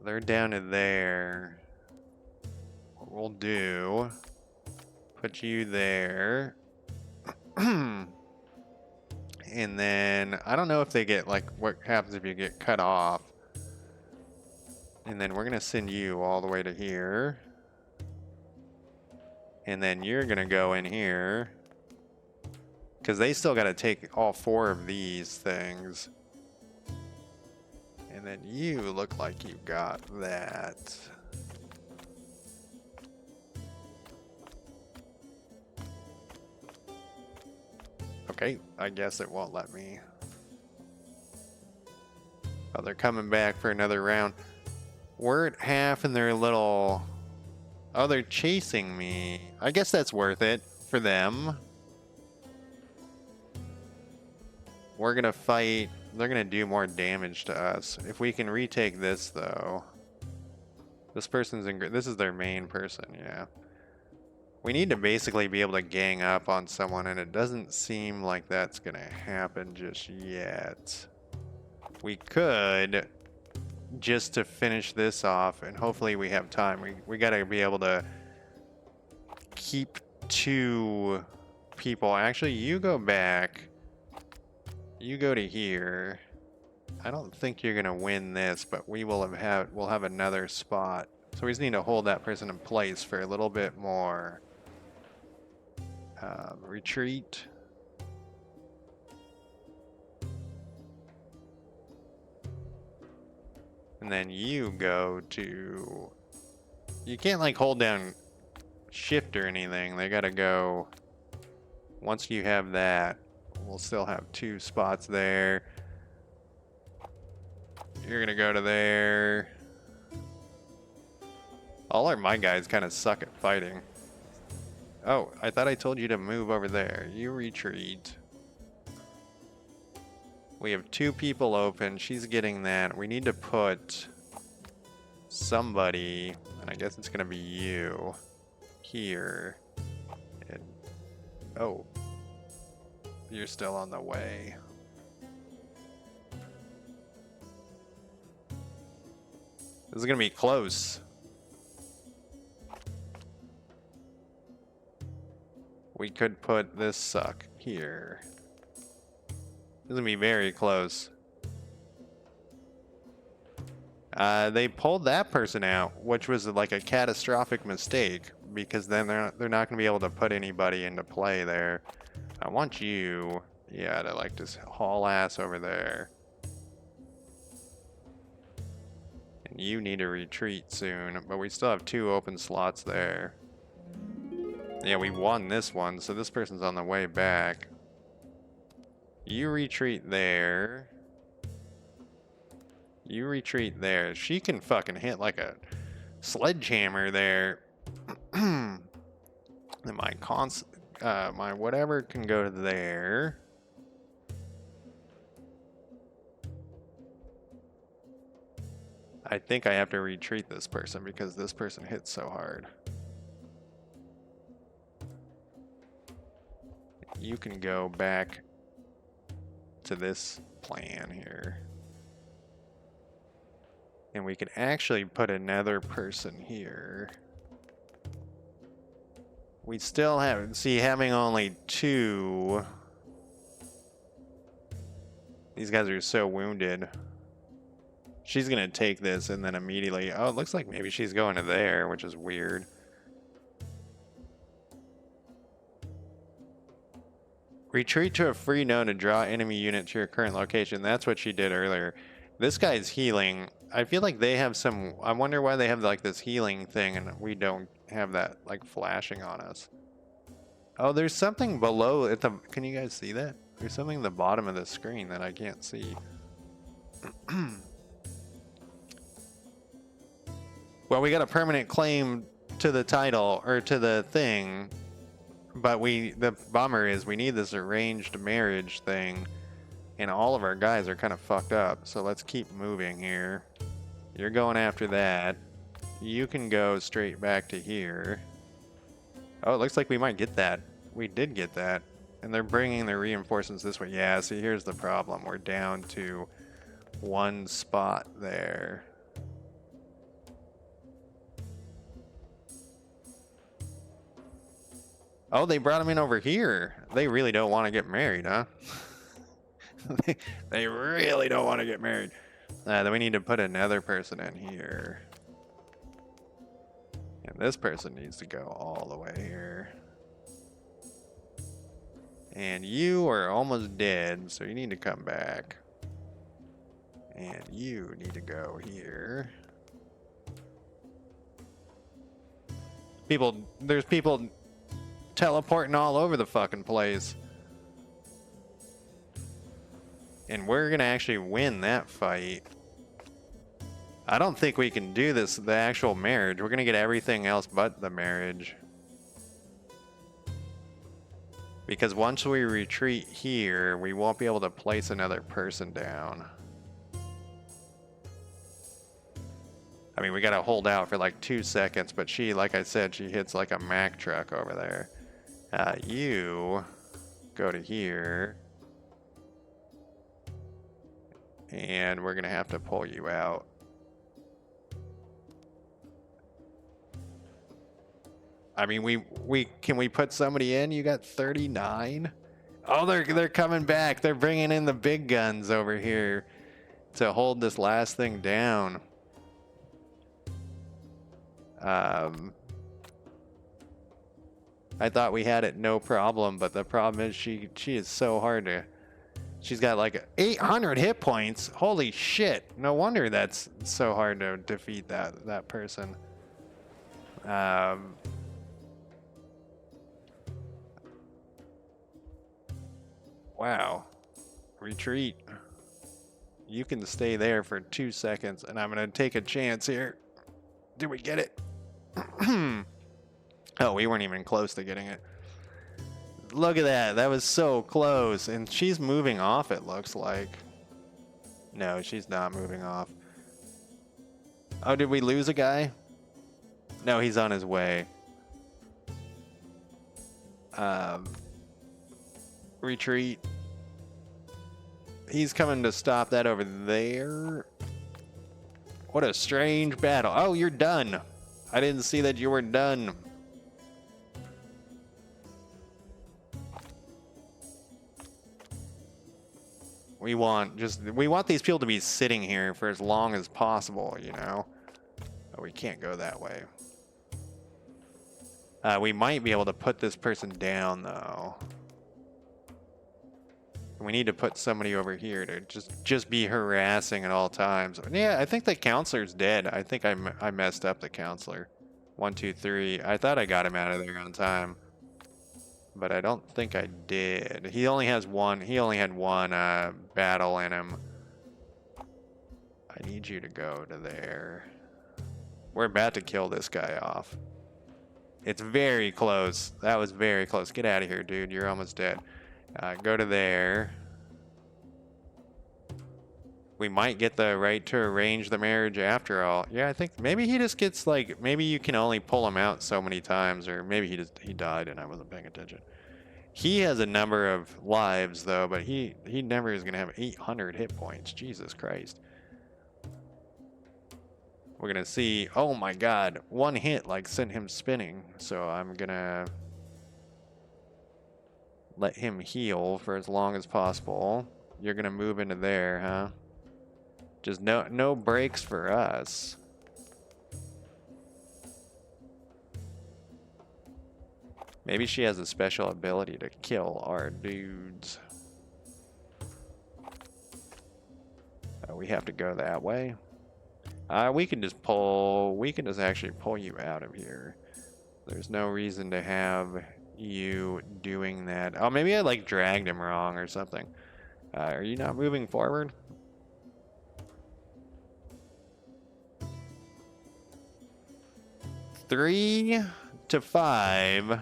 S1: they're down to there. What we'll do, put you there. And then, I don't know if they get, like, what happens if you get cut off. And then we're going to send you all the way to here. And then you're going to go in here. Because they still got to take all 4 of these things. And then you look like you got that. Okay, I guess it won't let me. Oh, they're coming back for another round. We're at half and they're a little... Oh, they're chasing me. I guess that's worth it for them. We're gonna fight. They're gonna do more damage to us. If we can retake this, though. This person's in... This is their main person, yeah. We need to basically be able to gang up on someone, and it doesn't seem like that's gonna happen just yet. We could, just to finish this off, and hopefully we have time. We gotta be able to keep 2 people. Actually, you go back. You go to here. I don't think you're gonna win this, but we will we'll have another spot. So we just need to hold that person in place for a little bit more. Retreat. And then you go to... You can't like hold down shift or anything. They gotta go... Once you have that, we'll still have 2 spots there. You're gonna go to there. All my guys kind of suck at fighting. Oh, I thought I told you to move over there. You retreat. We have 2 people open. She's getting that. We need to put somebody, and I guess it's gonna be you, here. And, oh, you're still on the way. This is gonna be close. We could put this suck here. This is gonna be very close. They pulled that person out, which was like a catastrophic mistake, because then they're not gonna be able to put anybody into play there. I want you, yeah, to like just haul ass over there. And you need to retreat soon, but we still have 2 open slots there. Yeah, we won this one, so this person's on the way back. You retreat there. You retreat there. She can fucking hit like a sledgehammer there. And my whatever can go to there. I think I have to retreat this person because this person hits so hard. You can go back to this plan here. And we can actually put another person here. We still have, see, having only 2. These guys are so wounded. She's gonna take this and then immediately, oh, it looks like maybe she's going to there, which is weird. Retreat to a free node to draw enemy unit to your current location. That's what she did earlier. This guy's healing. I feel like they have some... I wonder why they have like this healing thing and we don't have that like flashing on us. Oh, there's something below at the... Can you guys see that? There's something at the bottom of the screen that I can't see. Well, we got a permanent claim to the title, or to the thing. But the bummer is we need this arranged marriage thing, and all of our guys are kind of fucked up. So let's keep moving here. You're going after that. You can go straight back to here. Oh, it looks like we might get that. We did get that. And they're bringing their reinforcements this way. Yeah, see, here's the problem. We're down to 1 spot there. Oh, they brought him in over here. They really don't want to get married, huh? They really don't want to get married. Then we need to put another person in here. And this person needs to go all the way here. And you are almost dead, so you need to come back. And you need to go here. There's people teleporting all over the fucking place. And we're gonna actually win that fight. I don't think we can do this, the actual marriage. We're gonna get everything else but the marriage. Because once we retreat here, we won't be able to place another person down. I mean, we gotta hold out for like 2 seconds, but she, like I said, she hits like a Mack truck over there. You go to here. And we're gonna have to pull you out. I mean, can we put somebody in? You got 39? Oh, they're coming back. They're bringing in the big guns over here to hold this last thing down. I thought we had it no problem, but the problem is she is so hard to. She's got like 800 hit points. Holy shit! No wonder that's so hard to defeat that person. Wow. Retreat. You can stay there for 2 seconds, and I'm gonna take a chance here. Did we get it? Oh, we weren't even close to getting it. Look at that. That was so close. And she's moving off, it looks like. No, she's not moving off. Oh, did we lose a guy? No, he's on his way. Retreat. He's coming to stop that over there. What a strange battle. Oh, you're done. I didn't see that you were done. We want these people to be sitting here for as long as possible, you know? Oh, we can't go that way. We might be able to put this person down, though. We need to put somebody over here to just be harassing at all times. Yeah, I think the counselor's dead. I think I messed up the counselor. 1, 2, 3. I thought I got him out of there on time, but I don't think I did. He only has one. He only had one battle in him. I need you to go to there. We're about to kill this guy off. It's very close. That was very close. Get out of here, dude. You're almost dead. Go to there. We might get the right to arrange the marriage after all. Yeah, I think maybe he just gets like, maybe you can only pull him out so many times, or maybe he died and I wasn't paying attention. He has a number of lives though, but he never is gonna have 800 hit points. Jesus Christ. We're gonna see. Oh my God, one hit like sent him spinning. So I'm gonna let him heal for as long as possible. You're gonna move into there, huh? Just no breaks for us. Maybe she has a special ability to kill our dudes. We have to go that way. We can just actually pull you out of here. There's no reason to have you doing that. Oh, maybe I like dragged him wrong or something. Are you not moving forward? Three to 5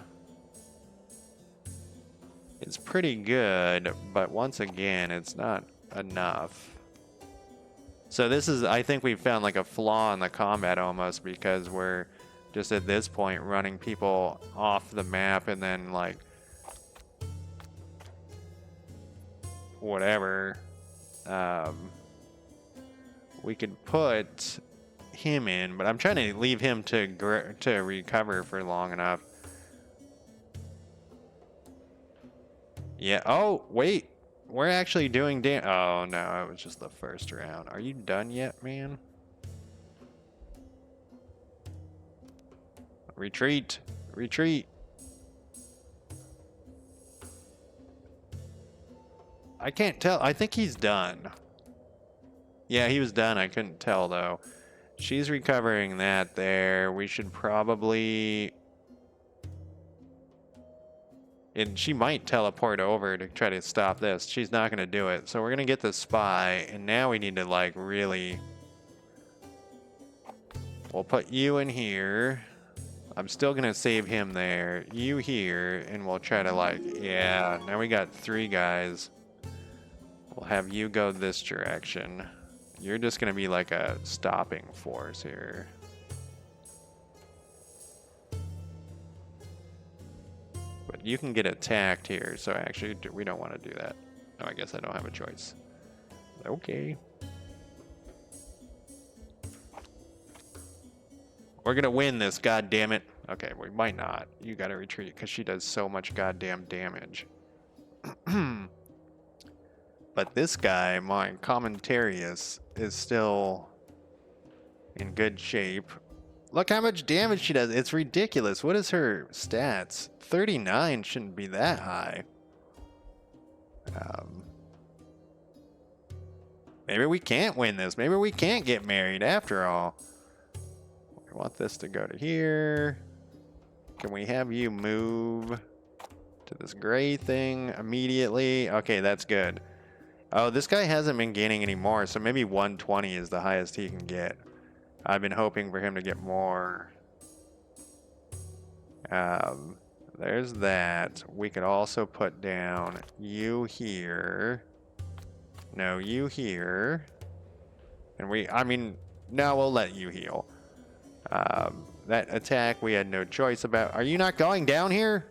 S1: is pretty good, but once again, it's not enough. So this is, I think we found like a flaw in the combat almost, because we're just at this point running people off the map and then like whatever. We could put him in, but I'm trying to leave him to recover for long enough. Yeah. Oh, wait. We're actually doing oh, no. It was just the first round. Are you done yet, man? Retreat. Retreat. I can't tell. I think he's done. Yeah, he was done. I couldn't tell, though. She's recovering that there. We should probably... And she might teleport over to try to stop this. She's not going to do it. So we're going to get the spy. And now we need to, like, really... We'll put you in here. I'm still going to save him there. You here. And we'll try to, like... Yeah, now we got 3 guys. We'll have you go this direction. You're just going to be like a stopping force here. But you can get attacked here, so actually we don't want to do that. No, I guess I don't have a choice. Okay. We're going to win this, goddammit. Okay, we might not. You got to retreat because she does so much goddamn damage. But this guy, my Commentarius, is still in good shape. Look how much damage she does. It's ridiculous. What is her stats? 39 shouldn't be that high. Maybe we can't win this. Maybe we can't get married after all. We want this to go to here. Can we have you move to this gray thing immediately? Okay, that's good. Oh, this guy hasn't been gaining any more, so maybe 120 is the highest he can get. I've been hoping for him to get more. There's that. We could also put down you here. No, you here. And no, we'll let you heal. That attack we had no choice about. Are you not going down here?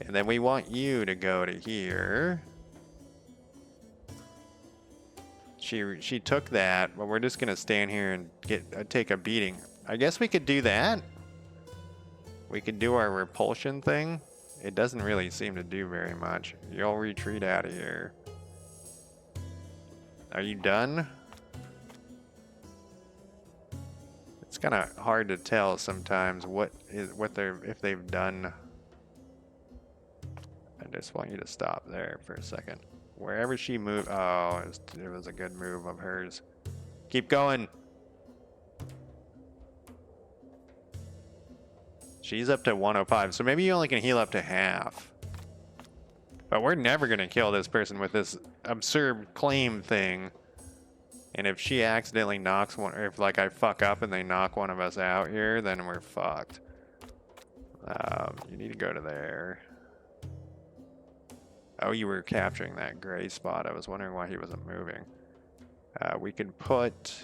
S1: And then we want you to go to here. She took that, but we're just gonna stand here and take a beating. I guess we could do that. We could do our repulsion thing. It doesn't really seem to do very much. You'll retreat out of here. Are you done? It's kind of hard to tell sometimes if they've done. I just want you to stop there for a second. Wherever she moved, oh, it was a good move of hers. Keep going. She's up to 105, so maybe you only can heal up to half. But we're never going to kill this person with this absurd claim thing. And if she accidentally knocks one, or if like I fuck up and they knock one of us out here, then we're fucked. You need to go to there. Oh, you were capturing that gray spot. I was wondering why he wasn't moving. We can put...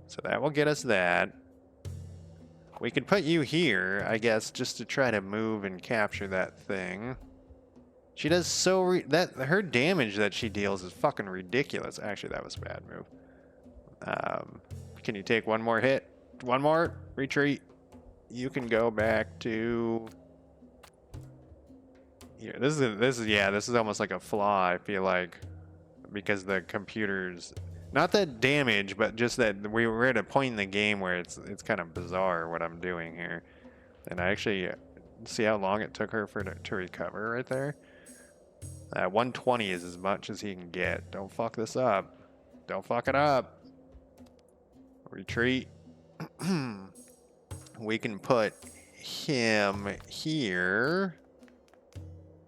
S1: So that will get us that. We could put you here, I guess, just to try to move and capture that thing. She does so... her damage that she deals is fucking ridiculous. Actually, that was a bad move. Can you take one more hit? One more? Retreat. You can go back to... Here. This is almost like a flaw, I feel like, because the computers, not that damage, but just that we're at a point in the game where it's kind of bizarre what I'm doing here. And I actually see how long it took her to recover right there. 120 is as much as he can get. Don't fuck this up. Don't fuck it up. Retreat. We can put him here.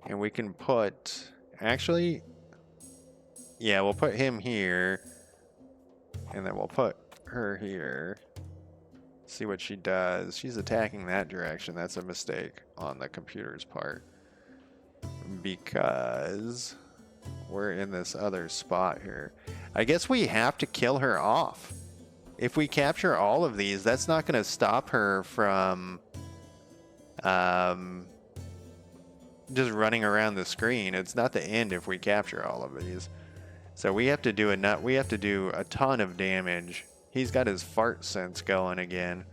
S1: And we can put, actually, yeah, we'll put him here. And then we'll put her here. See what she does. She's attacking that direction. That's a mistake on the computer's part. Because we're in this other spot here. I guess we have to kill her off. If we capture all of these, that's not going to stop her from... just running around the screen. It's not the end if we capture all of these. So we have to do a ton of damage. He's got his fart sense going again.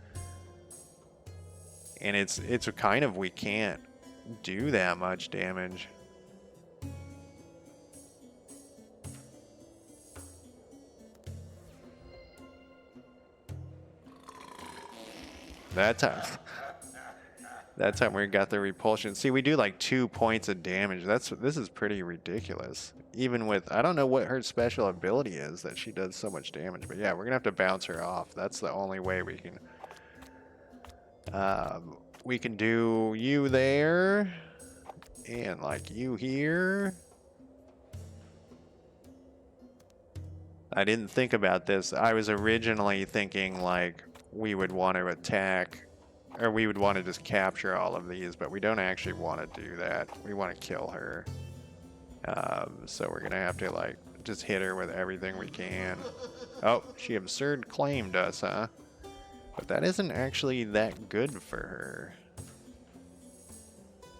S1: And it's kind of, we can't do that much damage. That time. That time we got the repulsion. See, we do like 2 points of damage. This is pretty ridiculous. Even with, I don't know what her special ability is that she does so much damage. But yeah, we're gonna have to bounce her off. That's the only way we can. We can do you there, and like you here. I didn't think about this. I was originally thinking like we would want to attack, or we would want to just capture all of these, but we don't actually want to do that. We want to kill her. So we're gonna have to like just hit her with everything we can. Oh, she absurd claimed us, huh? But that isn't actually that good for her.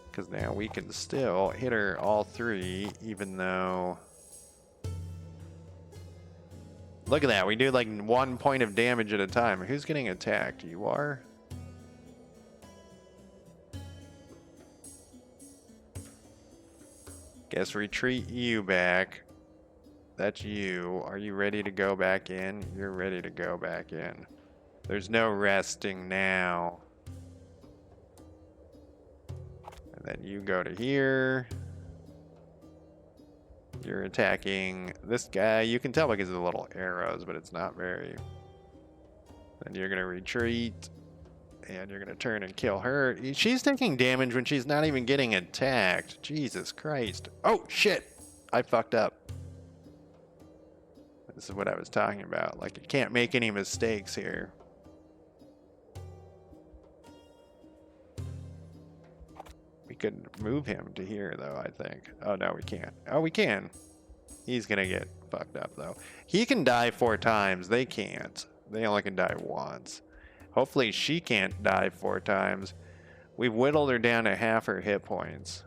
S1: Because now we can still hit her all 3, even though... Look at that, we do like 1 point of damage at a time. Who's getting attacked? You are? Guess retreat you back. That's you. Are you ready to go back in? You're ready to go back in. There's no resting now. And then you go to here. You're attacking this guy. You can tell because of the little arrows, but it's not very. Then you're going to retreat. And you're going to turn and kill her. She's taking damage when she's not even getting attacked. Jesus Christ. Oh, shit. I fucked up. This is what I was talking about. Like, you can't make any mistakes here. We could move him to here, though, I think. Oh, no, we can't. Oh, we can. He's going to get fucked up, though. He can die 4 times. They can't. They only can die once. Hopefully she can't die 4 times. We've whittled her down to half her hit points.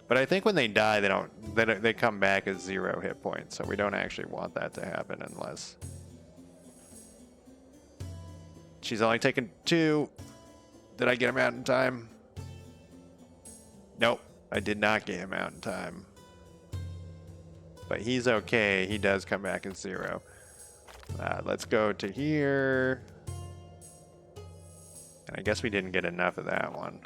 S1: But I think when they die, they come back as 0 hit points. So we don't actually want that to happen unless... She's only taken 2. Did I get him out in time? Nope, I did not get him out in time. But he's okay. He does come back as 0. Let's go to here. And I guess we didn't get enough of that one.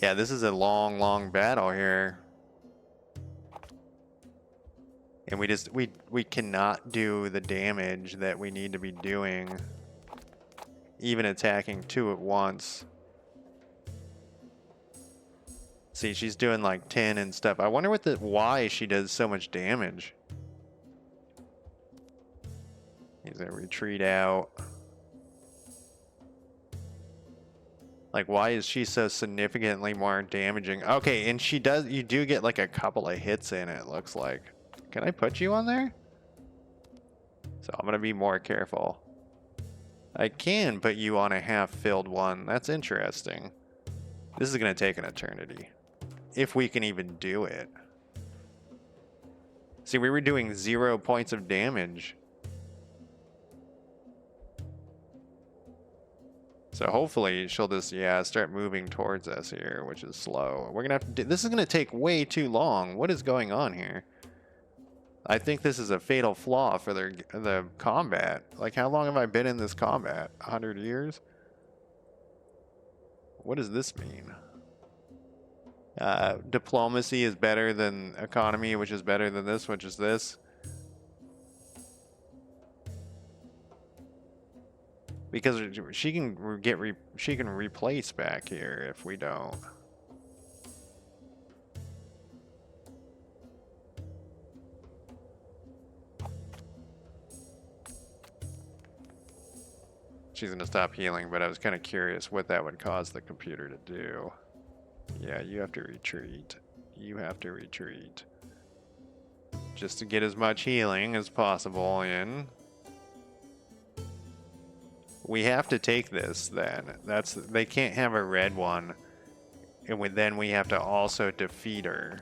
S1: Yeah, this is a long, long battle here. And we cannot do the damage that we need to be doing. Even attacking 2 at once. See, she's doing like 10 and stuff. I wonder why she does so much damage. He's gonna retreat out. Like, why is she so significantly more damaging? Okay, and you do get like a couple of hits in it, looks like. Can I put you on there? So I'm gonna be more careful. I can put you on a half-filled one. That's interesting. This is gonna take an eternity. If we can even do it. See, we were doing 0 points of damage. So hopefully she'll just, start moving towards us here, which is slow. We're gonna have to do, this is gonna take way too long. What is going on here? I think this is a fatal flaw for the combat. Like, how long have I been in this combat? 100 years? What does this mean? Diplomacy is better than economy, which is better than this, which is this. Because she can she can replace back here if we don't. She's gonna stop healing, but I was kind of curious what that would cause the computer to do. Yeah, you have to retreat. You have to retreat. Just to get as much healing as possible in. We have to take this then. They can't have a red one. And then we have to also defeat her.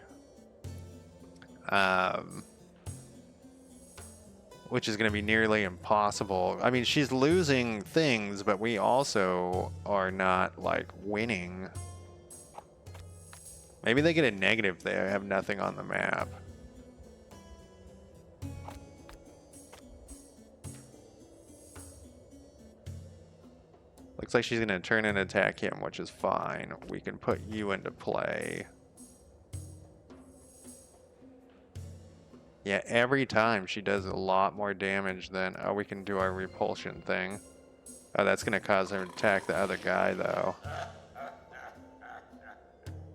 S1: Which is going to be nearly impossible. I mean, she's losing things, but we also are not, like, winning. Maybe they get a negative they have nothing on the map. Looks like she's going to turn and attack him, which is fine. We can put you into play. Yeah, every time she does a lot more damage than... Oh, we can do our repulsion thing. Oh, that's going to cause her to attack the other guy, though.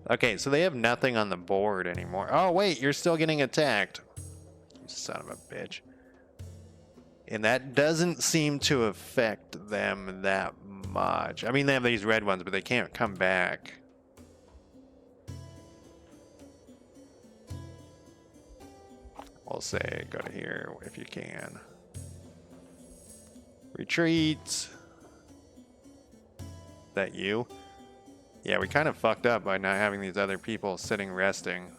S1: Okay, so they have nothing on the board anymore. Oh, wait, you're still getting attacked. You son of a bitch. And that doesn't seem to affect them that much. I mean, they have these red ones, but they can't come back. We'll say go to here if you can. Retreat. That you? Yeah, we kind of fucked up by not having these other people sitting resting.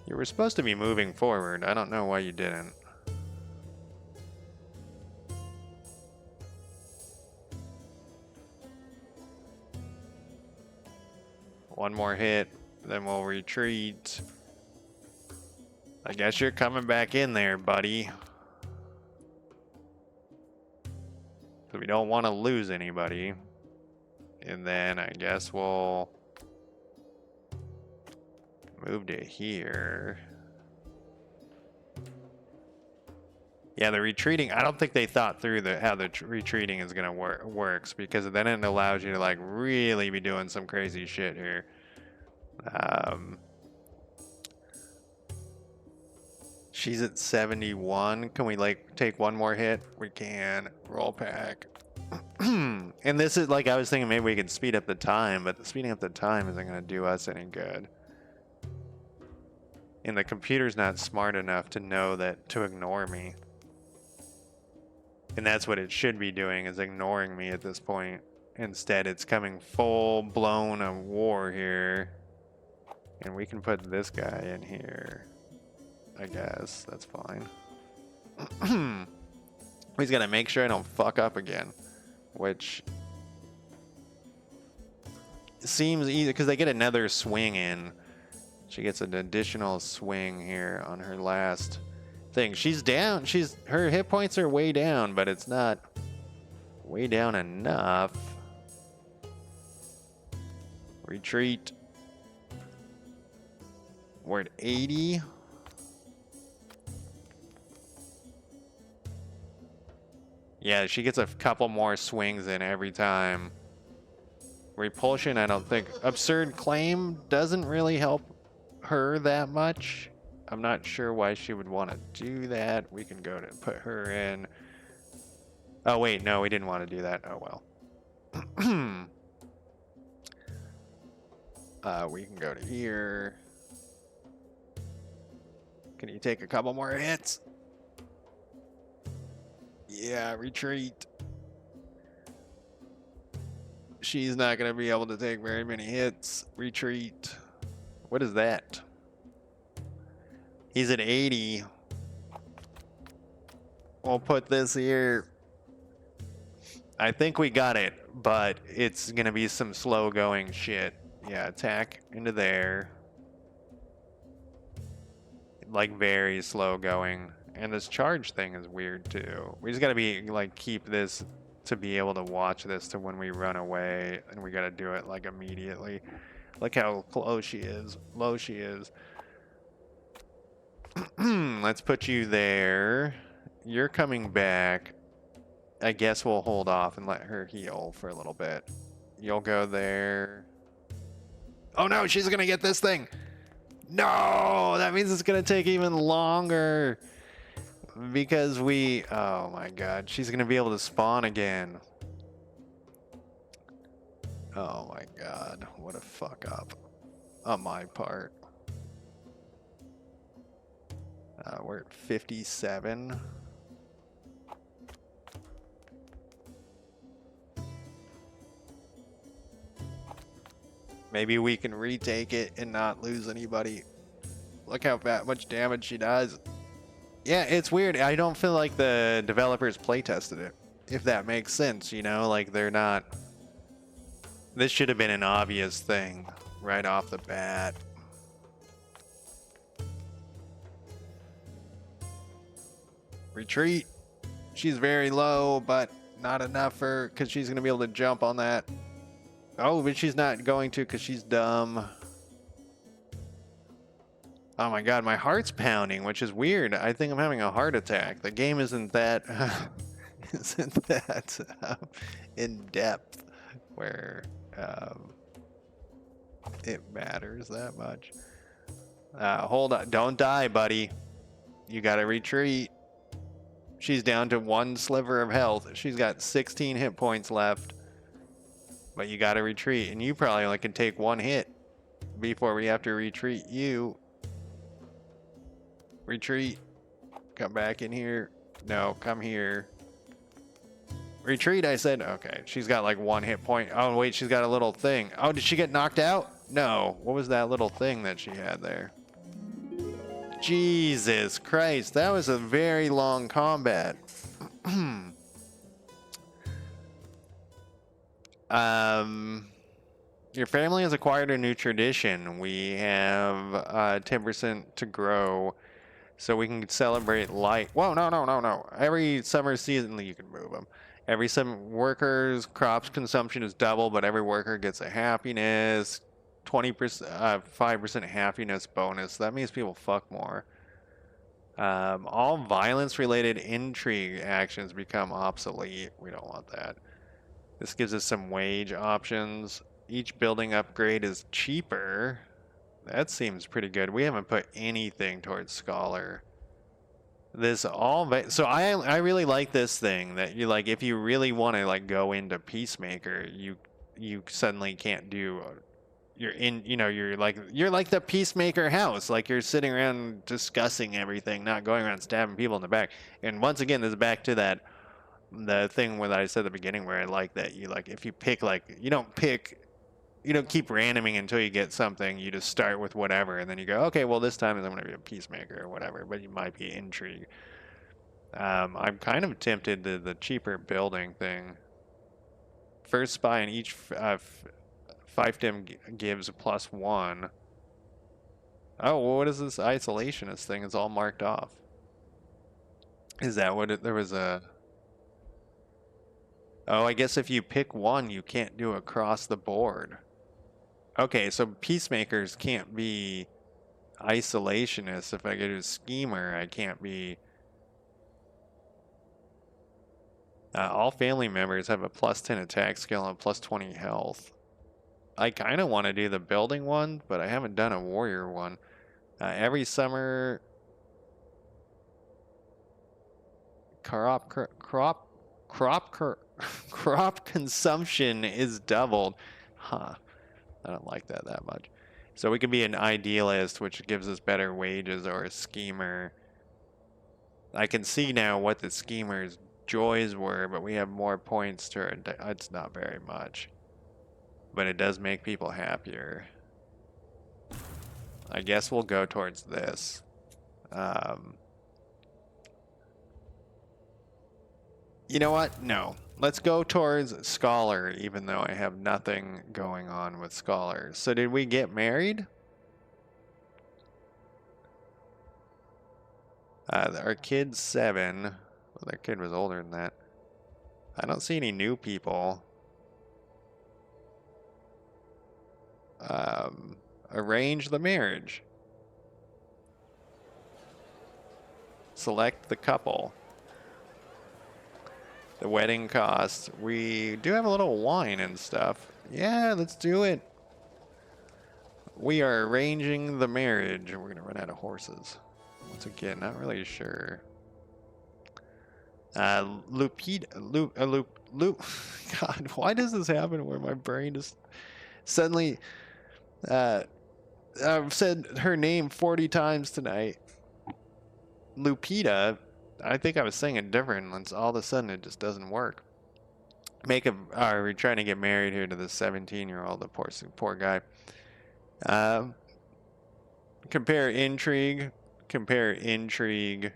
S1: You were supposed to be moving forward. I don't know why you didn't. One more hit, then we'll retreat. I guess you're coming back in there, buddy. So we don't want to lose anybody. And then I guess we'll move to here. Yeah, the retreating, I don't think they thought through how the retreating is going to works, because then it allows you to like really be doing some crazy shit here. She's at 71. Can we like take one more hit? We can. Roll pack. And this is like, I was thinking maybe we could speed up the time, but speeding up the time isn't going to do us any good. And the computer's not smart enough to know that to ignore me. And that's what it should be doing, is ignoring me at this point. Instead, it's coming full blown of war here. And we can put this guy in here. I guess that's fine. He's got to make sure I don't fuck up again. Which seems easy because they get another swing in. She gets an additional swing here on her last thing. She's down. Her hit points are way down, but it's not way down enough. Retreat. We're at 80. Yeah, she gets a couple more swings in every time. Repulsion, I don't think. Absurd Claim doesn't really help her that much. I'm not sure why she would want to do that. We can go to put her in. Oh, wait, no, we didn't want to do that. Oh, well. We can go to here. Can you take a couple more hits? Yeah, retreat. She's not going to be able to take very many hits. Retreat. What is that? He's at 80. We'll put this here. I think we got it, but it's going to be some slow going shit. Yeah, attack into there. Like very slow going. And this charge thing is weird too. We just gotta be like keep this to be able to watch this to when we run away, and we gotta do it like immediately. Look how close she is. Low she is. Let's put you there. You're coming back. I guess we'll hold off and let her heal for a little bit. You'll go there. Oh no, she's gonna get this thing. No, that means it's gonna take even longer. Because oh my god, she's gonna be able to spawn again. Oh my god, what a fuck up on my part. We're at 57. Maybe we can retake it and not lose anybody. Look how much damage she does. Yeah, it's weird. I don't feel like the developers playtested it, if that makes sense, you know? Like, they're not... This should have been an obvious thing right off the bat. Retreat. She's very low, but Not enough for, because she's going to be able to jump on that. Oh, but she's not going to because she's dumb. Oh my god, my heart's pounding, which is weird. I think I'm having a heart attack. The game isn't that in depth where it matters that much. Hold on, don't die, buddy. You gotta retreat. She's down to 1 sliver of health. She's got 16 hit points left. But you gotta retreat, and you probably only can take 1 hit before we have to retreat you. Retreat. Come back in here. No, come here. Retreat, I said. Okay, she's got like 1 hit point. Oh, wait, she's got a little thing. Oh, did she get knocked out? No. What was that little thing that she had there? Jesus Christ, that was a very long combat. Your family has acquired a new tradition. We have 10% to grow. So we can celebrate light. Whoa, no. Every summer season, you can move them. Every summer, workers' crops consumption is double, but every worker gets a happiness, 20%, 5% happiness bonus. That means people fuck more. All violence-related intrigue actions become obsolete. We don't want that. This gives us some wage options. Each building upgrade is cheaper. That seems pretty good. We haven't put anything towards scholar. This all so I really like this thing that you like if you really want to like go into peacemaker, you suddenly can't do you're in, you know, you're like the peacemaker house, like you're sitting around discussing everything, not going around stabbing people in the back. And once again, this is back to that the thing that I said at the beginning where I like that you like if you pick like you don't keep randoming until you get something. You just start with whatever, and then you go, okay, well, this time I'm going to be a peacemaker or whatever, but you might be intrigue. I'm kind of tempted to the cheaper building thing. First spy in each fiefdom gives a +1. Oh, well, what is this isolationist thing? It's all marked off. Is that what it, there was a... Oh, I guess if you pick one, you can't do across the board. Okay, so peacemakers can't be isolationists. If I get a schemer, I can't be... all family members have a +10 attack skill and +20 health. I kind of want to do the building one, but I haven't done a warrior one. Every summer... crop consumption is doubled. Huh. I don't like that much. So we could be an idealist, which gives us better wages, or a schemer. I can see now what the schemer's joys were, but we have more points to it. It's not very much. But it does make people happier. I guess we'll go towards this. You know what? No. Let's go towards Scholar, even though I have nothing going on with Scholar. So did we get married? Our kid's 7. Well, their kid was older than that. I don't see any new people. Arrange the marriage. Select the couple. The wedding costs. We do have a little wine and stuff. Yeah, let's do it. We are arranging the marriage. We're going to run out of horses. Once again, not really sure. Lupita. God, why does this happen where my brain just suddenly... I've said her name 40 times tonight. Lupita. I think I was saying it different, and all of a sudden it just doesn't work. We're trying to get married here to the 17-year-old, the poor guy. Compare intrigue, compare intrigue,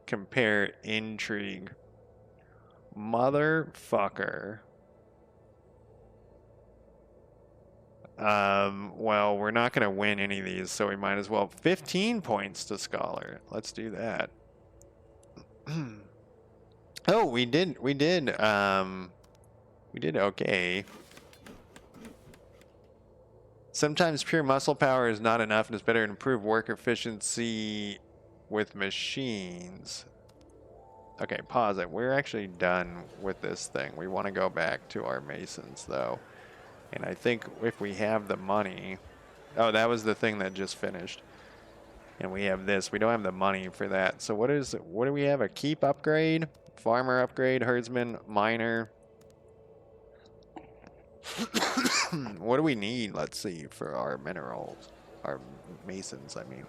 S1: compare intrigue. Motherfucker. Well, we're not going to win any of these, so we might as well. 15 points to Scholar. Let's do that. Oh, we did okay. Sometimes pure muscle power is not enough and it's better to improve work efficiency with machines. Okay, pause it. We're actually done with this thing. We want to go back to our masons though. And I think if we have the money, oh, that was the thing that just finished. And we have this. We don't have the money for that. So what do we have? A keep upgrade, farmer upgrade, herdsman, miner. What do we need? Let's see for our minerals, our masons, I mean.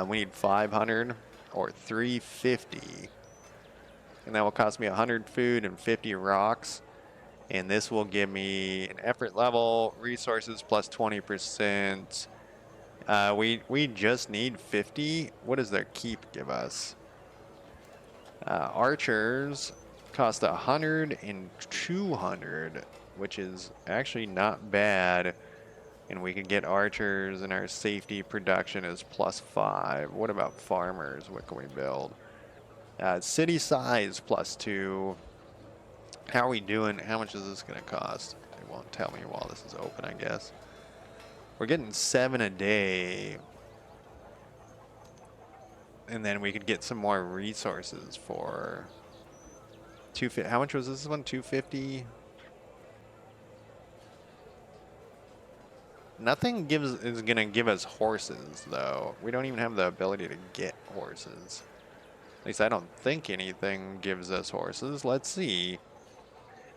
S1: We need 500 or 350. And that will cost me 100 food and 50 rocks. And this will give me an effort level, resources plus 20%. We just need 50. What does their keep give us? Archers cost 100 and 200, which is actually not bad. And we could get archers, and our safety production is plus 5. What about farmers? What can we build? City size +2. How are we doing? How much is this going to cost? It won't tell me while this is open, I guess. We're getting 7 a day. And then we could get some more resources for 250. How much was this one? 250? Nothing is going to give us horses, though. We don't even have the ability to get horses. At least I don't think anything gives us horses. Let's see.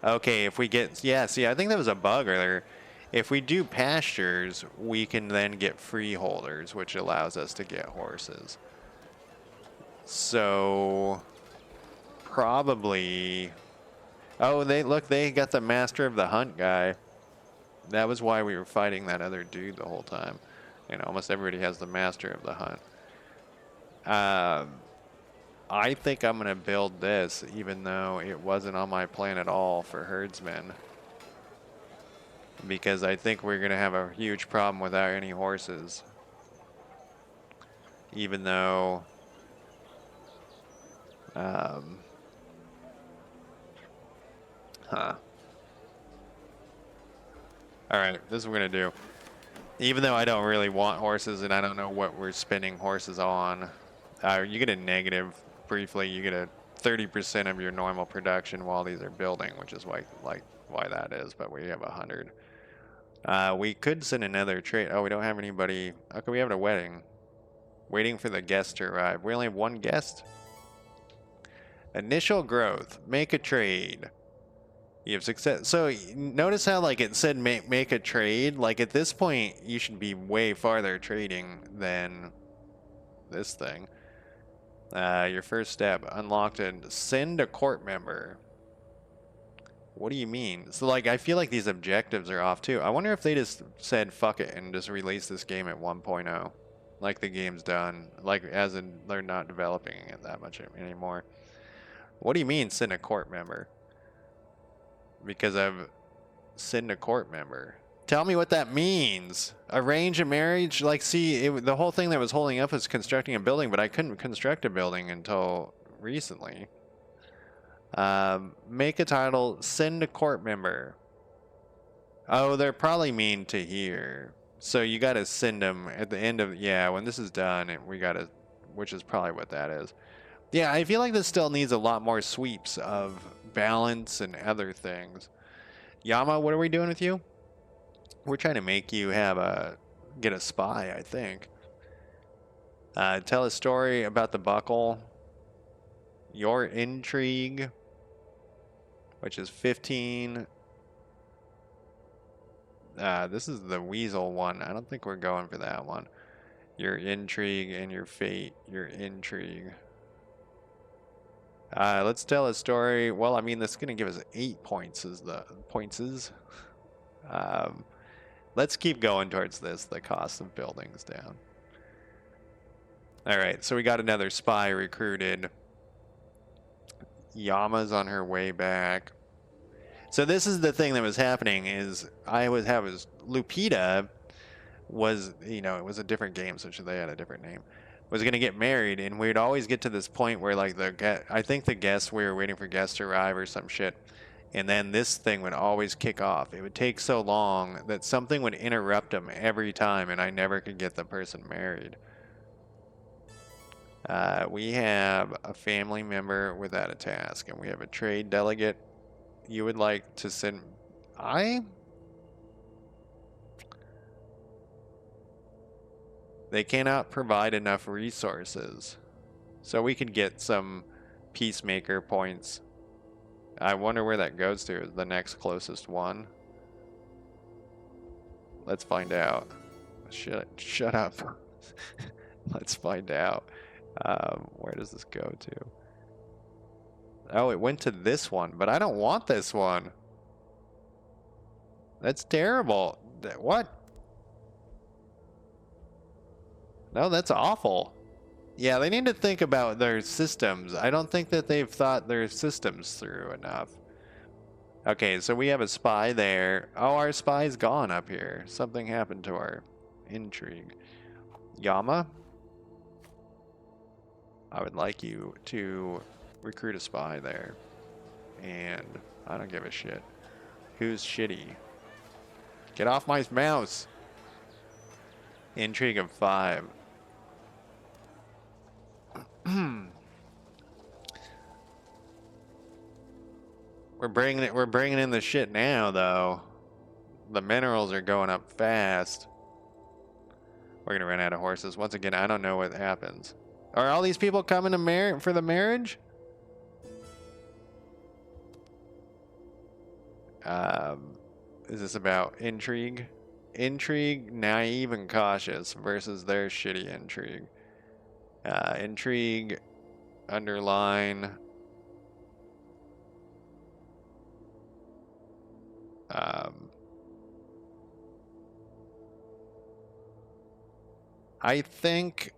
S1: Okay, if we get... Yeah, see, I think that was a bug earlier. If we do pastures, we can then get freeholders, which allows us to get horses. So... Probably... Oh, they got the master of the hunt guy. That was why we were fighting that other dude the whole time. You know, almost everybody has the master of the hunt. I think I'm going to build this, even though it wasn't on my plan at all for herdsmen. Because I think we're going to have a huge problem without any horses. Even though... Alright, this is what we're going to do. Even though I don't really want horses and I don't know what we're spending horses on, you get a negative, briefly, you get a 30% of your normal production while these are building, which is why that is, but we have 100. We could send another trade. Oh, we don't have anybody. Okay, we have a wedding. Waiting for the guest to arrive. We only have one guest. Initial growth. Make a trade. You have success. So notice how like it said make a trade. Like at this point, you should be way farther trading than this thing. Your first step, unlocked and send a court member. What do you mean? So like I feel like these objectives are off too. I wonder if they just said fuck it and just released this game at 1.0. Like the game's done. Like as in they're not developing it that much anymore. What do you mean send a court member? Because I've send a court member. Tell me what that means. Arrange a marriage? Like, see, the whole thing that was holding up was constructing a building, but I couldn't construct a building until recently. Make a title, send a court member. Oh, they're probably mean to here. So you got to send them at the end of, yeah, when this is done, we got to, which is probably what that is. Yeah, I feel like this still needs a lot more sweeps of balance and other things. Yama, what are we doing with you? We're trying to make you get a spy, I think. Tell a story about the buckle. Your intrigue, which is 15. This is the weasel one. I don't think we're going for that one. Your intrigue and your fate. Your intrigue. Let's tell a story. Well, I mean, that's going to give us 8 points as the pointses. Let's keep going towards this. The cost of buildings down. All right, so we got another spy recruited. Yama's on her way back. So this is the thing that was happening is Lupita was, you know, it was a different game, so they had a different name. was gonna get married, and we'd always get to this point where like I think the guests, we were waiting for guests to arrive or some shit, and then this thing would always kick off. It would take so long that something would interrupt them every time, and I never could get the person married. We have a family member without a task, and we have a trade delegate. You would like to send... They cannot provide enough resources. So we could get some peacemaker points. I wonder where that goes to, the next closest one. Let's find out. Shut up. Let's find out. Where does this go to? Oh, it went to this one, but I don't want this one. That's terrible. What? No, that's awful. Yeah, they need to think about their systems. I don't think that they've thought their systems through enough. Okay, so we have a spy there. Oh, our spy's gone up here. Something happened to our intrigue. Yama? I would like you to recruit a spy there. And I don't give a shit. Who's shitty? Get off my mouse! Intrigue of 5. We're bringing in the shit now, though. The minerals are going up fast. We're gonna run out of horses. Once again, I don't know what happens. Are all these people coming to for the marriage? Is this about intrigue? Intrigue, naive and cautious versus their shitty intrigue. Intrigue, underline. I think...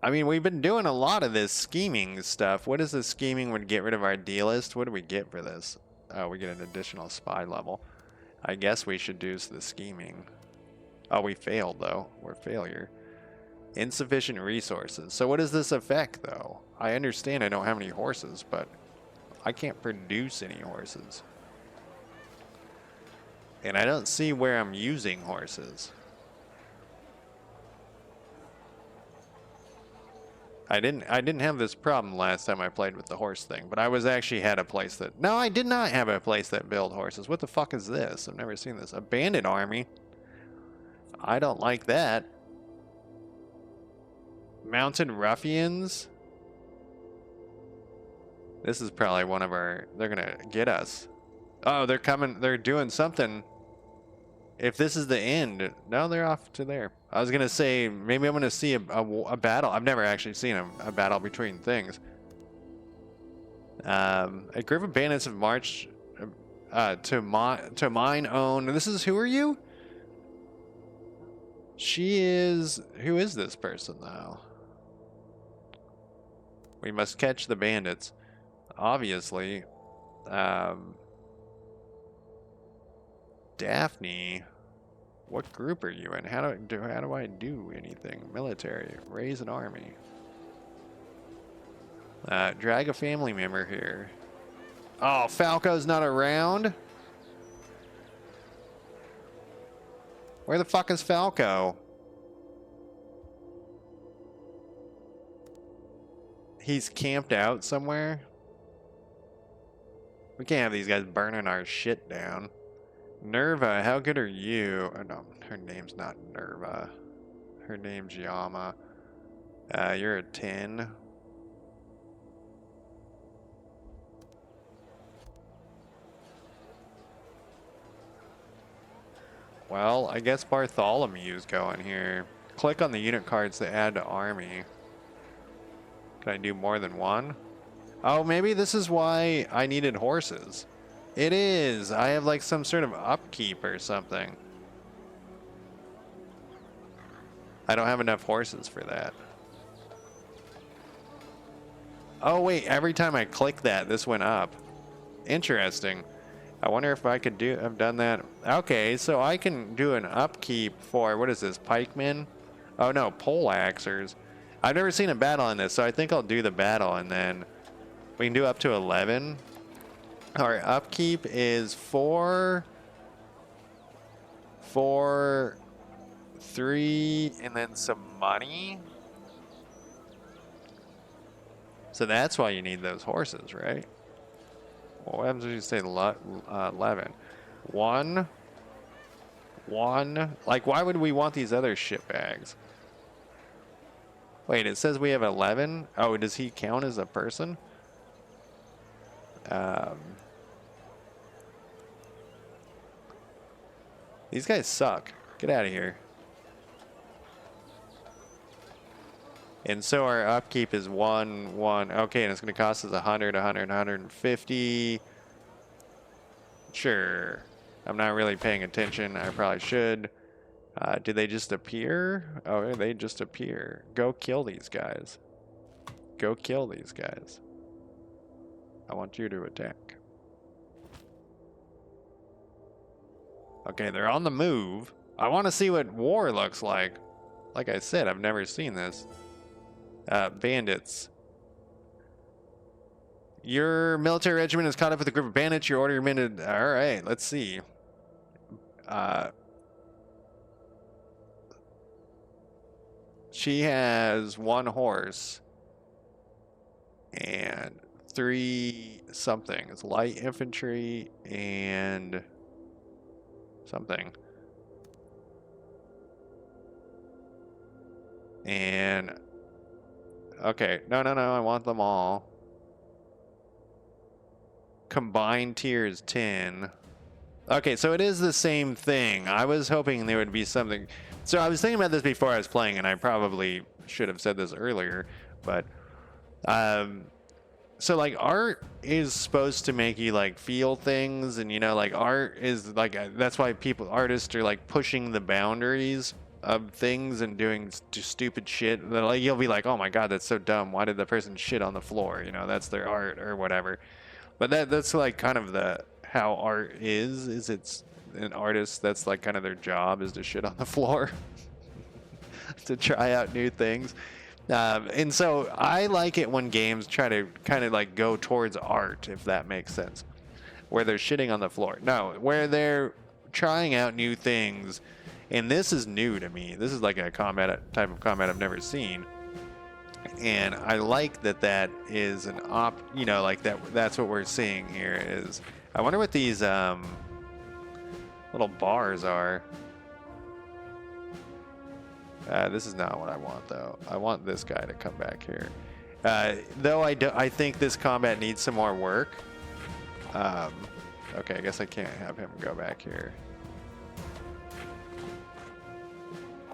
S1: I mean, we've been doing a lot of this scheming stuff. What is this scheming would get rid of our dealist? What do we get for this? Oh, we get an additional spy level. I guess we should do the scheming. Oh, we failed, though. We're a failure. Insufficient resources. So what does this affect, though? I understand I don't have any horses, but I can't produce any horses. And I don't see where I'm using horses. I didn't have this problem last time I played with the horse thing, but I was actually had a place that... No, I did not have a place that built horses. What the fuck is this? I've never seen this. A bandit army. I don't like that. Mounted ruffians. This is probably one of our... They're gonna get us. Oh, they're coming. They're doing something. If this is the end... No, they're off to there. I was gonna say, maybe I'm gonna see a battle. I've never actually seen a battle between things. A group of bandits have marched to mine own... This is... Who are you? She is... Who is this person, though? We must catch the bandits. Obviously. Daphne... What group are you in? How do I do anything? Military. Raise an army. Drag a family member here. Oh, Falco's not around? Where the fuck is Falco? He's camped out somewhere? We can't have these guys burning our shit down. Nerva, how good are you? Oh, no, her name's not Nerva. Her name's Yama. You're a 10. Well, I guess Bartholomew's going here. Click on the unit cards to add to army. Can I do more than one? Oh, maybe this is why I needed horses. It is. I have like some sort of upkeep or something. I don't have enough horses for that. Oh wait, every time I click that, this went up. Interesting. I wonder if I could have done that. Okay, so I can do an upkeep for, what is this, pikemen? Oh no, poleaxers. I've never seen a battle in this, so I think I'll do the battle and then we can do up to 11. Our upkeep is 4, 4, 3, and then some money. So that's why you need those horses, right? Well, what happens if you say 11? 1, 1. Like, why would we want these other shit bags? Wait, it says we have 11? Oh, does he count as a person? These guys suck. Get out of here. And so our upkeep is 1, 1. Okay, and it's going to cost us 100, 100, 150. Sure. I'm not really paying attention. I probably should. Do they just appear? Oh, they just appear. Go kill these guys. Go kill these guys. I want you to attack. Okay, they're on the move. I want to see what war looks like. Like I said, I've never seen this. Bandits. Your military regiment is caught up with a group of bandits. Your order minute. All right, let's see. She has 1 horse and 3 something. It's light infantry and something. And okay, no, I want them all. Combined tier is 10. Okay, so it is the same thing. I was hoping there would be something. So I was thinking about this before I was playing, and I probably should have said this earlier, but so like art is supposed to make you like feel things, and you know, like art is like that's why artists are like pushing the boundaries of things and doing stupid shit. Like you'll be like, oh my god, that's so dumb. Why did the person shit on the floor? You know, that's their art or whatever. But that's like kind of how art is it's an artist, that's like kind of their job, is to shit on the floor to try out new things. And so I like it when games try to kind of like go towards art, if that makes sense, where they're shitting on the floor. No, where they're trying out new things. And this is new to me. This is like a type of combat I've never seen. And I like that is an you know, like that's what we're seeing here is. I wonder what these little bars are. This is not what I want though. I want this guy to come back here. Though I think this combat needs some more work. Okay, I guess I can't have him go back here.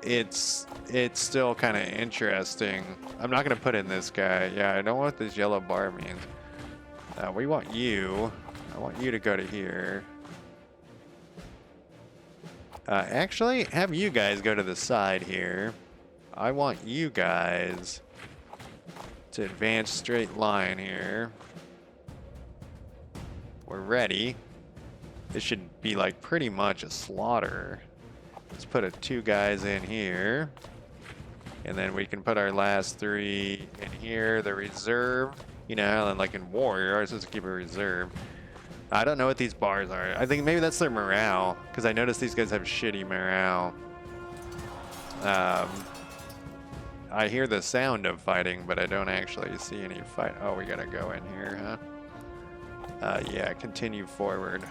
S1: It's still kind of interesting. I'm not going to put in this guy. Yeah, I don't know what this yellow bar means. We want you. I want you to go to here. Actually, have you guys go to the side here. I want you guys to advance straight line here. We're ready. This should be like pretty much a slaughter. Let's put 2 guys in here. And then we can put our last 3 in here. The reserve, you know, and like in war, you're always supposed to keep a reserve. I don't know what these bars are. I think maybe that's their morale, because I noticed these guys have shitty morale. I hear the sound of fighting, but I don't actually see any fight. Oh, we gotta go in here, huh? Yeah, continue forward.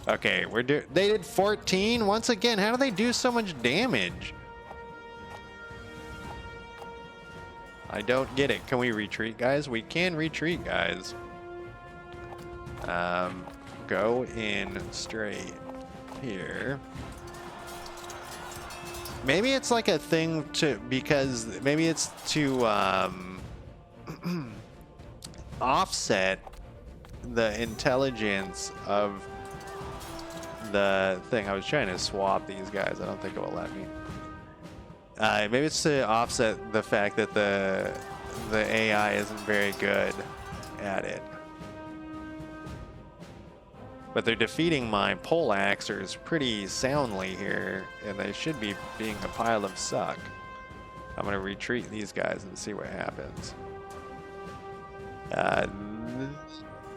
S1: Okay, they did 14 once again. How do they do so much damage? I don't get it. Can we retreat, guys? We can retreat, guys. Go in straight here. Maybe it's like a thing because maybe it's to offset the intelligence of the thing. I was trying to swap these guys. I don't think it will let me. Maybe it's to offset the fact that the AI isn't very good at it. But they're defeating my poleaxers pretty soundly here, and they should be being a pile of suck. I'm gonna retreat these guys and see what happens.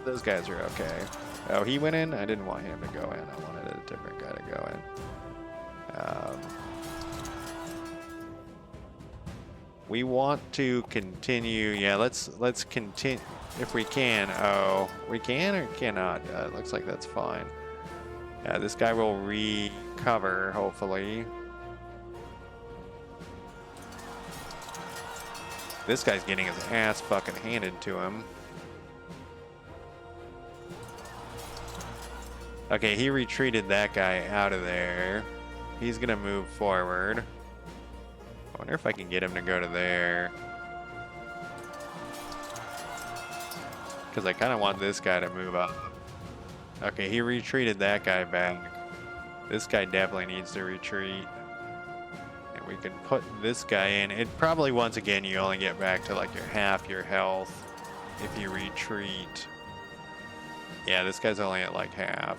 S1: Those guys are okay. Oh, he went in? I didn't want him to go in. I wanted a different guy to go in. We want to continue. Yeah, let's continue if we can. Oh, we can or cannot? It looks like that's fine. Yeah, this guy will recover, hopefully. This guy's getting his ass fucking handed to him. Okay, he retreated that guy out of there. He's gonna move forward. I wonder if I can get him to go to there. Because I kind of want this guy to move up. Okay, he retreated that guy back. This guy definitely needs to retreat. And we can put this guy in. It probably, once again, you only get back to like your half your health if you retreat. Yeah, this guy's only at like half.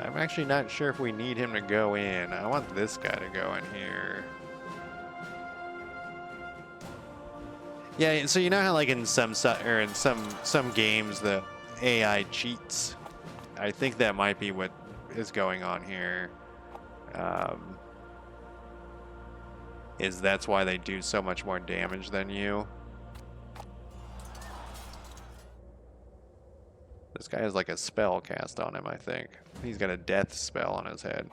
S1: I'm actually not sure if we need him to go in. I want this guy to go in here. Yeah, so you know how like in some games the AI cheats? I think that might be what is going on here. Is that's why they do so much more damage than you. This guy has like a spell cast on him, I think. He's got a death spell on his head.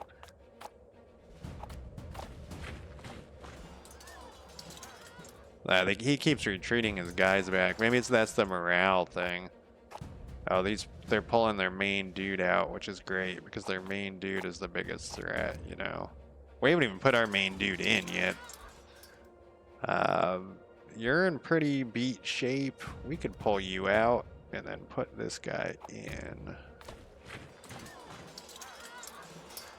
S1: He keeps retreating his guys back. Maybe that's the morale thing. Oh, they're pulling their main dude out, which is great because their main dude is the biggest threat, you know. We haven't even put our main dude in yet. You're in pretty beat shape. We could pull you out and then put this guy in.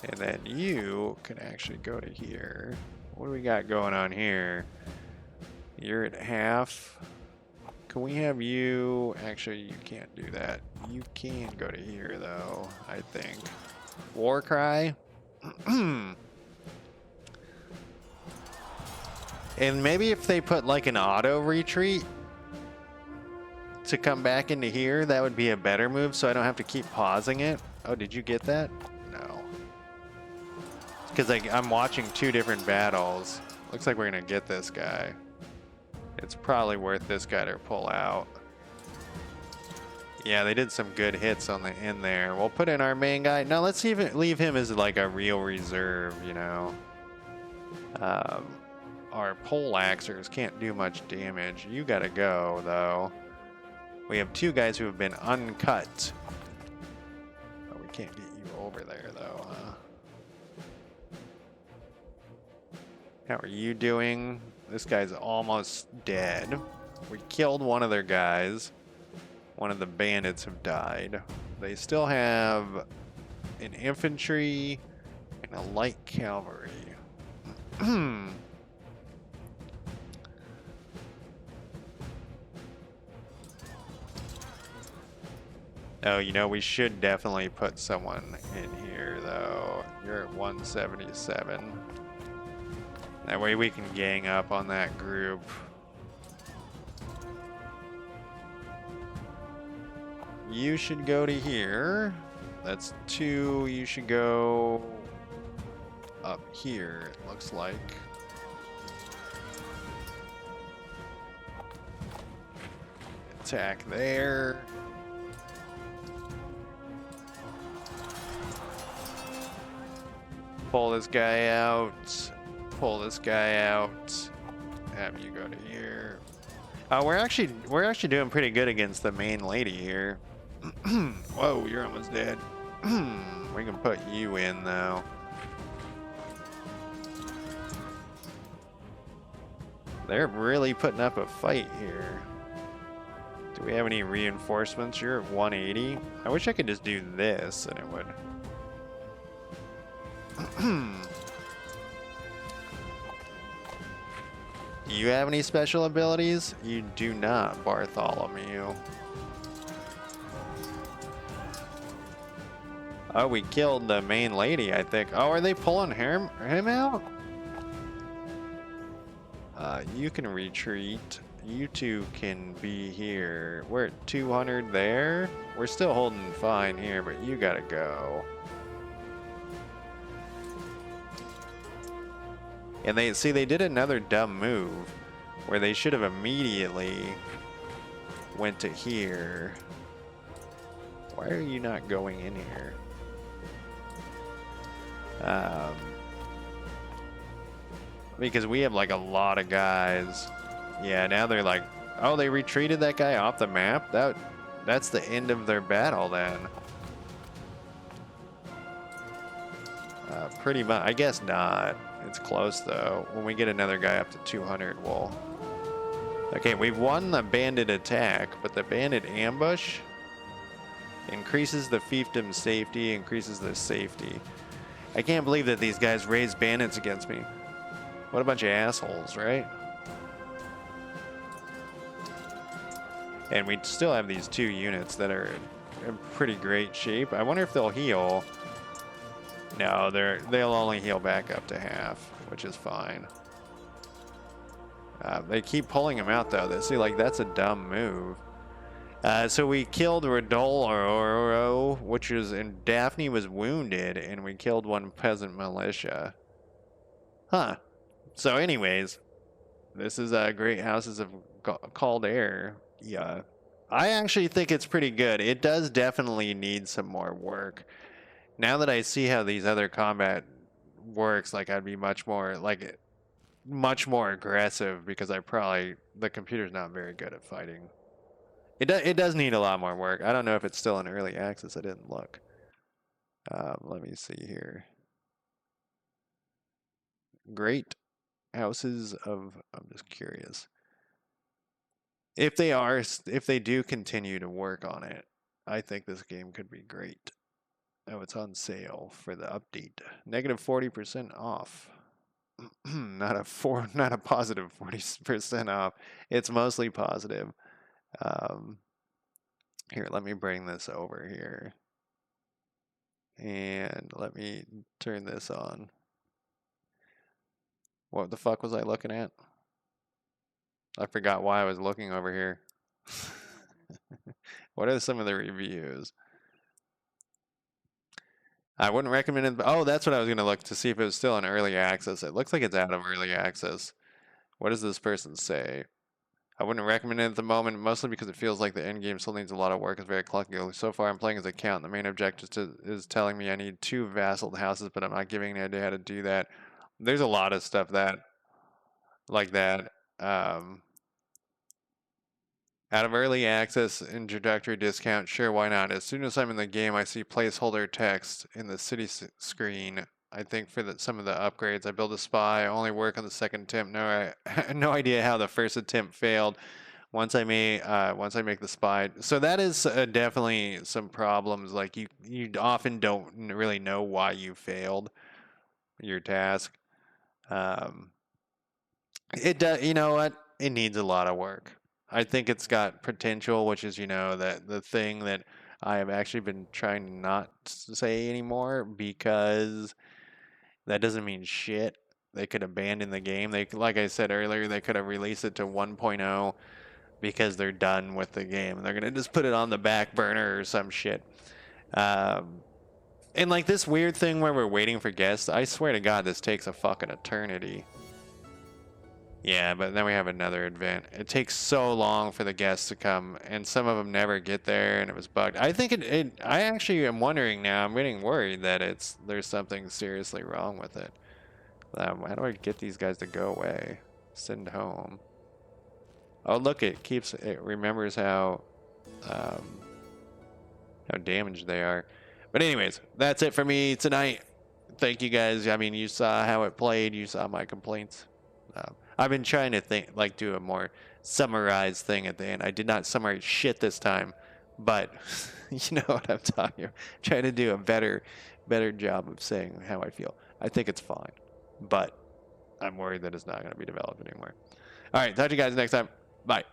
S1: And then you can actually go to here. What do we got going on here? You're at half. Can we have you? Actually, you can't do that. You can go to here, though, I think. War cry. And maybe if they put like an auto retreat to come back into here, that would be a better move, so I don't have to keep pausing it. Oh, did you get that? No. Because I'm watching two different battles. Looks like we're going to get this guy. It's probably worth this guy to pull out. Yeah, they did some good hits on the end there. We'll put in our main guy. Now let's leave him as like a real reserve, you know. Our poleaxers can't do much damage. You gotta go, though. We have two guys who have been uncut. Oh, we can't get you over there, though, huh? How are you doing? This guy's almost dead. We killed one of their guys. One of the bandits have died. They still have an infantry and a light cavalry. Oh, you know, we should definitely put someone in here, though. You're at 177. That way we can gang up on that group. You should go to here. That's 2. You should go up here, it looks like. Attack there. Pull this guy out. Pull this guy out. Have you go to here. We're actually doing pretty good against the main lady here. Whoa, you're almost dead. We can put you in though. They're really putting up a fight here. Do we have any reinforcements? You're at 180. I wish I could just do this and it would. Do you have any special abilities? You do not, Bartholomew. Oh, we killed the main lady, I think. Oh, are they pulling him out? You can retreat. You two can be here. We're at 200 there. We're still holding fine here, but you gotta go. And they did another dumb move where they should have immediately went to here. Why are you not going in here? Because we have like a lot of guys. Yeah, now they're like, oh, they retreated that guy off the map? That's the end of their battle then. Pretty much. I guess not. It's close though. When we get another guy up to 200, we'll... Okay, we've won the bandit attack, but the bandit ambush increases the fiefdom's safety, increases their safety. I can't believe that these guys raised bandits against me. What a bunch of assholes, right? And we still have these 2 units that are in pretty great shape. I wonder if they'll heal. No, they'll only heal back up to half, which is fine. They keep pulling him out though. They see like that's a dumb move. So we killed Rodoloro, which is, and Daphne was wounded, and we killed one peasant militia. Huh. So anyways, this is Great Houses of Calderia. Yeah. I actually think it's pretty good. It does definitely need some more work. Now that I see how these other combat works, like I'd be much more aggressive because the computer's not very good at fighting. It does need a lot more work. I don't know if it's still in early access. I didn't look. Let me see here. Great Houses of... I'm just curious. If they do continue to work on it, I think this game could be great. Oh, it's on sale for the update. Negative 40% off. not a positive 40% off. It's mostly positive. Here, let me bring this over here. And let me turn this on. What the fuck was I looking at? I forgot why I was looking over here. What are some of the reviews? I wouldn't recommend it. Oh, that's what I was going to look to see if it was still in early access. It looks like it's out of early access. What does this person say? I wouldn't recommend it at the moment, mostly because it feels like the end game still needs a lot of work. It's very clunky. So far, I'm playing as a count. The main objective is telling me I need 2 vassal houses, but I'm not giving any idea how to do that. There's a lot of stuff like that. Out of early access, introductory discount, sure, why not? As soon as I'm in the game, I see placeholder text in the city screen. I think for some of the upgrades, I build a spy, only work on the second attempt. No idea how the first attempt failed. Once I make the spy, so that is definitely some problems. Like you often don't really know why you failed your task. It does. You know what? It needs a lot of work. I think it's got potential, which is, that the thing that I have actually been trying not to say anymore, because that doesn't mean shit. They could abandon the game. Like I said earlier, they could have released it to 1.0 because they're done with the game. They're going to just put it on the back burner or some shit. And like this weird thing where we're waiting for guests, I swear to God, this takes a fucking eternity. Yeah, but then we have another event. It takes so long for the guests to come, and some of them never get there, and it was bugged. I think I actually am wondering now. I'm getting worried that there's something seriously wrong with it. How do I get these guys to go away? Send home. Oh, look! It remembers how damaged they are. But anyways, that's it for me tonight. Thank you guys. I mean, you saw how it played. You saw my complaints. I've been trying to do a more summarized thing at the end. I did not summarize shit this time, but you know what I'm talking about. I'm trying to do a better job of saying how I feel. I think it's fine, but I'm worried that it's not going to be developed anymore. All right, talk to you guys next time. Bye.